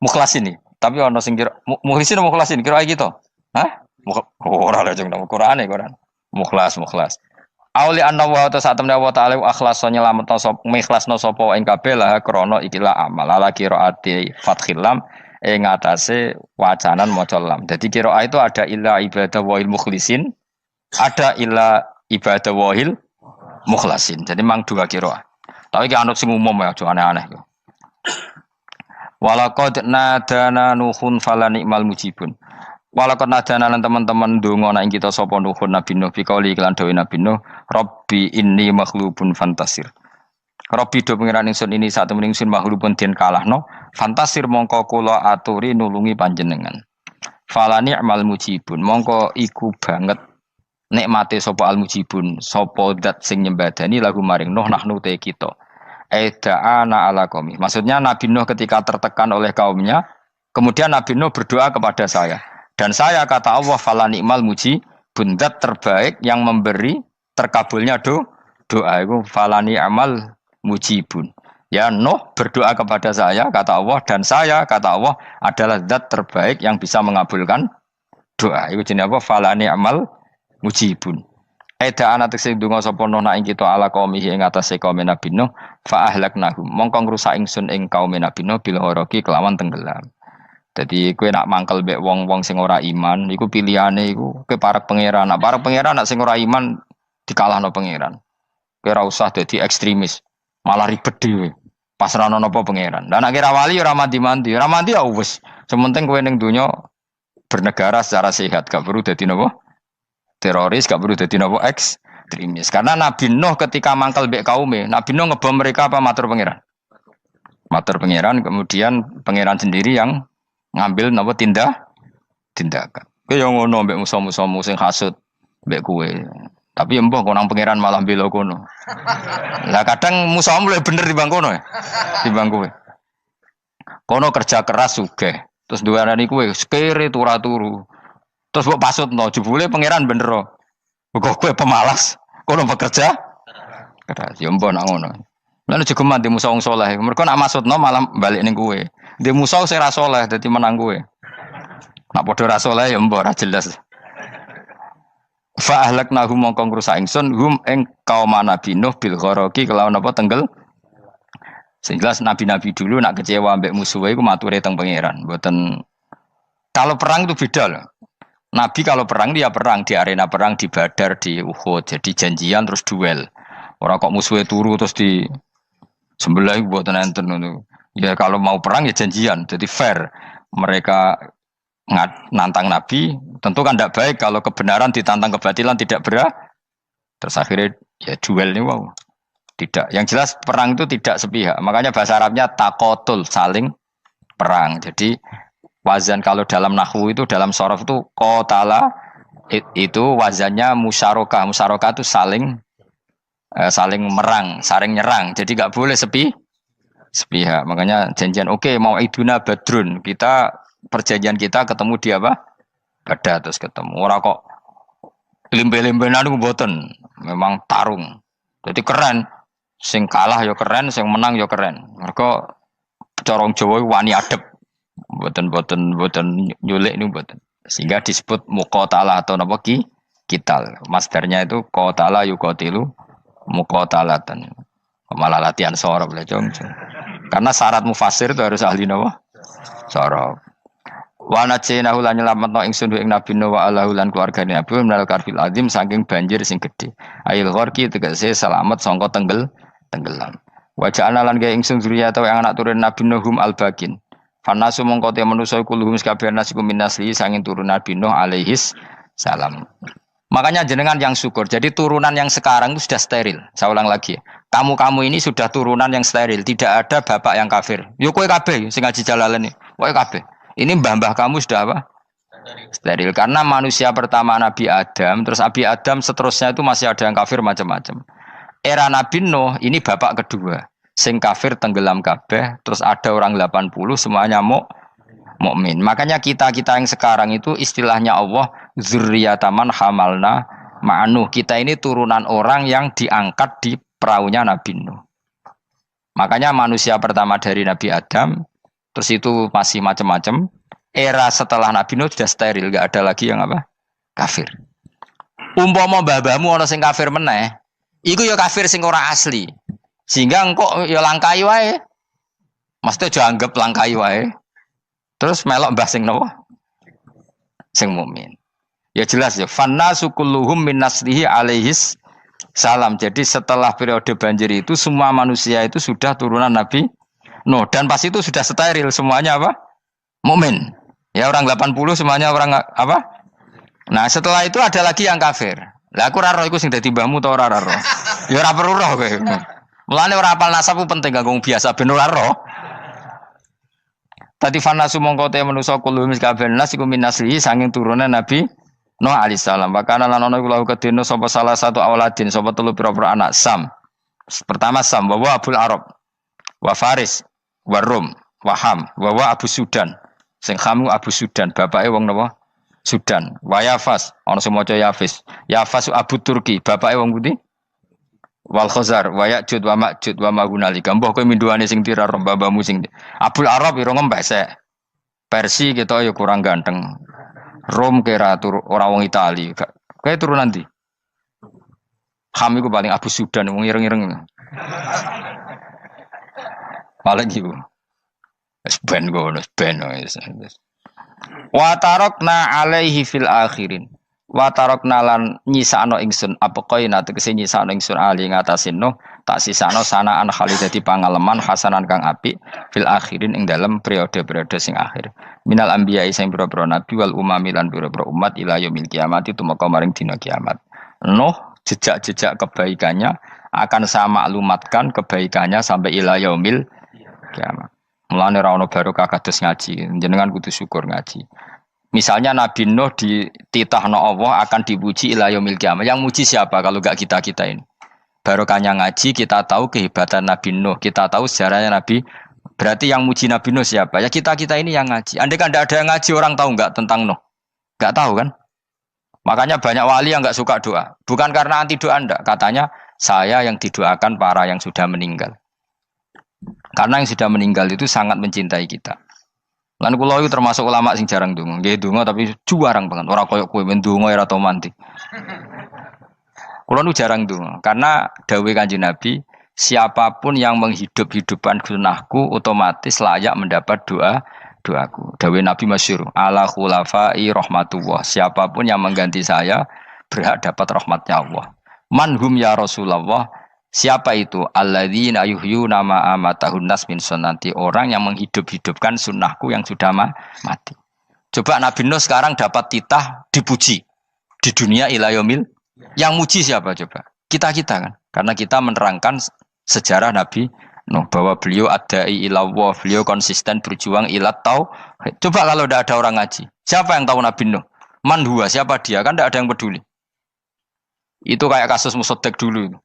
mukhlasin iki. Tapi ono sing kira mukhlisin mukhlasin kira gitu. Hah? Ora lah jeng nang Quran e Quran. Mukhlas. Auli anna wa ta saat temne wa ta'ala akhlaso nyelametno sapa mikhlasno sapa ing kabeh lah krana ikilah amal ala qiraati fathil lam ing atase wacanan maca lam. Dadi qiraah itu ada illa ibadah wahil mukhlisin, ada illa ibadah wahil mukhlasin. Jadi mang dua qiraah. Tapi ki anut sing umum ya aja aneh-aneh. Walaqad nadana nuhun fala ni'mal mujibun. Walaqad nadana lan teman-teman ndonga nek kita sapa nuhun Nabi Nuh bikauli iklan dawe Nabi Nuh, Rabbi inni makhlubun fantasir. Rabbi do pengiran ingsun ini sak temen ingsun makhlubun den kalahno, fantasir mongko kula aturi nulungi panjenengan. Fala ni'mal mujibun, mongko iku banget nikmate sapa al mujibun, sapa zat sing nyembadani lagu maring Nuh nahnu te kita. Aida'ana ala qaumi. Maksudnya Nabi Nuh ketika tertekan oleh kaumnya, kemudian Nabi Nuh berdoa kepada saya. Dan saya kata Allah fala ni'mal mujibun, zat terbaik yang memberi terkabulnya doa itu fala ni'mal mujibun. Ya Nuh berdoa kepada saya kata Allah, dan saya kata Allah adalah zat terbaik yang bisa mengabulkan doa. Itu jenenge apa? Fala ni'mal mujibun. Eda anak sing donga sapa Nuh ing kita ala qaumihi ing atase kaum Nabi Nuh fa ahlaknahum mongko ngrusak ingsun ing kaum Nabi Nuh bil ghoroqi kelawan tenggelam. Jadi kowe nak mangkel mbek wong-wong sing ora iman, iku pilihane iku kowe parek pangeran. Nak parek pangeran nak sing ora iman dikalahno pangeran. Kowe ora usah dadi ekstremis, malah ribet dhewe. Pasrahno napa pangeran. Lah nek kira wali ora mandi-mandi, ora mandi ya wis. Sementing kowe ning donya bernegara secara sehat, gak perlu dadi napa? Teroris, gak perlu dadi napa? Ekstremis. Karena Nabi Nuh ketika mangkel mbek kaume, Nabi Nuh ngebom mereka apa matur pangeran? Matur pangeran, kemudian pangeran sendiri yang ngambil napa tindakan. Kowe yo ngono mbek musuh-musuhmu sing hasud mbek kowe. Tapi mbah kok nang pangeran malah bela kono. Lah kadang musuhmu luwih bener timbang kono ya. Timbang kowe. Kono kerja keras sugih. Terus duweni kowe sekere turu. Terus mbok pasutno jebule pangeran bener. Kok kowe pemalas. Kono bekerja keras. Ya mbah nak ngono. Lan jegeman di musuh wong saleh. Mergo nak maksudno malah balik ning kowe. Di musuh sing ra saleh dadi menang kowe. Nak padha ra saleh ya mbah ra jelas. Fa ahlaknahum mongko ngrusak ingsun hum ing kaum Nabi Nuh bil ghoroqi kelawan apa tenggel. Sing jelas nabi-nabi dulu nak kecewa ambek musuhe iku mature teng pangeran. Mboten kalau perang itu beda loh. Nabi kalau perang dia perang di arena perang di Badar di Uhud. Jadi janjian terus duel. Ora kok musuhe turu terus di sebelah mboten enten ngono. Ya kalau mau perang ya janjian. Jadi fair. Mereka nantang Nabi, tentu kan tidak baik kalau kebenaran ditantang kebatilan tidak berat. Terus akhirnya ya duel ini wow. Tidak. Yang jelas perang itu tidak sepihak. Makanya bahasa Arabnya takotul, saling perang. Jadi wazan kalau dalam nahwu itu dalam sorof itu qatala itu wazannya musyarakah. Musyarakah itu saling merang, saling nyerang. Jadi nggak boleh sepihak. Makanya janjian oke, mau iduna badrun. Perjanjian kita ketemu di apa? Badar terus ketemu. Ora kok limbe-limbenan niku mboten. Memang tarung. Jadi keren. Sing kalah ya keren, sing menang ya keren. Mergo corong Jawa wani adep. Mboten nyulik niku mboten. Sehingga disebut muqatalah atau napa kital. Masdarnya itu qatala yuqatilu muqatalatan. Malah latihan sorab lah Jong. Karena syarat mufassir itu harus ahli napa? Sorab. Wa najinahu lan nyelametno ingsun ing Nabi Nuh wa alahu lan keluargane Nabi minal karfil azim saking banjir sing gedhe. Ail gharqi tegese selamat sangka tenggelam. Wa ja'alna lan gawe ingsun zuriyata yang anak turun Nabi Nuhum al-bakin. Fanasu mongko te manusa kulhum sakabeh nasikum minasli sanging turun Nabi Nuh alaihis salam. Makanya jenengan yang syukur. Jadi turunan yang sekarang itu sudah steril. Saya ulang lagi. Kamu ini sudah turunan yang steril, tidak ada bapak yang kafir. Yo kowe kabeh sing ngaji Jalalain iki. Kowe kabeh. Ini mbah-mbah kamu sudah apa? Steril. Karena manusia pertama Nabi Adam, terus Nabi Adam seterusnya itu masih ada yang kafir macam-macam. Era Nabi Nuh ini bapak kedua. Sing kafir tenggelam kabeh, terus ada orang 80 semuanya mukmin. Makanya kita yang sekarang itu istilahnya Allah zurriyataman hamalna ma'nuh. Kita ini turunan orang yang diangkat di perahunya Nabi Nuh. Makanya manusia pertama dari Nabi Adam terus itu masih macam-macam. era setelah Nabi Nuh sudah steril, nggak ada lagi yang apa? Kafir. Umpama mbah-mbahmu ana sing kafir meneh, iku ya kafir sing ora asli. Sehingga engkok ya langkai wae. Mesti aja anggap langkai wae. Terus melok mbah sing napa? Sing mukmin. Ya jelas ya, fannasu kulluhum min naslihi alaihis salam. Jadi setelah periode banjir itu semua manusia itu sudah turunan Nabi Nuh dan pas itu sudah steril semuanya apa? Mukmin. Ya orang 80 semuanya orang apa? Nah, setelah itu ada lagi yang kafir. Lah aku ora roh iku sing dadi mbahmu ta ora roh. Ya ora perlu roh kowe. Mulane ora apal nasab penting kanggo biasa ben ora roh. Tadi fanasu mongko te manusa kulo mis kabeh nas iku minaslihi sanging turunan Nabi Nuh alaihissalam. Bakana lan ana iku lahu kedene sapa salah satu auladin sapa telu pira-pira anak Sam. Pertama Sam wa Abul Arab wa Faris wa Rum wa Ham wa Abu Sudan. Sing Hamu Abu Sudan, bapake wong napa? Sudan. Wa Yafas, ana sing maca Yafis. Yafas Abu Turki, bapake wong pundi? Wal Khazar wa Ya'jud wa Ma'jud wa Mahunalika. Mbah kowe minduane sing tira babamu sing Abul Arab ira ngempek sek. Persi kita ya kurang ganteng. Rom kira ora wong Itali. Kayak turunan ndi? Ham iku paling Abu Sudan wong ireng-ireng. Paling iku. Wis ben ngono, ben wis. Wa tarakna alaihi fil akhirin. Wa tarakna lan nyisakno ingsun apa koina tegese nyisakno ingsun ali ngatasin Nuh tak sisakno sanaan khalidati pangaleman hasanan kang apik fil akhirin ing dalam periode-periode sing akhir. Minal anbiya sing pira-pira nabi wal umami lan pira-pira umat ila yaumil kiamat itu maka maring dina kiamat. Nuh jejak-jejak kebaikannya akan saya maklumatkan kebaikannya sampai ila yaumil kiamat. Mulane ora ono barokah kados ngaji, jenengan kudu syukur ngaji. Misalnya Nabi Nuh dititahno Allah akan dipuji ila yaumil kiamat. Yang muji siapa kalau enggak kita-kita ini? Barokahnya ngaji kita tahu kehebatan Nabi Nuh, kita tahu sejarahnya Nabi. Berarti yang muji Nabi Nuh siapa? Ya kita-kita ini yang ngaji. Andai kan tidak ada yang ngaji orang tahu enggak tentang Nuh? Enggak tahu kan? Makanya banyak wali yang enggak suka doa. Bukan karena anti doa enggak, katanya saya yang didoakan para yang sudah meninggal. Karena yang sudah meninggal itu sangat mencintai kita. Lan kula itu termasuk ulama sing jarang ndonga. Nggih ndonga tapi juarang banget. Ora koyo kowe men ndonga ora tau mandi. Kula nu jarang ndonga karena dawuh Kanjeng Nabi, siapapun yang menghidup-hidupkan sunahku otomatis layak mendapat doaku. Dawuh Nabi masyhur, ala khulafai rahmatullah. Siapapun yang mengganti saya berhak dapat rahmatnya Allah. Manhum ya Rasulullah. Siapa itu? Alladzina yuhyuna ma amatahun nas min sunnati. Orang yang menghidup-hidupkan sunnahku yang sudah mati. Coba Nabi Nuh sekarang dapat titah dipuji di dunia ila yaumil. Yang muji siapa coba? Kita-kita kan. Karena kita menerangkan sejarah Nabi Nuh bahwa beliau adai ila Allah, beliau konsisten berjuang ila tauhid. Coba kalau tidak ada orang ngaji. Siapa yang tahu Nabi Nuh? Man huwa, siapa dia? Kan tidak ada yang peduli. Itu kayak kasus Musaddiq dulu itu.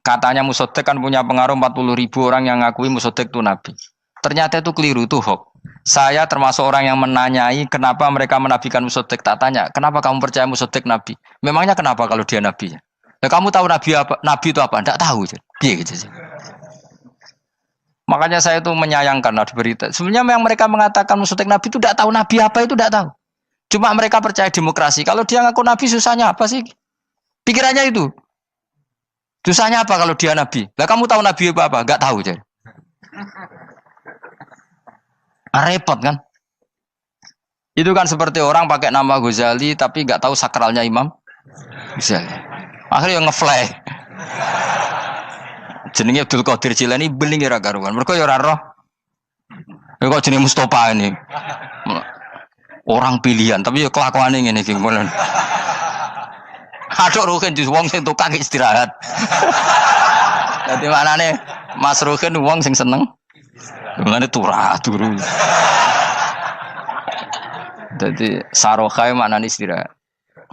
Katanya Musaddiq kan punya pengaruh 40.000 orang yang ngakui Musaddiq itu Nabi. Ternyata itu keliru, itu hoax. Saya termasuk orang yang menanyai kenapa mereka menabikan Musaddiq. Tak tanya, kenapa kamu percaya Musaddiq Nabi? Memangnya kenapa kalau dia Nabi? Ya, kamu tahu Nabi apa? Nabi itu apa? Tidak tahu. Gitu. Makanya saya itu menyayangkan di berita. Sebenarnya yang mereka mengatakan Musaddiq Nabi itu tidak tahu Nabi apa itu tidak tahu. Cuma mereka percaya demokrasi. Kalau dia ngaku Nabi susahnya apa sih? Pikirannya itu. Susahnya apa kalau dia Nabi? Lah kamu tahu Nabi apa? Enggak tahu jadi. Repot kan? Itu kan seperti orang pakai nama Ghazali tapi enggak tahu sakralnya Imam Ghazali. Akhirnya ngefly. Jenenge Abdul Qadir Jilani beling ora karuan. Mergo ya ora roh. Ya kok jenenge Mustofa ini. Orang pilihan tapi ya kelakuane ngene iki. Aduk Ruhin di wong sing tukang istirahat. Dadi maknane Mas Ruhin wong sing seneng. Mulane turu. Dadi saroha maknane istirahat.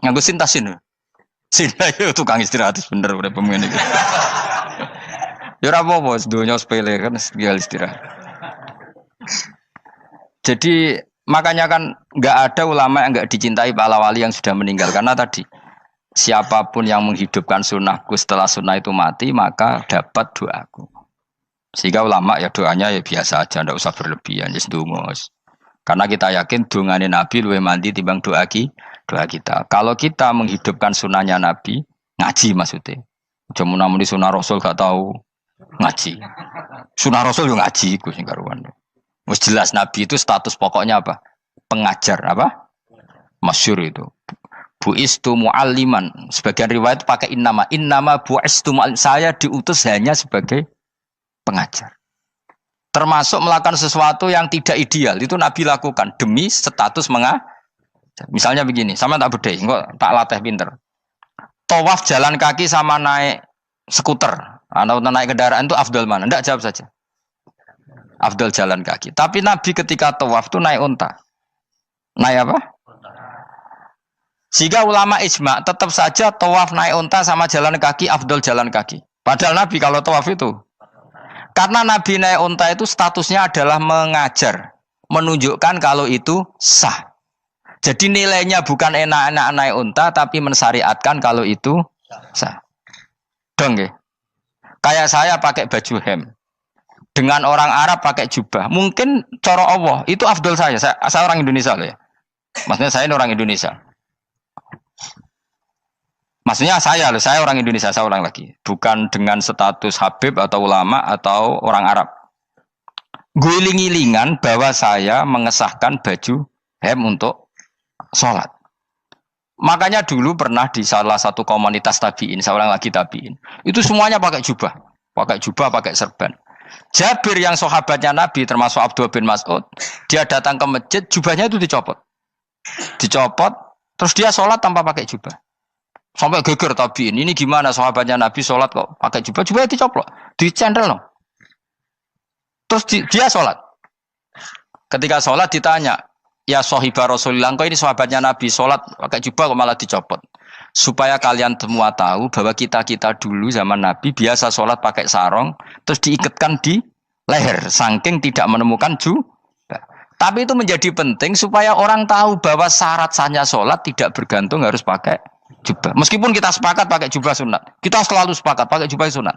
Nganggo sintasin. Sinta yo tukang istirahat bener udah pemain iki. Ya ora apa-apa, donya sepele kan istirahat. Jadi makanya kan enggak ada ulama yang enggak dicintai para wali yang sudah meninggal karena tadi siapapun yang menghidupkan sunnahku setelah sunnah itu mati maka dapat doaku. Sehingga ulama ya doanya ya biasa aja, tidak usah berlebihan. Yes, Karena kita yakin dongane Nabi luwih mandi timbang doa kita. Kalau kita menghidupkan sunnahnya Nabi, ngaji maksudnya. Jamu namun di sunnah Rasul gak tahu ngaji. Sunnah Rasul juga ngaji, gue sing karuan. Wis jelas Nabi itu status pokoknya apa? Pengajar apa? Masyhur itu. Bu'istu mu'alliman. Sebagian riwayat pakai innama bu'istu mu'allim. Saya diutus hanya sebagai pengajar. Termasuk melakukan sesuatu yang tidak ideal itu Nabi lakukan demi status mengajar. Misalnya begini, sama tak bedai, kok tak latih pinter. Tawaf jalan kaki sama naik skuter atau naik kendaraan itu afdal mana? Enggak, jawab saja. Afdal jalan kaki. Tapi Nabi ketika tawaf itu naik unta. Naik apa? Jika ulama ijma tetap saja tawaf naik unta sama jalan kaki afdal jalan kaki. Padahal Nabi kalau tawaf itu karena Nabi naik unta itu statusnya adalah mengajar, menunjukkan kalau itu sah. Jadi nilainya bukan enak-enak naik unta, tapi mensyariatkan kalau itu sah. Dong ya. Kayak saya pakai baju hem, dengan orang Arab pakai jubah. Mungkin cara Allah itu afdol saya. Saya orang Indonesia loh ya. Maksudnya saya ini orang Indonesia. Maksudnya saya orang Indonesia, saya ulang lagi. Bukan dengan status Habib atau ulama atau orang Arab. Guling-gilingan bahwa saya mengesahkan baju hem untuk sholat. Makanya dulu pernah di salah satu komunitas tabiin, saya ulang lagi tabiin. Itu semuanya pakai jubah, pakai serban. Jabir yang sahabatnya Nabi termasuk Abdullah bin Mas'ud, dia datang ke masjid, jubahnya itu dicopot, terus dia sholat tanpa pakai jubah. Sampai geger tabiin, ini gimana sahabatnya Nabi sholat kok pakai jubah, jubahnya dicoplok, dicendel loh. Terus dia sholat. Ketika sholat ditanya, ya sohibah Rasulullah, kok ini sahabatnya Nabi sholat pakai jubah kok malah dicopot. Supaya kalian semua tahu bahwa kita dulu zaman Nabi biasa sholat pakai sarong, terus diikatkan di leher, saking tidak menemukan jubah. Tapi itu menjadi penting supaya orang tahu bahwa syarat sahnya sholat tidak bergantung harus pakai jubah. Meskipun kita sepakat pakai jubah sunat, kita selalu sepakat pakai jubah sunat.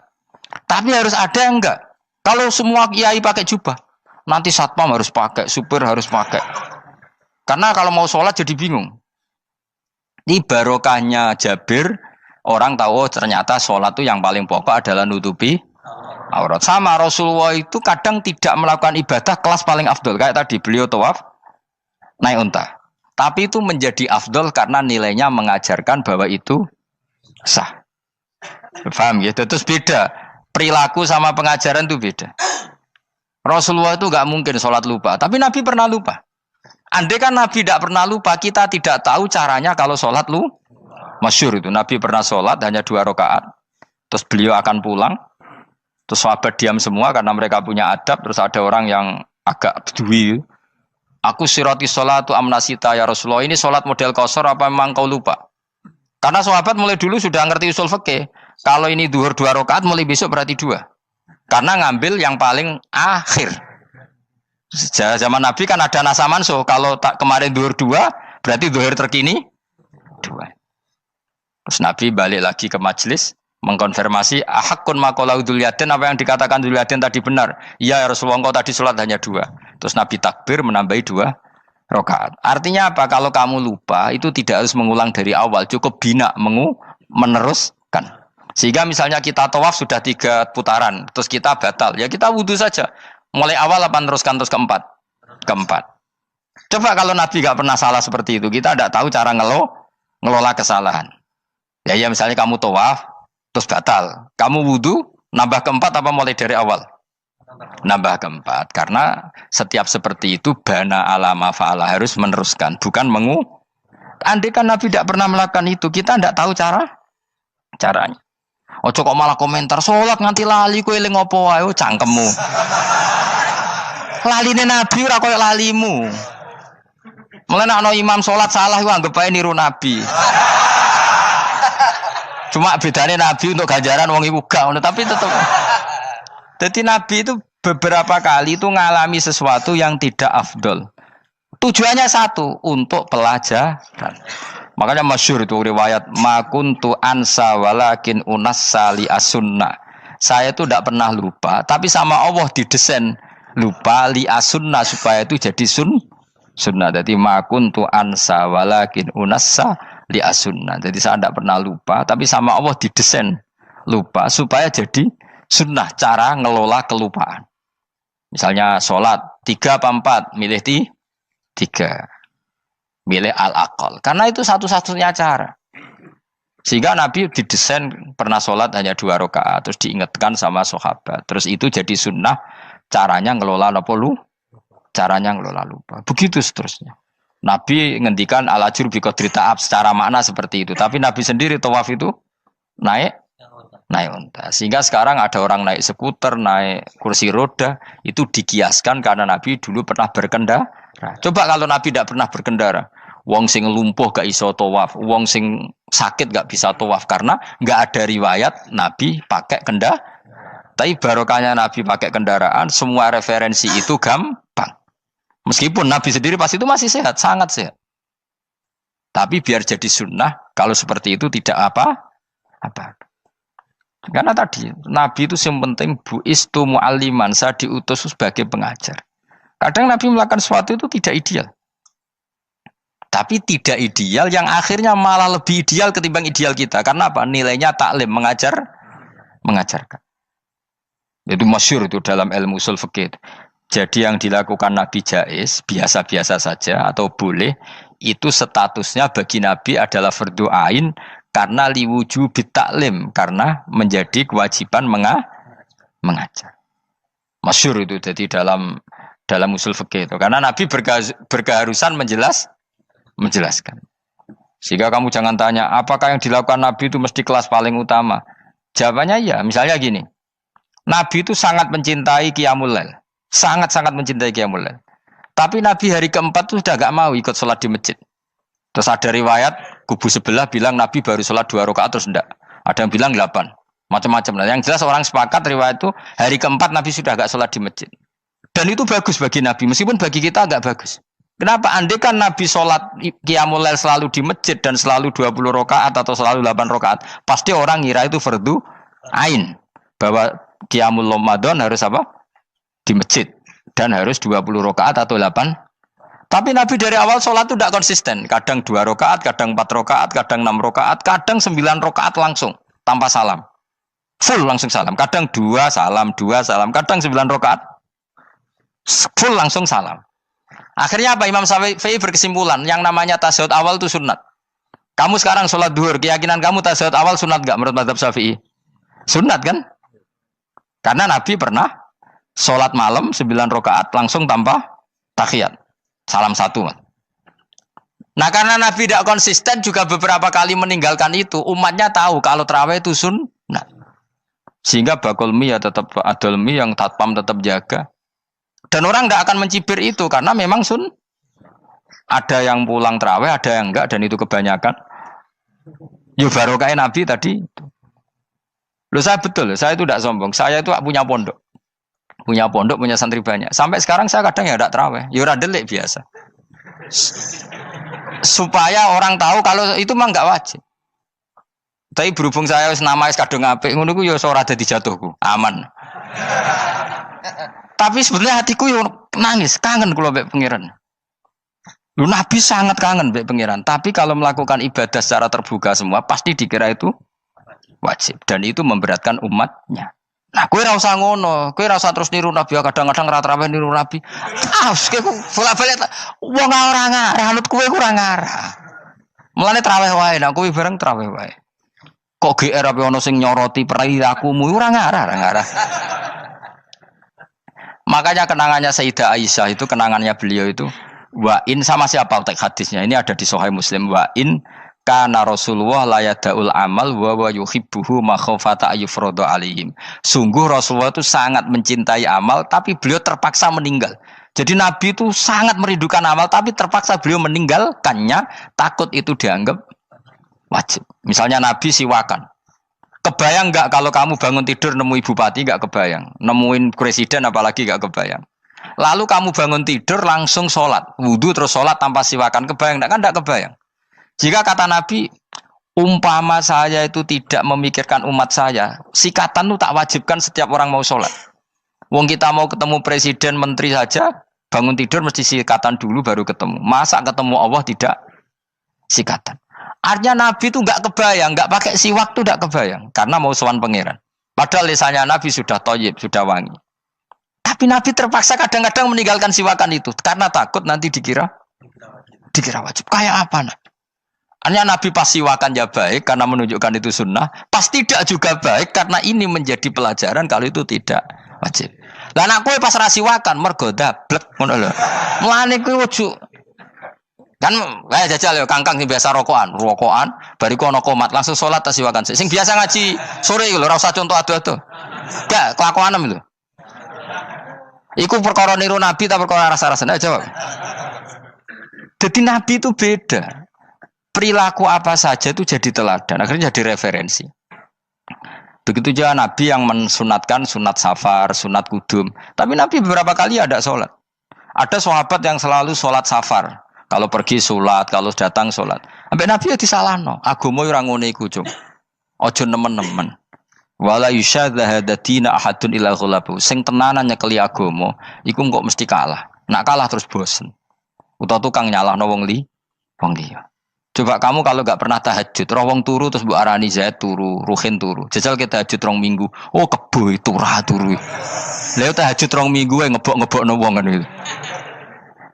Tapi harus ada enggak? Kalau semua kiai pakai jubah, nanti satpam harus pakai, supir harus pakai. Karena kalau mau sholat jadi bingung. Ini barokahnya Jabir, orang tahu oh, ternyata sholat itu yang paling pokok adalah nutupi aurat. Sama Rasulullah itu kadang tidak melakukan ibadah kelas paling afdol. Kayak tadi beliau tawaf naik unta. Tapi itu menjadi afdol karena nilainya mengajarkan bahwa itu sah. Paham ya? Terus beda. Perilaku sama pengajaran itu beda. Rasulullah itu gak mungkin sholat lupa. Tapi Nabi pernah lupa. Andai kan Nabi tidak pernah lupa, kita tidak tahu caranya kalau sholat lu. Masyhur itu, Nabi pernah sholat hanya 2 rakaat. Terus beliau akan pulang. Terus sahabat diam semua karena mereka punya adab. Terus ada orang yang agak bedui. Aku sirati sholatu amnasita ya Rasulullah. Ini sholat model qashar apa memang kau lupa? Karena sahabat mulai dulu sudah ngerti usul fikih. Kalau ini duhur 2 rakaat, mulai besok berarti 2. Karena ngambil yang paling akhir. Zaman Nabi kan ada nasa mansuh. Kalau tak kemarin duhur 2, berarti duhur terkini 2. Terus Nabi balik lagi ke majelis, mengkonfirmasi ahakun maqalau Dzulyaden, apa yang dikatakan Dzulyaden tadi benar. Iya ya Rasulullah, engkau tadi sholat hanya 2. Terus Nabi takbir menambahi 2 rakaat. Artinya apa? Kalau kamu lupa itu tidak harus mengulang dari awal, cukup bina meneruskan. Sehingga misalnya kita tawaf sudah 3 putaran, terus kita batal, ya kita wudu saja. Mulai awal apa teruskan terus keempat? Coba kalau Nabi gak pernah salah seperti itu, kita tidak tahu cara ngelola kesalahan. Ya misalnya kamu tawaf terus batal, kamu wudu nambah keempat apa mulai dari awal? Nambah keempat, karena setiap seperti itu bana alama fa'ala, harus meneruskan, bukan andai kan Nabi tidak pernah melakukan itu, kita tidak tahu caranya. Ojo kok malah komentar sholat nganti lali kowe eling opo wae, cangkemmu. Laline Nabi ora koyo lalimu. Mulane nek ana imam sholat salah iku anggap ae niru Nabi. Cuma bedane Nabi untuk ganjaran wong iku gak ngono, tapi tetep. Jadi Nabi itu beberapa kali itu ngalami sesuatu yang tidak afdol. Tujuannya satu, untuk pelajaran. Makanya masyhur itu riwayat makuntu ansa walakin unassa li as-sunnah. Saya itu tidak pernah lupa, tapi sama Allah didesain lupa li as-sunnah supaya itu jadi sunnah. Jadi makun tu ansa walakin unassa li as-sunnah. Jadi saya tidak pernah lupa, tapi sama Allah didesain lupa supaya jadi sunnah cara ngelola kelupaan. Misalnya sholat 3 apa 4, milih 3, milih al-aqal. Karena itu satu-satunya cara. Sehingga Nabi didesain pernah sholat hanya 2 rakaat, terus diingatkan sama sahabat. Terus itu jadi sunnah caranya ngelola apa lu? Caranya ngelola lupa. Begitu seterusnya. Nabi ngendikan al-ajur bi qadri ta'ab secara makna seperti itu. Tapi Nabi sendiri tawaf itu naik unta. Sehingga sekarang ada orang naik skuter, naik kursi roda, itu dikiaskan karena Nabi dulu pernah berkendara. Coba kalau Nabi tidak pernah berkendara, wong sing lumpuh gak iso tawaf, wong sing sakit gak bisa tawaf karena gak ada riwayat Nabi pakai kendaraan. Tapi barokahnya Nabi pakai kendaraan, semua referensi itu gampang. Meskipun Nabi sendiri pas itu masih sehat, sangat sehat. Tapi biar jadi sunnah, kalau seperti itu tidak apa. Karena tadi Nabi itu yang penting buistu mu'alliman, saya diutus sebagai pengajar. Kadang Nabi melakukan sesuatu itu tidak ideal. Tapi tidak ideal yang akhirnya malah lebih ideal ketimbang ideal kita. Karena apa? Nilainya taklim, mengajarkan. Itu masyhur itu dalam ilmu ushul fikih. Jadi yang dilakukan Nabi jaiz, biasa-biasa saja atau boleh, itu statusnya bagi Nabi adalah fardhu ain karena liwujubit taklim, karena menjadi kewajiban mengajar. Masyhur itu jadi dalam usul fikih itu. Karena Nabi berkeharusan menjelaskan. Sehingga kamu jangan tanya, apakah yang dilakukan Nabi itu mesti kelas paling utama? Jawabannya ya, misalnya gini. Nabi itu sangat mencintai Qiyamul Lail. Sangat-sangat mencintai Qiyamul Lail. Tapi Nabi hari keempat itu sudah gak mau ikut sholat di masjid. Terus ada riwayat, kubu sebelah bilang Nabi baru sholat 2 rakaat terus enggak. Ada yang bilang 8. Macam-macam. Nah, yang jelas orang sepakat riwayat itu, hari keempat Nabi sudah gak sholat di masjid. Dan itu bagus bagi Nabi, meskipun bagi kita agak bagus. Kenapa? Andai kan Nabi sholat Qiyamul Lail selalu di masjid dan selalu 20 rakaat atau selalu 8 rakaat, pasti orang ngira itu fardhu ain. Bahwa Qiyamul Ramadan harus apa? Di masjid. Dan harus 20 rakaat atau 8. Tapi Nabi dari awal sholat itu tidak konsisten. Kadang 2 rakaat, kadang 4 rakaat, kadang 6 rakaat, kadang 9 rakaat langsung tanpa salam. Full langsung salam. Kadang 2 salam, kadang 9 rakaat full langsung salam. Akhirnya apa? Imam Syafi'i berkesimpulan yang namanya tasyahud awal itu sunat. Kamu sekarang sholat duhur, keyakinan kamu tasyahud awal sunat enggak menurut mazhab Syafi'i? Sunat kan? Karena Nabi pernah sholat malam 9 rakaat langsung tanpa tahiyat. Salam 1. Nah karena Nabi tidak konsisten juga beberapa kali meninggalkan itu, umatnya tahu kalau tarawih itu sunnah. Sehingga bakul mi ya tetap adol mi yang tatpam tetap jaga. Dan orang tidak akan mencibir itu karena memang ada yang pulang tarawih, ada yang enggak, dan itu kebanyakan. Yo barokah Nabi tadi. Loh saya betul, saya itu tidak sombong. Saya itu punya pondok, punya santri banyak. Sampai sekarang saya kadang ya tidak tarawih, ya ora delik biasa. Supaya orang tahu kalau itu mah enggak wajib. Tapi berhubung saya wis nama wis kadung apik ngono ku ya ora dadi jatuhku, aman. Tapi sebenarnya hatiku yo nangis, kangen kula mbek pangeran. Lu Nabi sangat kangen mbek pangeran, tapi kalau melakukan ibadah secara terbuka semua pasti dikira itu wajib dan itu memberatkan umatnya. Nah, kowe ora usah ngono, kowe ora usah terus niru Nabi, kadang-kadang ra traweh niru Nabi. Kowe bolak-balik wong ora ngarah, anut kowe ora ngarah. Mulane traweh wae, nek kowe bareng traweh wae. Kok GR apa ono sing nyoroti perilakumu ora ngarah. Makanya kenangannya Sayyidah Aisyah itu kenangannya beliau itu wa in sama siapa teks hadisnya ini ada di Sahih Muslim wa in kana Rasulullah la yadaul amal wa yuhibbuhu makhafata ayufradu alaihim. Sungguh Rasulullah itu sangat mencintai amal tapi beliau terpaksa meninggal. Jadi Nabi itu sangat merindukan amal tapi terpaksa beliau meninggalkannya takut itu dianggap wajib. Misalnya Nabi siwakan. Kebayang enggak kalau kamu bangun tidur nemu bupati enggak kebayang. Nemuin presiden apalagi enggak kebayang. Lalu kamu bangun tidur langsung sholat. Wudu terus sholat tanpa siwakan. Kebayang enggak? Kan enggak kebayang. Jika kata Nabi, umpama saya itu tidak memikirkan umat saya, sikatan itu tak wajibkan setiap orang mau sholat. Wong kita mau ketemu presiden, menteri saja, Bangun tidur mesti sikatan dulu baru ketemu. Masa ketemu Allah tidak sikatan? Artinya Nabi itu nggak kebayang, nggak pakai siwak tuh nggak kebayang, karena mau sowan pangeran. Padahal lisannya Nabi sudah thayyib, sudah wangi. Tapi Nabi terpaksa kadang-kadang meninggalkan siwakan itu karena takut nanti dikira wajib. Kayak apa? Hanya Nabi pas siwakan ya baik karena menunjukkan itu sunnah, pas tidak juga baik karena ini menjadi pelajaran kalau itu tidak wajib. Lah nek kowe pas ra siwakan mergo dablek ngono lho. Mulane kowe ojo kan jajal ya kangkang sing biasa rokokan, bariku ana komat langsung salat tas siwakan. Sing biasa ngaji sore iku lho ora usah contoh ado-ado. Gak kelakuanem lho. Iku perkara niru Nabi ta perkara rasa-rasane jawab. Jadi Nabi itu beda. Perilaku apa saja itu jadi teladan, akhirnya jadi referensi. Begitu juga Nabi yang mensunatkan sunat safar, sunat kudum. Tapi Nabi beberapa kali ada sholat. Ada sahabat yang selalu sholat safar. Kalau pergi sholat, kalau datang sholat. Sampai Nabi ya disalahno. Agama ora ngene iku, Cung. Aja nemen-nemen. Wala yusyadza hadatina ahadun ila ghalabu. Sing tenanan nyekeli agama, iku kok mesti kalah. Nak kalah terus bosen. Utawa tukang nyalahno wong liya. Coba kamu kalau gak pernah tahajud, roh wong turu terus Bu Arani Zaid turu, Ruhin turu. Jajal kita tahajud rong minggu. Oh kebo turu. Lha tahajud rong minggu ngebok-ngebokno wong kan itu.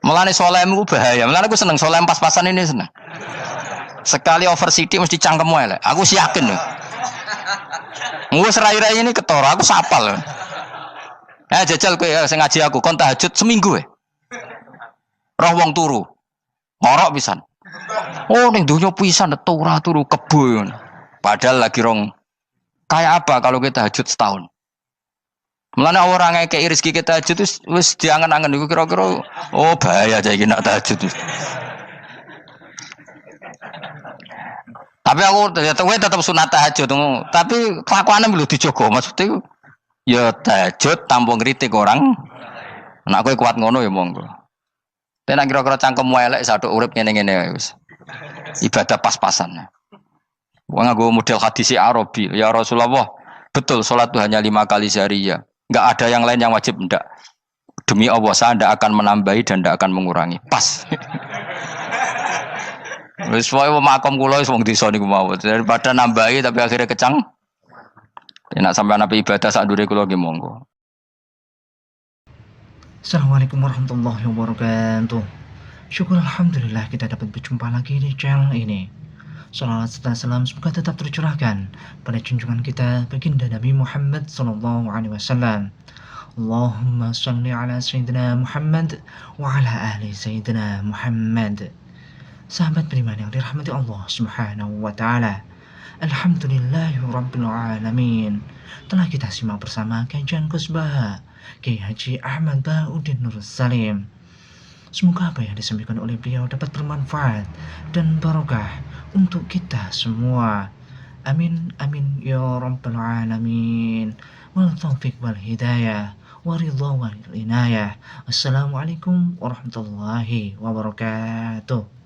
Mulane solehmu bahaya. Mulane aku seneng soleh pas-pasan ini seneng. Sekali over city mesti cangkemmu elek. Aku sih yakin lho. Wis rai-rai ini ketara, aku sapal. Jajal kowe sing ngaji aku kon tahajud seminggu roh wong turu. Ngorok pisan. Oh ning donya pisan turu kebo. Padahal lagi rong. Kayak apa kalau kita tahajud setahun? Mulane orang ngekeki rezeki kita tahajud wis diangen-angen iku kira-kira oh bahaya aja iki nak tahajud. Tapi aku tetap sunat tahajud, tapi kelakuannya belum dijogo. Maksudnya ya tahajud tanpa ngritik orang. Nek kowe kuat ngono ya monggo. Tapi nek kira-kira cangkemmu elek saduk urip ngene-ngene wis. Ibadah pas-pasan. Wong nggo model hadis Arabi, ya Rasulullah, betul salat itu hanya 5 kali sehari ya. Enggak ada yang lain yang wajib ndak. Demi Allah saya ndak akan menambahi dan ndak akan mengurangi. Pas. Wis wae makom kula wis wong desa niku mawon. Daripada nambahi tapi akhirnya kecang. Nek sampean ape ibadah sak ndure kula nggih monggo. Assalamualaikum warahmatullahi wabarakatuh. Syukur alhamdulillah kita dapat berjumpa lagi di channel ini. Salawat serta salam semoga tetap tercurahkan pada junjungan kita baginda Nabi Muhammad sallallahu alaihi wasallam. Allahumma shalli ala sayyidina Muhammad wa ala ahli sayyidina Muhammad. Sahabat beriman yang dirahmati Allah Subhanahu wa taala. Alhamdulillahirabbil alamin. Telah kita simak bersama kajian Kusbah Kiai Haji Ahmad Bauddin Nur Salim. Semoga apa yang disampaikan oleh beliau dapat bermanfaat dan barokah untuk kita semua. Amin amin ya rabbal alamin. Wal taufiq wal hidayah wa ridha wal inayah. Assalamualaikum warahmatullahi wabarakatuh.